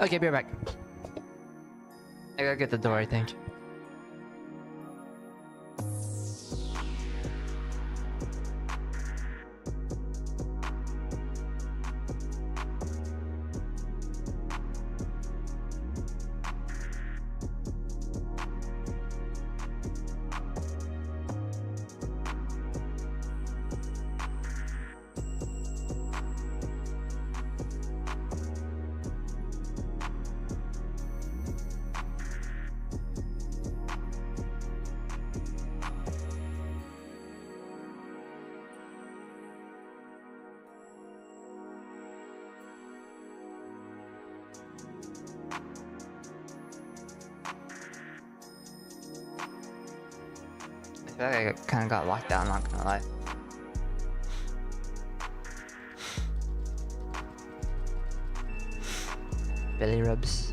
Okay, be right back. I gotta get the door, I think. I feel like I kind of got locked down, not gonna lie. Belly rubs.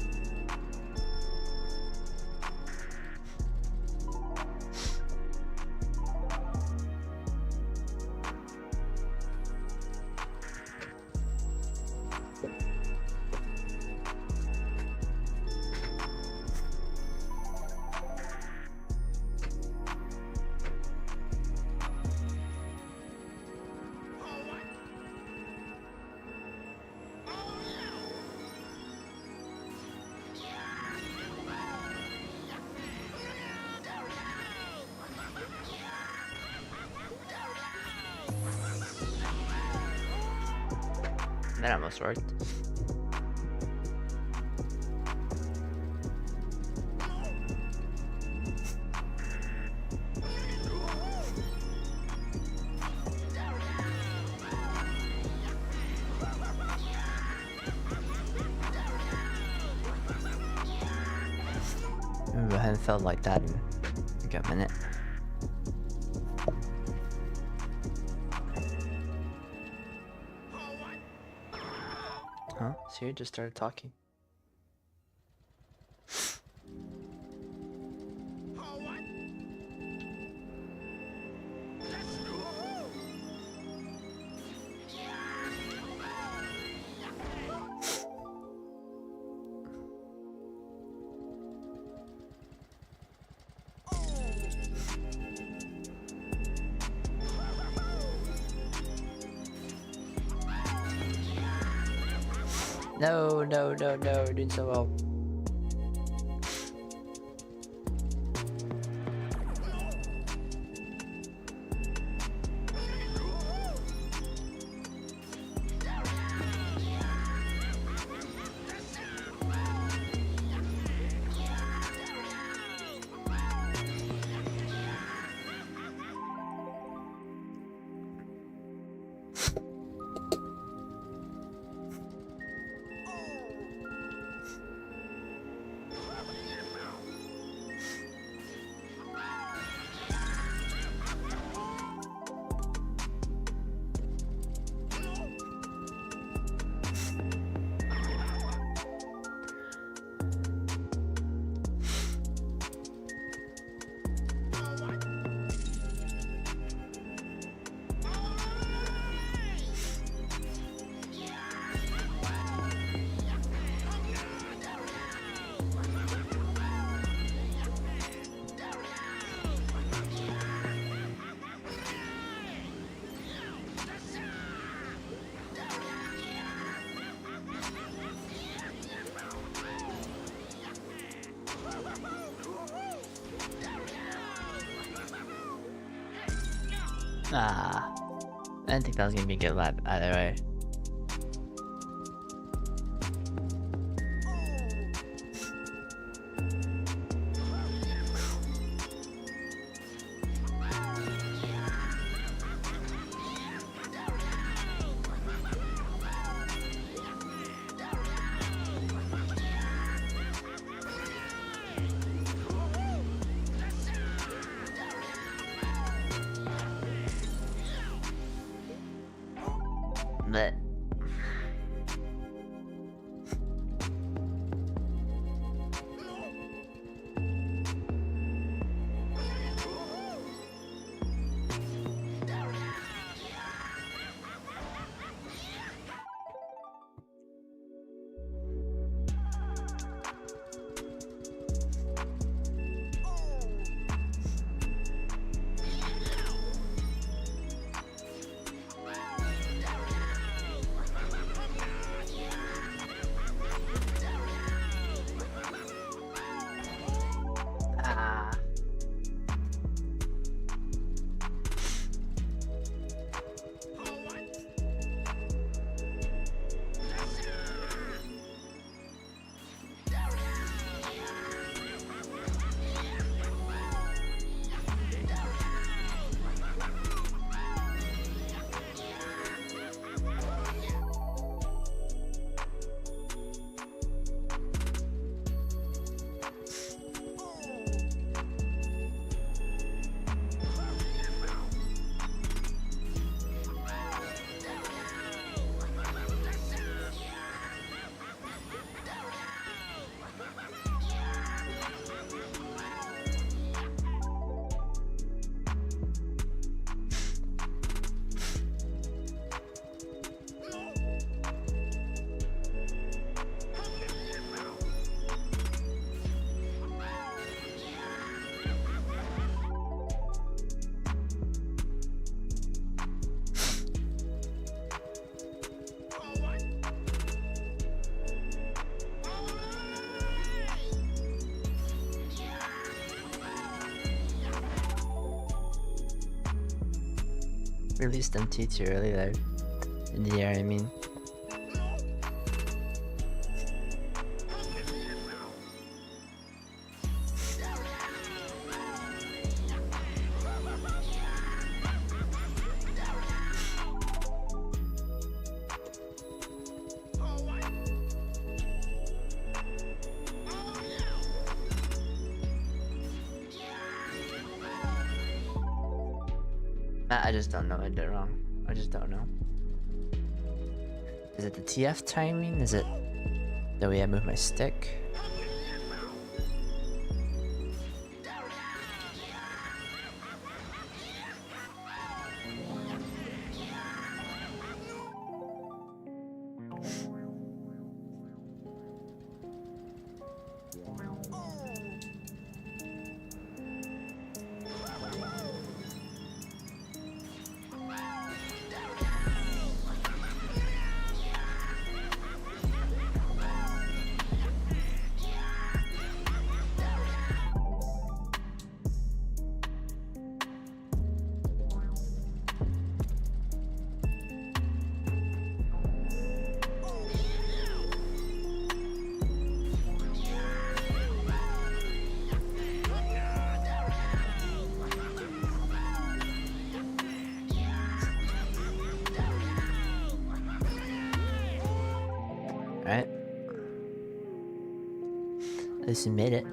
That almost worked. Ooh, I haven't felt like that in like a minute. Huh? So you just started talking. No, no, no, no, we're doing so well. Ah, I didn't think that was gonna be a good lap either way. But ah. Released them too early there. In the air, I mean. I just don't know. I did it wrong. I just don't know. Is it the TF timing? Is it the way I move my stick? Right? At least you made it.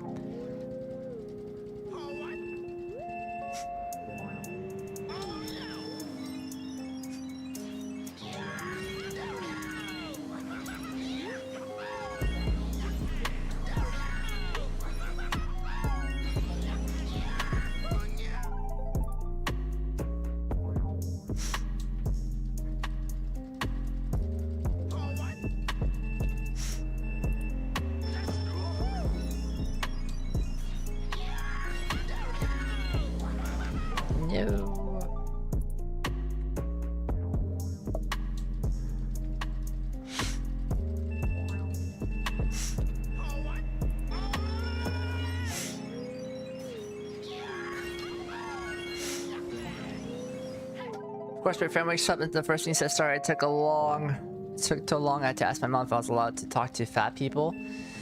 course, my family slept into the first thing that started. It took too long. I had to ask my mom if I was allowed to talk to fat people.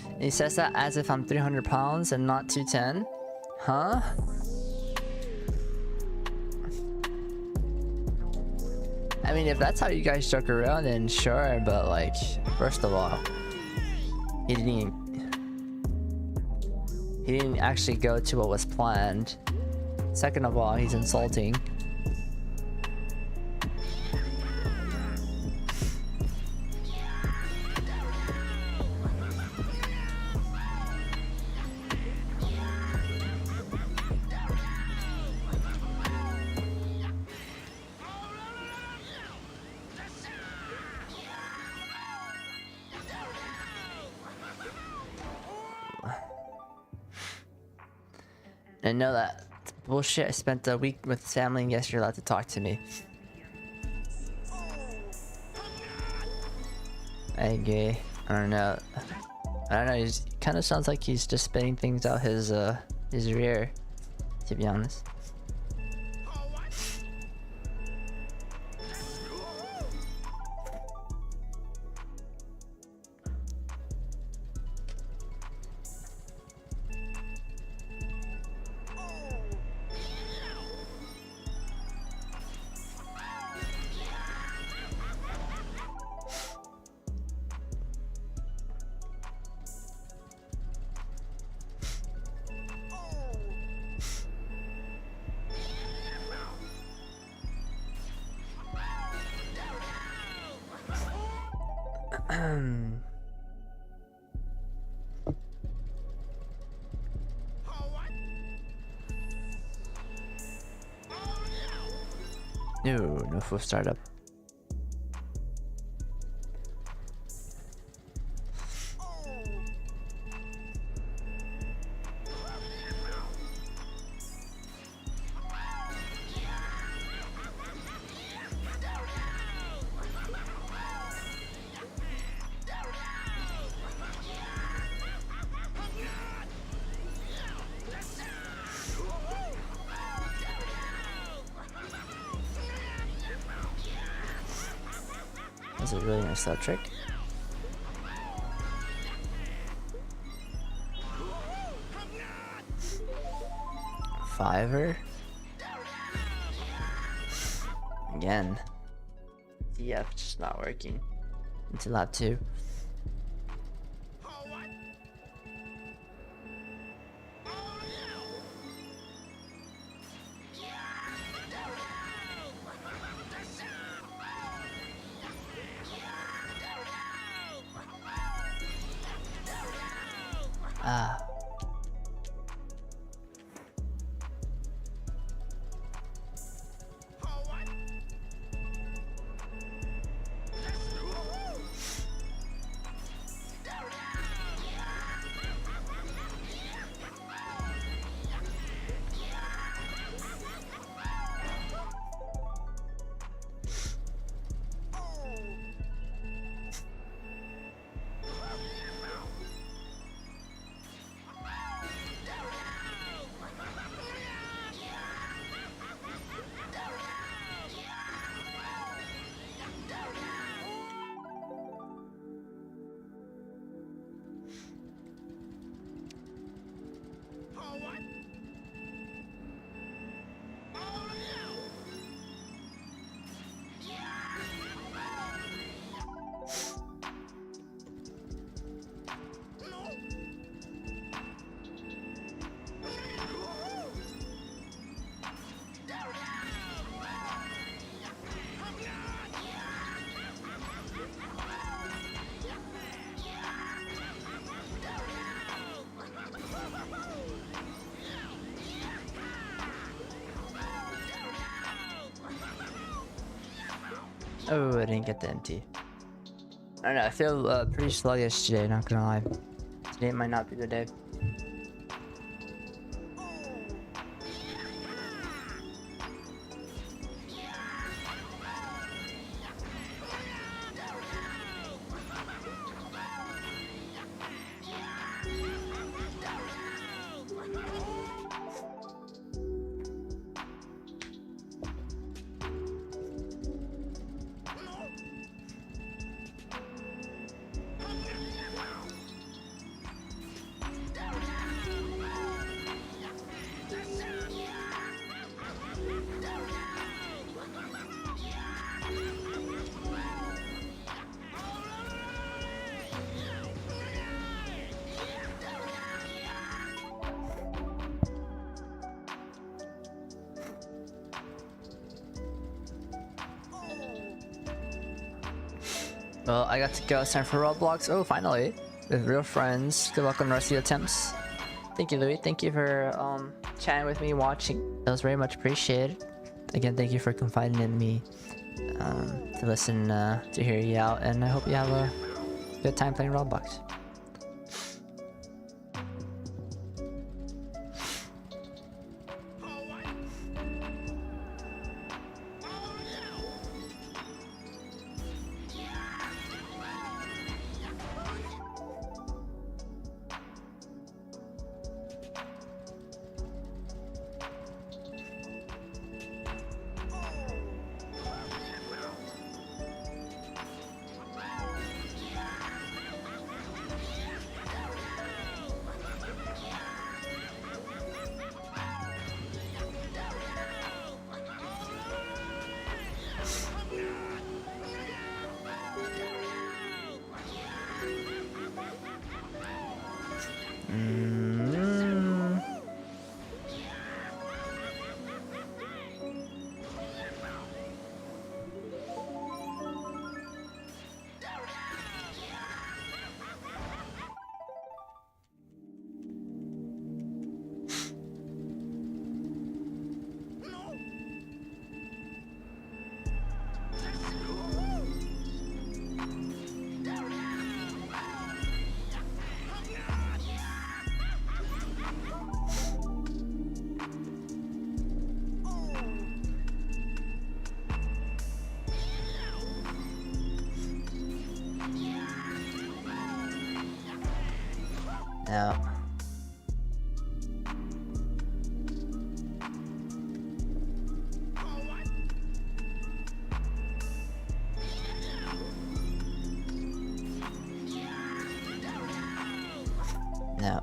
And he says that as if I'm 300 pounds and not 210. Huh? I mean, if that's how you guys joke around, then sure. But like, first of all, he didn't actually go to what was planned. Second of all, he's insulting. I know that bullshit. I spent a week with family and yes, you're allowed to talk to me. I agree. I don't know. He kind of sounds like he's just spitting things out his rear, to be honest. No full startup. Is it really gonna stop trick? Fiver? Again. DF just not working. Into lap 2. Oh, I didn't get the empty. I don't know, I feel pretty sluggish today, not gonna lie. Today might not be the day. Well, I got to go. It's time for Roblox. Oh, finally. With real friends. Good luck on the rest of the attempts. Thank you, Louis. Thank you for chatting with me, watching. That was very much appreciated. Again, thank you for confiding in me to listen, to hear you out. And I hope you have a good time playing Roblox. Now, now,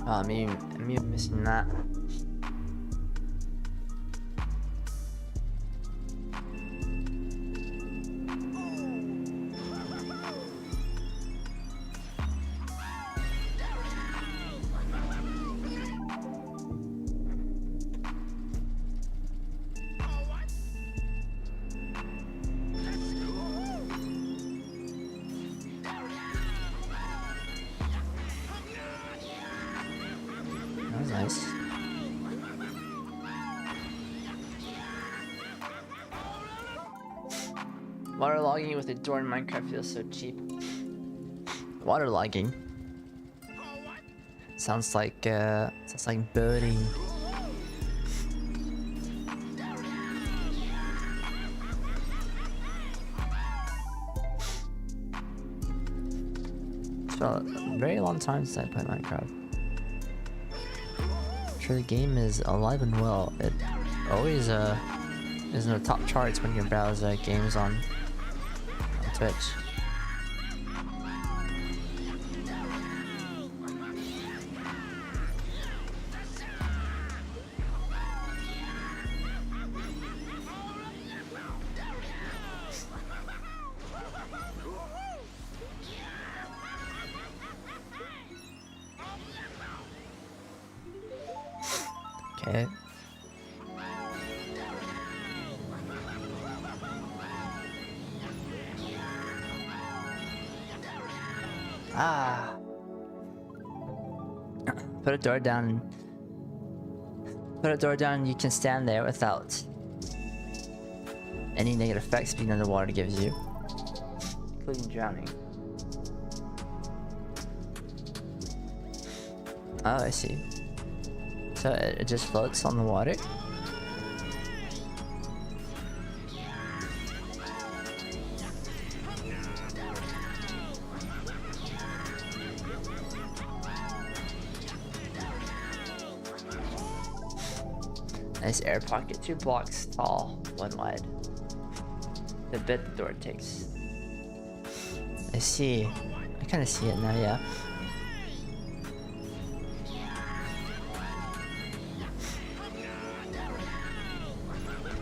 oh, me missing that. That was nice. Waterlogging with a door in Minecraft feels so cheap. Waterlogging sounds like boating. It's been a very long time since I played Minecraft. I'm sure the game is alive and well. It always is in the top charts when you browse games on Twitch. Okay. Ah. Put a door down. put a door down, you can stand there without any negative effects being underwater gives you, including drowning. Oh, I see. So it just floats on the water? Nice air pocket, 2 blocks tall, 1 wide. The bit the door takes. I see. I kind of see it now, yeah.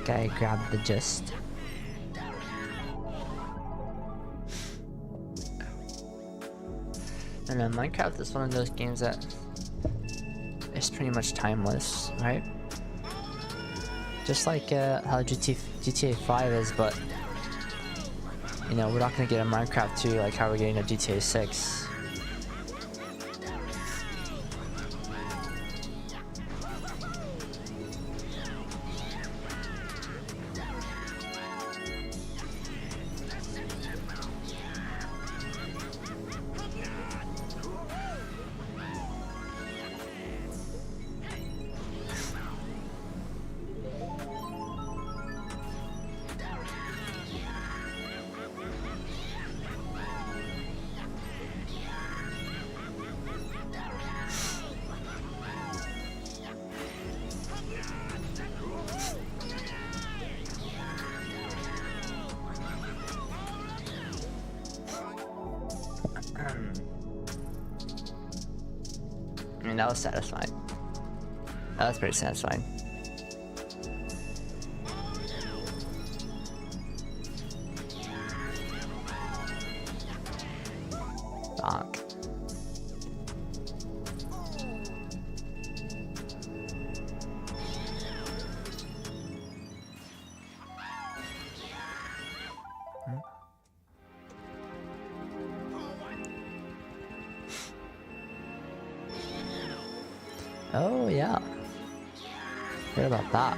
I grabbed the gist. I don't know, Minecraft is one of those games that is pretty much timeless, right? Just like how GTA 5 is, but you know, we're not gonna get a Minecraft 2 like how we're getting a GTA 6. I mean, that was satisfying. That was pretty satisfying. Bonk. Oh yeah, heard about that.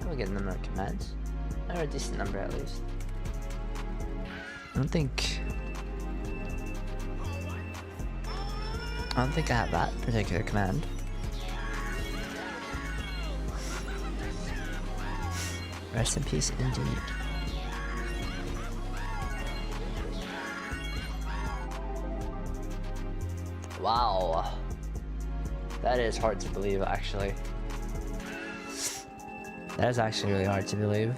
We'll get a number of commands, or a decent number at least. I don't think I have that particular command. Rest in peace, indeed. Wow, that is hard to believe, actually. That is actually really hard to believe.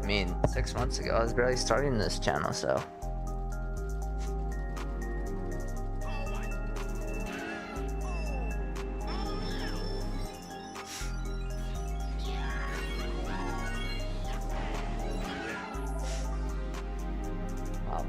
I mean, 6 months ago, I was barely starting this channel, so. Wow.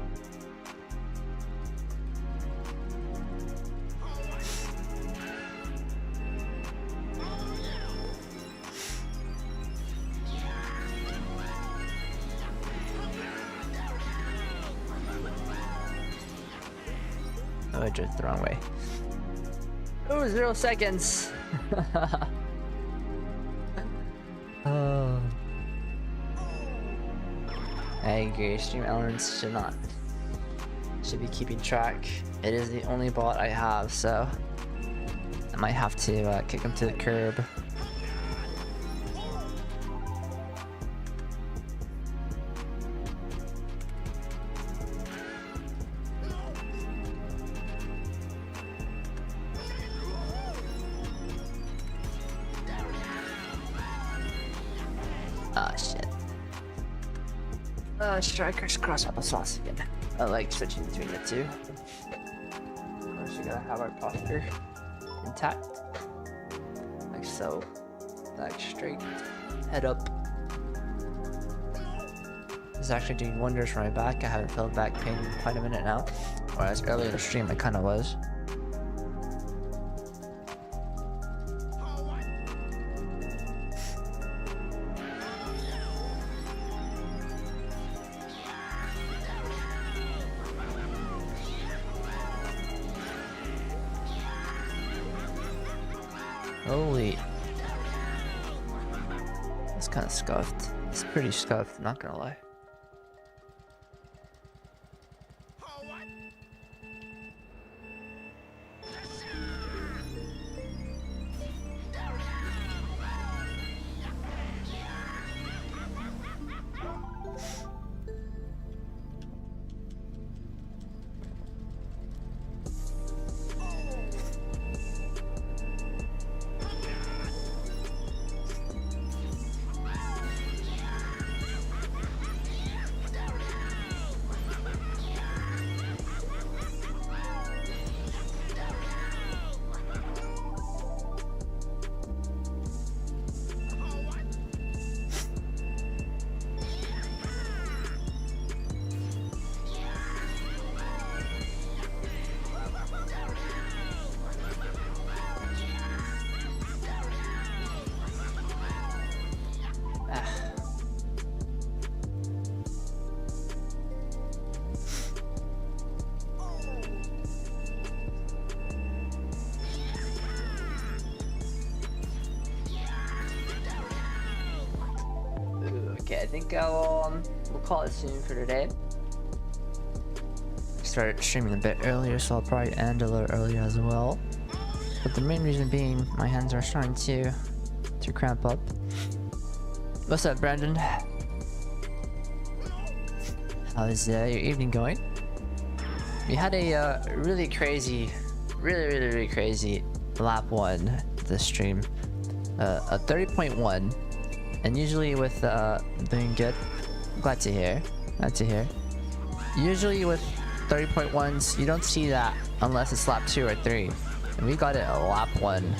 Oh, I drifted the wrong way. Oh, 0 seconds. Oh. I agree. Stream elements should be keeping track. It is the only bot I have, so I might have to kick him to the curb. Ah, shit. Strikers cross applesauce again. I like switching between the two. Of course, we gotta have our posture intact. Like so. Like straight. Head up. This is actually doing wonders for my back. I haven't felt back pain in quite a minute now. Whereas earlier in the stream, I kinda was. Holy. It's kind of scuffed. It's pretty scuffed, not gonna lie. Okay, I think we'll call it soon for today. Started streaming a bit earlier, so I'll probably end a little earlier as well. But the main reason being, my hands are starting to cramp up. What's up, Brandon? How is your evening going? We had a really crazy, really crazy lap 1 this stream. A 30.1. And usually with doing good, glad to hear. Usually with 30.1s, you don't see that unless it's lap 2 or 3. And we got it a lap 1.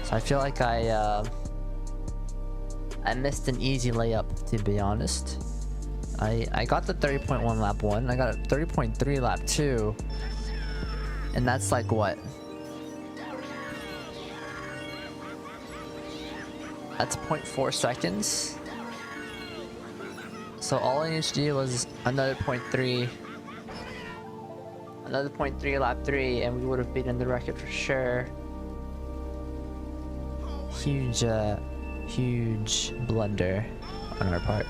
So I feel like I missed an easy layup, to be honest. I got the 30.1 lap 1, I got a 30.3 lap 2. And that's like what? That's 0.4 seconds. So all I needed to do was another 0.3. Another 0.3 lap 3 and we would have beaten the record for sure. Huge blunder on our part.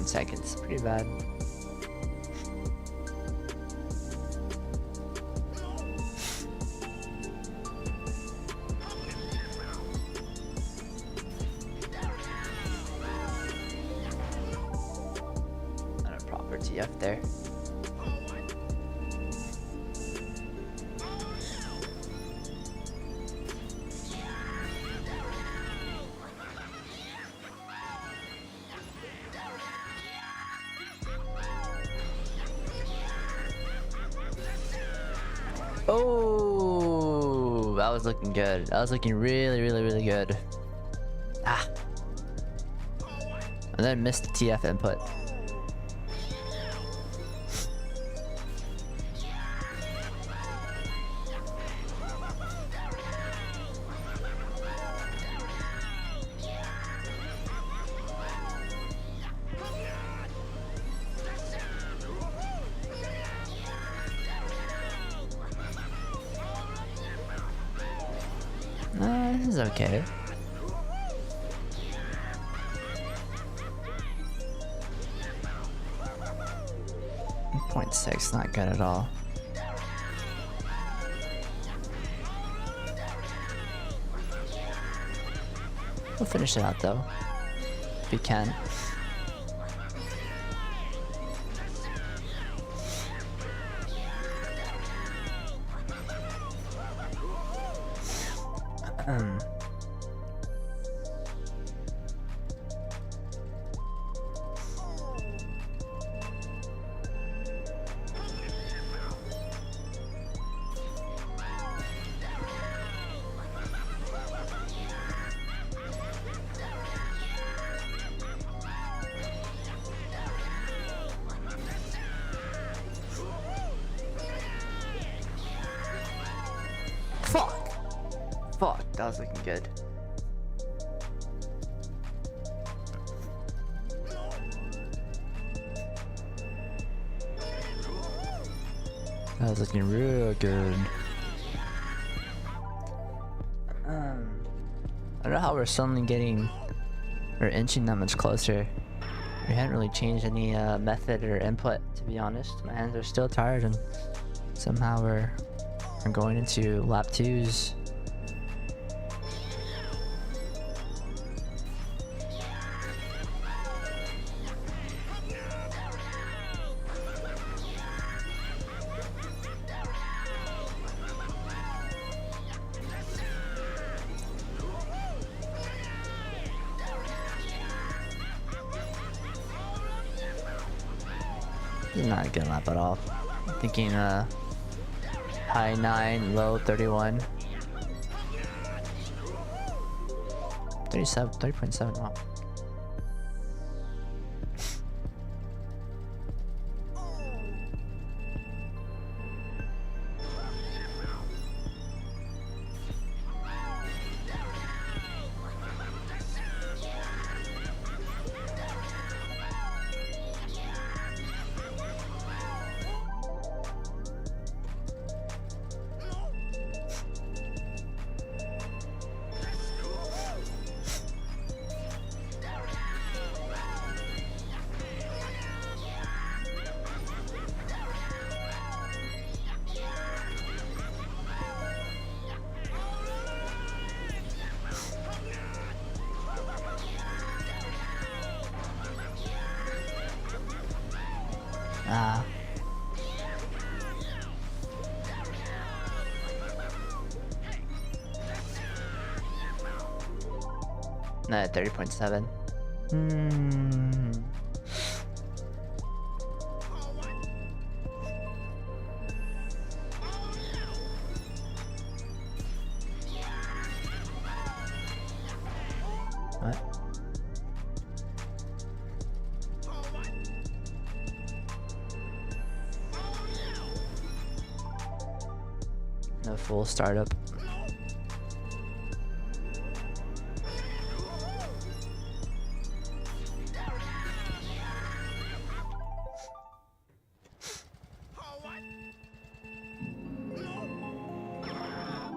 Seconds, pretty bad. Not a proper TF there. Oh, that was looking good. That was looking really good. Ah. And then missed the TF input. This is okay. 0.6, not good at all. We'll finish it out though, if we can. Fuck! Fuck, that was looking good. That was looking real good. I don't know how we're suddenly getting or inching that much closer. We hadn't really changed any method or input, to be honest. My hands are still tired, and somehow we're going into lap 2s. This is not a good lap at all. I'm thinking high 9, low 31. 30.7, wow. No, 30.7. What? No full startup.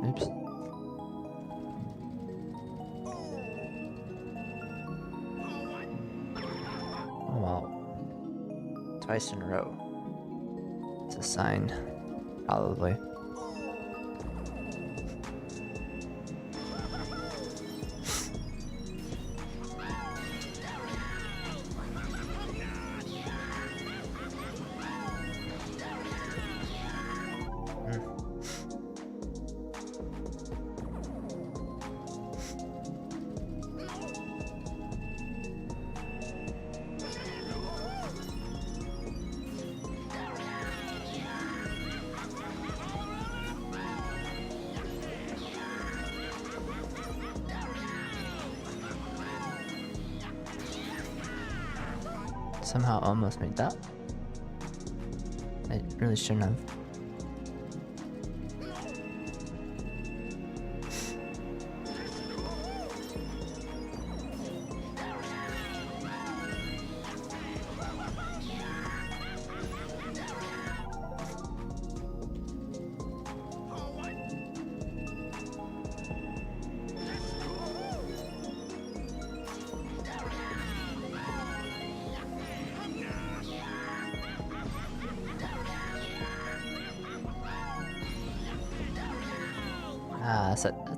Oops. Oh wow. Twice in a row. It's a sign. Probably. Somehow almost made that. I really shouldn't have.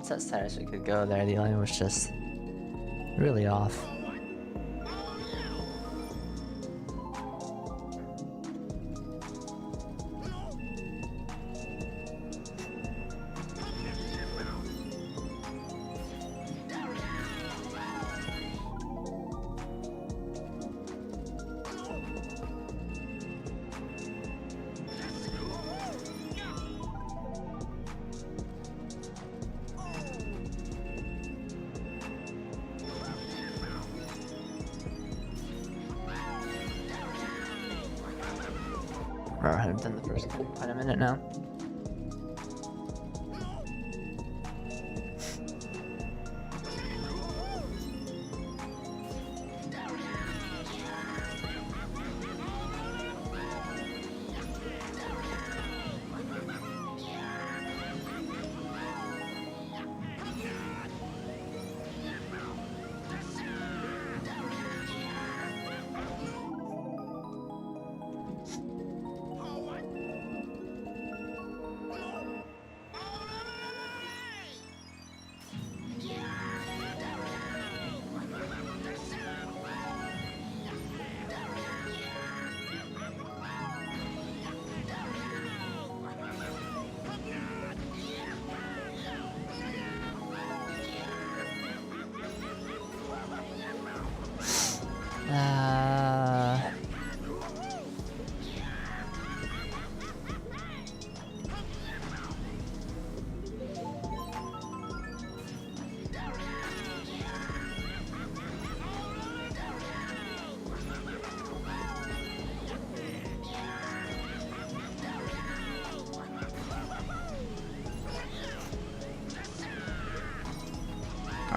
That's as sad as we could go there. The line was just really off. I haven't done the first quite a minute now.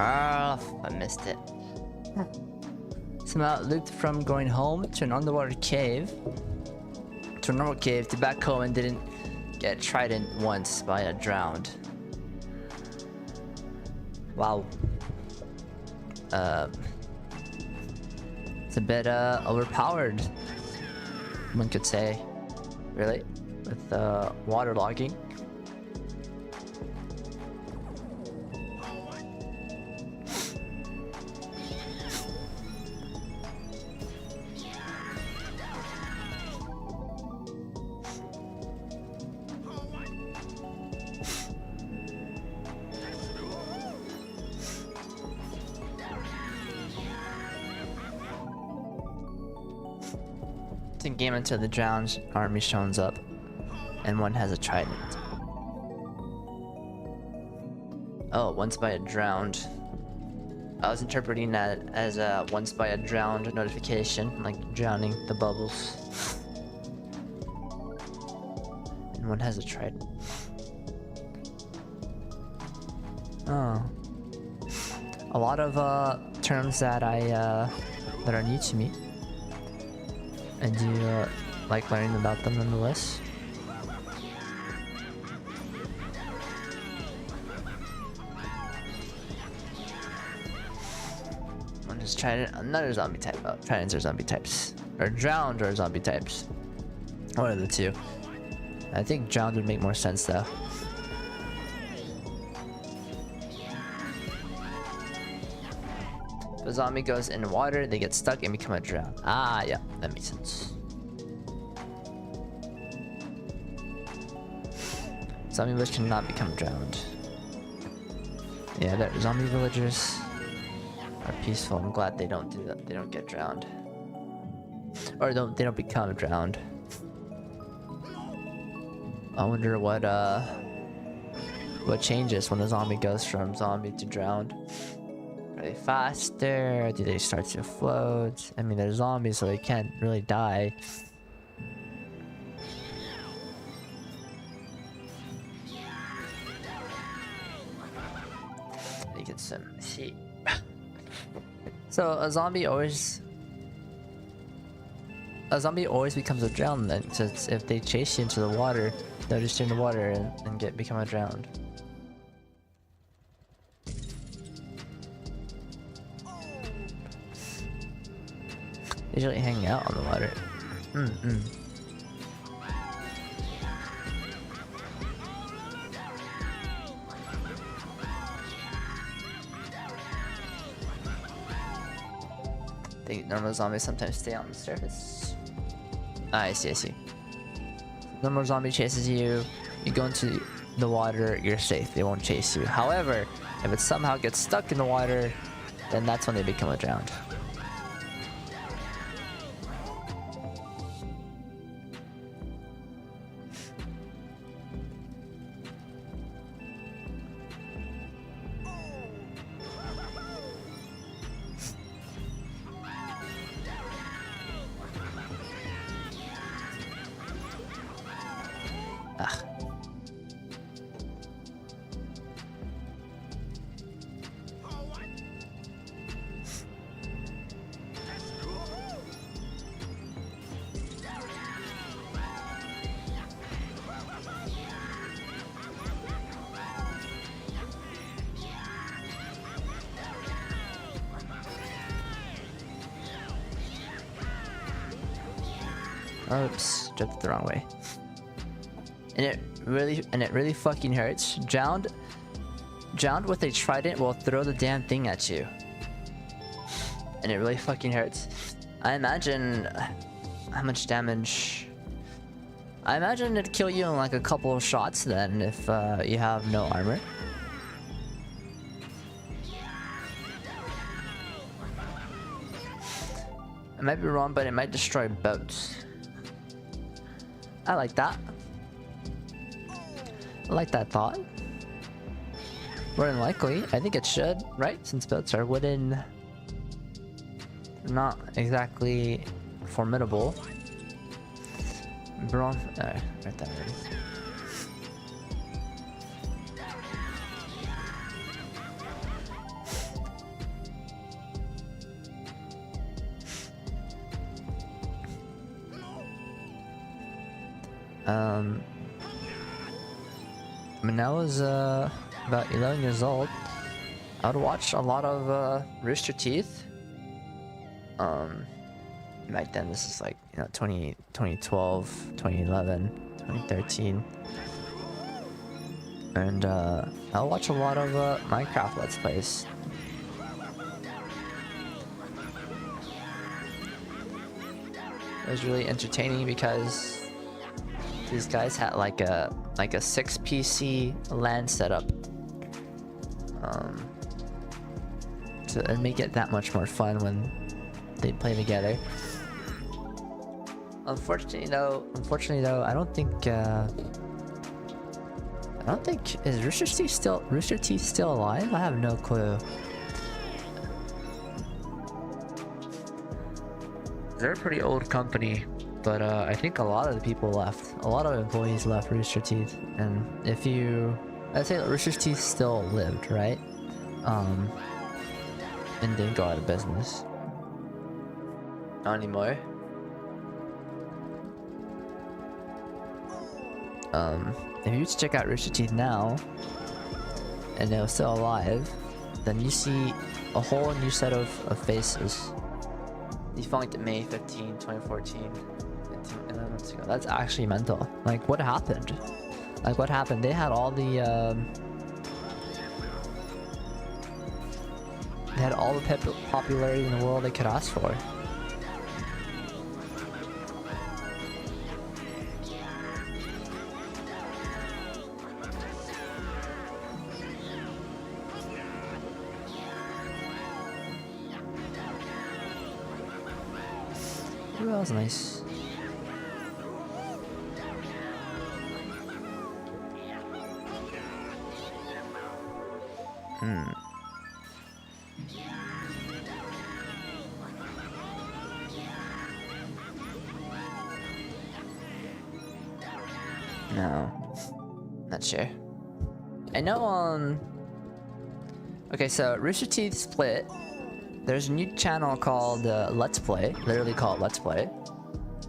Ah, I missed it. Somehow it looped from going home to an underwater cave to a normal cave to back home and didn't get trident once by a drowned. Wow. It's a bit overpowered, one could say, really, with waterlogging. Game until the drowned army shows up and one has a trident. Oh, once by a drowned. I was interpreting that as a once by a drowned notification, like drowning the bubbles. And one has a trident. Oh. A lot of terms that that are new to me. And do you like learning about them nonetheless? One is trident, another zombie type. Oh, tridents are zombie types. Or drowned are zombie types. One of the two. I think drowned would make more sense though. If a zombie goes in water, they get stuck and become a drown. Ah, yeah, that makes sense. Zombie village cannot become drowned. Yeah, the zombie villagers are peaceful. I'm glad they don't do that. They don't get drowned, or they don't become drowned. I wonder what changes when the zombie goes from zombie to drowned. Are they faster? Do they start to float? I mean, they're zombies, so they can't really die. They get some. See. So a zombie always becomes a drowned then. So if they chase you into the water, they'll just in the water and become a drowned. They usually hang out on the water. I think normal zombies sometimes stay on the surface. Ah, I see. Normal zombie chases you, you go into the water, you're safe, they won't chase you. However, if it somehow gets stuck in the water, then that's when they become a drowned. Oops, jumped it the wrong way. And it really fucking hurts. Drowned with a trident will throw the damn thing at you. And it really fucking hurts. I imagine how much damage. I imagine it'd kill you in like a couple of shots then if you have no armor. I might be wrong, but it might destroy boats. I like that. I like that thought. More than likely, I think it should, right? Since boats are wooden, not exactly formidable. Right there. When I was about 11 years old, I would watch a lot of Rooster Teeth. Back then, this is like, you know, 2012, 2011, 2013. And I'll watch a lot of Minecraft Let's Plays. It was really entertaining because these guys had like a 6 PC LAN setup to make it that much more fun when they play together. Unfortunately though, I don't think is Rooster Teeth still alive? I have no clue. They're a pretty old company, but I think a lot of the people left. A lot of employees left Rooster Teeth, and I'd say Rooster Teeth still lived, right? And didn't go out of business. Not anymore. If you check out Rooster Teeth now, and they're still alive, then you see a whole new set of faces. Defunct May 15, 2014. 11 months ago. That's actually mental. Like, what happened? They had all the popularity in the world they could ask for. Ooh, that was nice. No, not sure. I know. Okay, so Rooster Teeth split. There's a new channel called Let's Play, literally called Let's Play.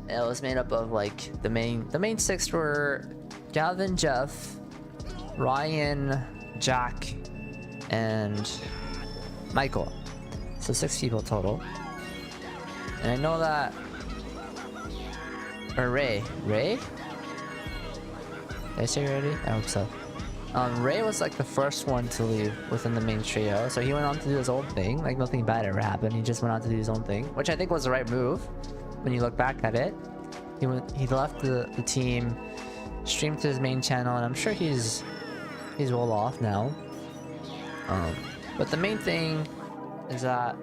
It was made up of like the main 6 were Gavin, Jeff, Ryan, Jack, and Michael. So 6 people total. And I know that Ray? Did I say already? I hope so. Ray was like the first one to leave within the main trio, so he went on to do his own thing. Like, nothing bad ever happened. He just went on to do his own thing, which I think was the right move when you look back at it. He left the team, streamed to his main channel, and I'm sure he's well off now. But the main thing is that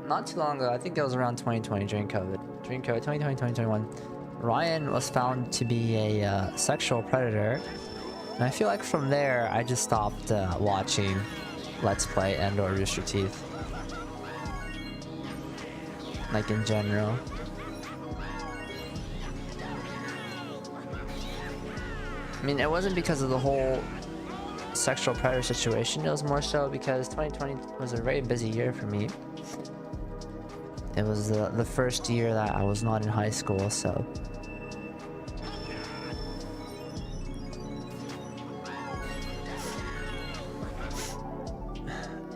not too long ago, I think it was around 2020 during COVID 2020, 2021, Ryan was found to be a sexual predator. And I feel like from there, I just stopped watching Let's Play and or Rooster Teeth. Like, in general. I mean, it wasn't because of the whole sexual predator situation. It was more so because 2020 was a very busy year for me. It was the first year that I was not in high school, so...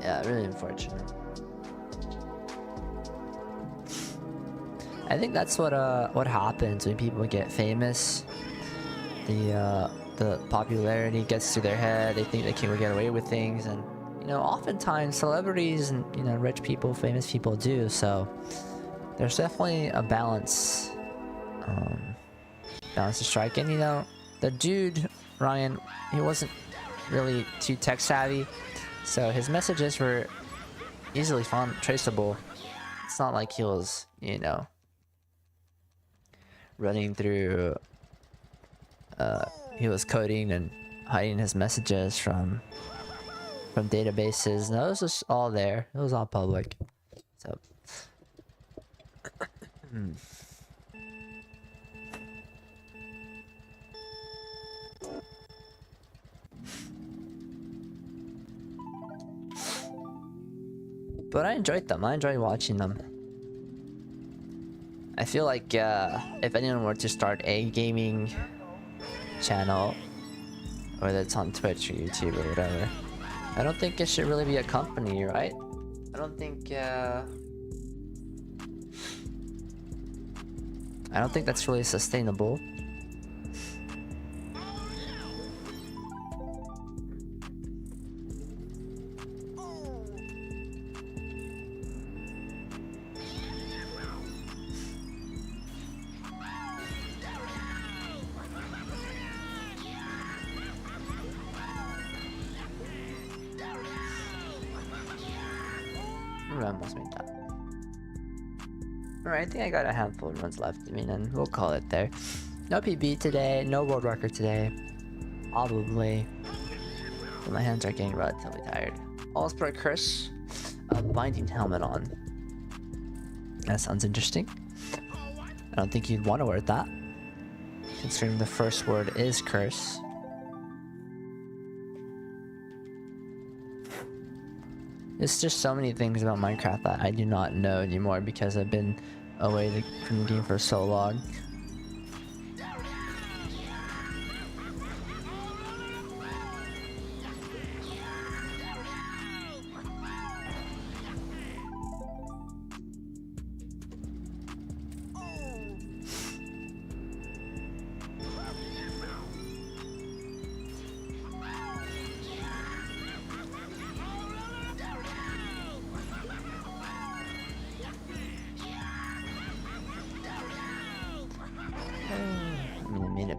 Yeah, really unfortunate. I think that's what happens when people get famous. The popularity gets to their head. They think they can get away with things, and you know, oftentimes celebrities and, you know, rich people, famous people do. So there's definitely a balance to strike. And you know, the dude Ryan, he wasn't really too tech savvy. So his messages were easily traceable It's not like he was, you know, running through. He was coding and hiding his messages from databases. No, it was just all there. It was all public. So. But I enjoyed them. I enjoyed watching them. I feel like if anyone were to start a gaming channel, whether it's on Twitch or YouTube or whatever, I don't think it should really be a company, right? I don't think that's really sustainable. I almost made that. Alright, I think I got a handful of runs left. I mean, and we'll call it there. No PB today, no world record today. Probably. But my hands are getting relatively tired. Almost put a curse. A binding helmet on. That sounds interesting. I don't think you'd want to wear that, considering the first word is curse. There's just so many things about Minecraft that I do not know anymore because I've been away from the game for so long.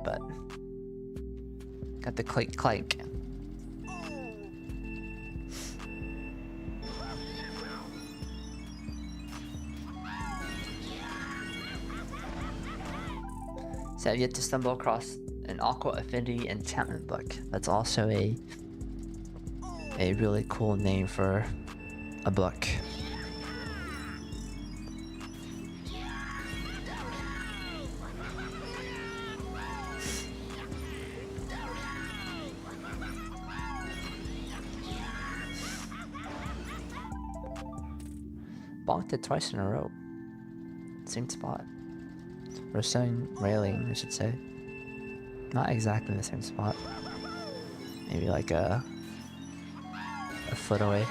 But got the clink. So I've yet to stumble across an Aqua Affinity enchantment book. That's also a really cool name for a book. Bonked it twice in a row. Same spot. Or same railing, I should say. Not exactly the same spot. Maybe like a foot away.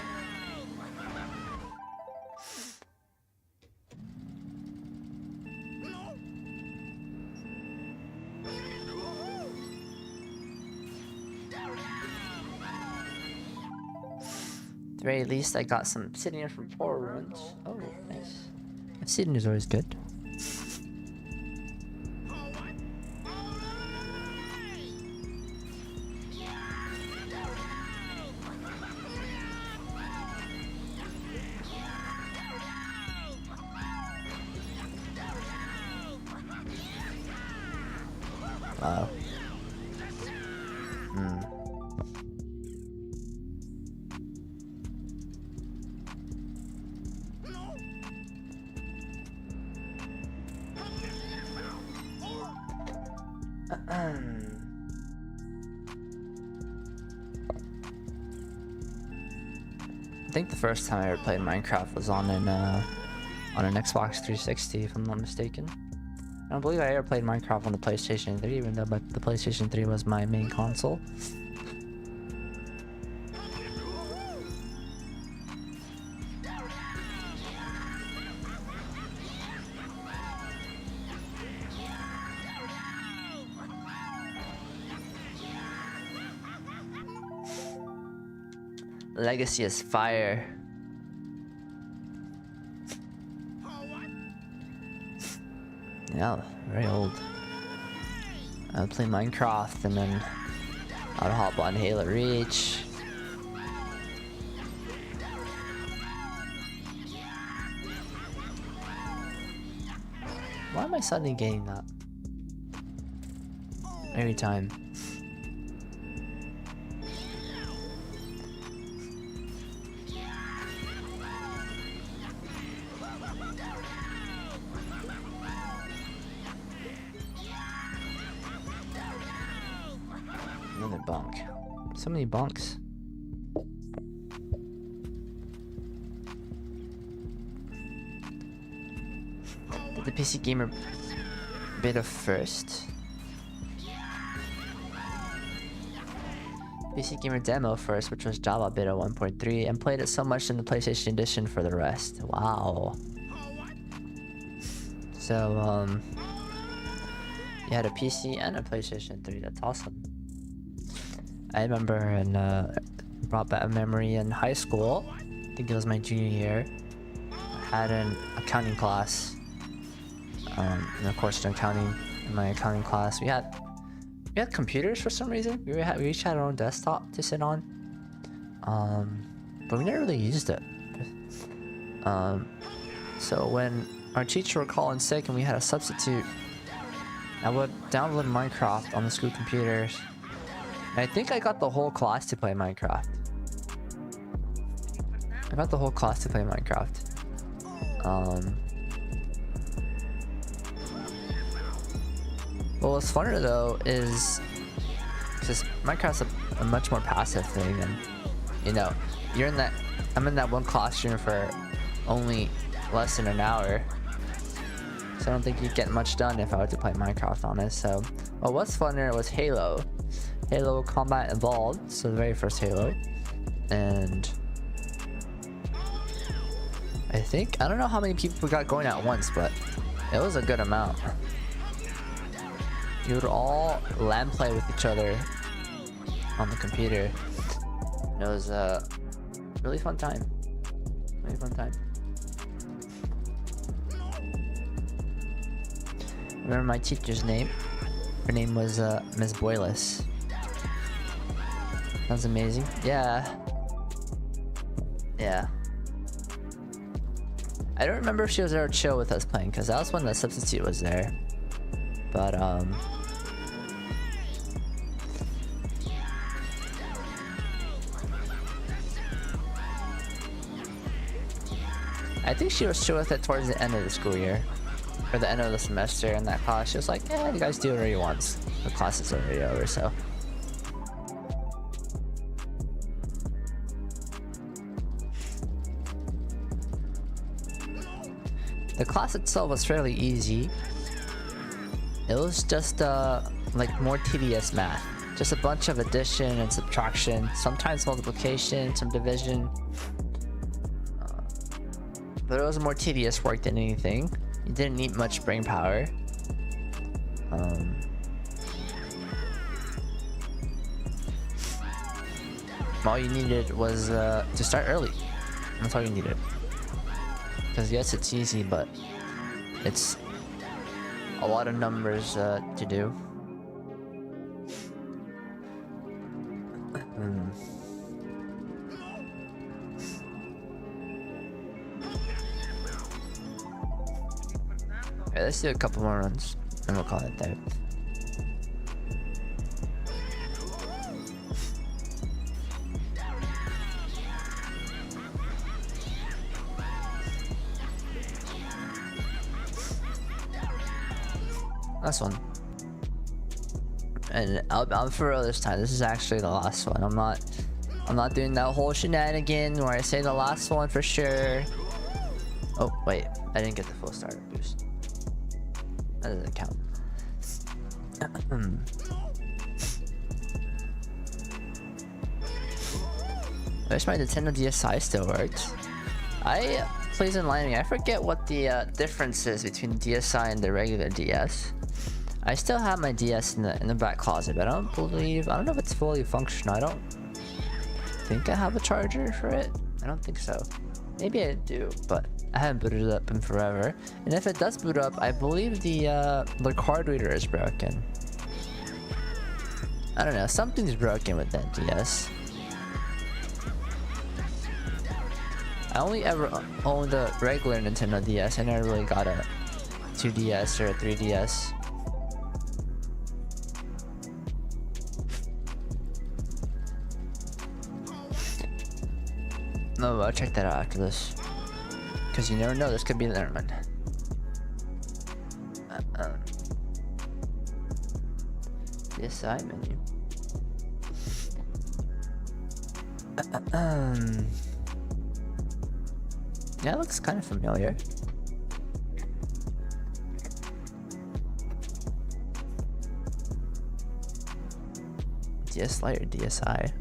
At the very least, I got some obsidian from 4 ruins. Oh, nice. Obsidian is always good. Wow. I think the first time I ever played Minecraft was on an Xbox 360, if I'm not mistaken. I don't believe I ever played Minecraft on the PlayStation 3, even though the PlayStation 3 was my main console. Legacy is fire. Yeah, very old. I would play Minecraft and then I'd hop on Halo Reach. Why am I suddenly getting that? Every time. Another bunk. So many bunks. Did the PC Gamer beta first? PC Gamer demo first, which was Java beta 1.3, and played it so much in the PlayStation Edition for the rest. Wow. So, you had a PC and a PlayStation 3. That's awesome. I remember and brought back a memory in high school. I think it was my junior year. I had an accounting class. And of course, accounting in my accounting class, we had computers for some reason. We each had our own desktop to sit on. But we never really used it. So when our teacher would call in sick and we had a substitute, I would download Minecraft on the school computers. And I think I got the whole class to play Minecraft. Well, what's funner though is just Minecraft's a much more passive thing, and you know, I'm in that one classroom for only less than an hour, so I don't think you'd get much done if I were to play Minecraft on it. So, well, what's funner was Halo Combat Evolved, so the very first Halo, and I don't know how many people we got going at once, but it was a good amount. You would all LAN play with each other on the computer. It was a really fun time. I remember my teacher's name. Her name was Miss Boylis. That was amazing. Yeah. I don't remember if she was there to chill with us playing, because that was when the substitute was there. But I think she was chill with it towards the end of the school year, or the end of the semester in that class. She was like, yeah, you guys do whatever you want. The class is already over, so. The class itself was fairly easy. It was just like more tedious math. Just a bunch of addition and subtraction, sometimes multiplication, some division. But it was more tedious work than anything. You didn't need much brain power. All you needed was to start early. That's all you needed. Because yes, it's easy, but it's a lot of numbers to do. Okay, let's do a couple more runs and we'll call it there. Last one. And I'm for real this time. This is actually the last one. I'm not doing that whole shenanigan where I say the last one for sure. Oh wait, I didn't get the full starter boost. That doesn't count. I wish my Nintendo DSi still worked. Please enlighten me. I forget what the difference is between the DSi and the regular DS. I still have my DS in the back closet, but I don't know if it's fully functional. I don't think I have a charger for it. I don't think so. Maybe I do, but I haven't booted it up in forever. And if it does boot up, I believe the card reader is broken. I don't know. Something's broken with that DS. I only ever owned a regular Nintendo DS. I never really got a 2DS or a 3DS. No, I'll check that out after this. Because you never know, this could be the one. The side menu. Yeah, it looks kind of familiar. DS Lite or DSi?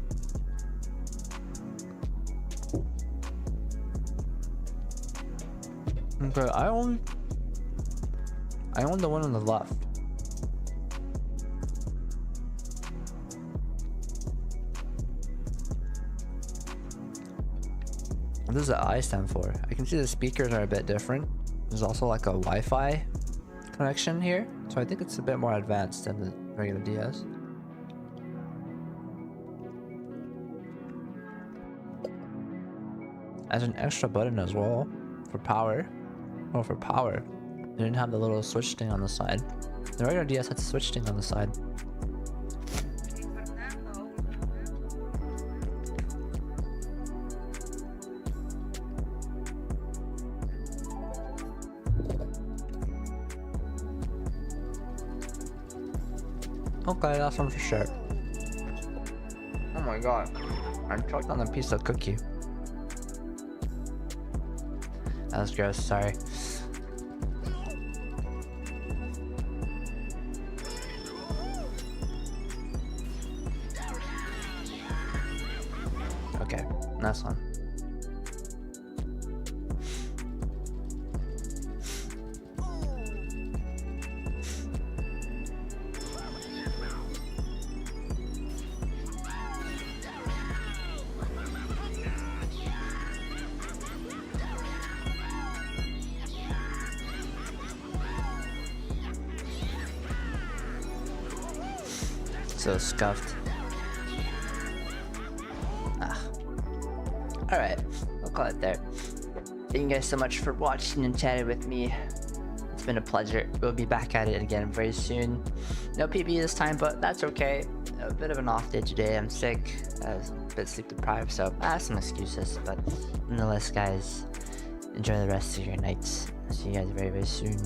Okay, I own the one on the left. What does the I stand for? I can see the speakers are a bit different. There's also like a Wi-Fi connection here, so I think it's a bit more advanced than the regular DS. As an extra button as well for power. Oh, for power. They didn't have the little switch thing on the side. The regular DS had the switch thing on the side. Okay, that's one for sure. Oh my god. I choked on a piece of cookie. That was gross, sorry. Okay, nice one. So scuffed. Alright, I'll call it there. Thank you guys so much for watching and chatting with me. It's been a pleasure. We'll be back at it again very soon. No PB this time, but that's okay. A bit of an off day today. I'm sick. I was a bit sleep deprived, so I have some excuses. But nonetheless, guys, enjoy the rest of your nights. I'll see you guys very, very soon.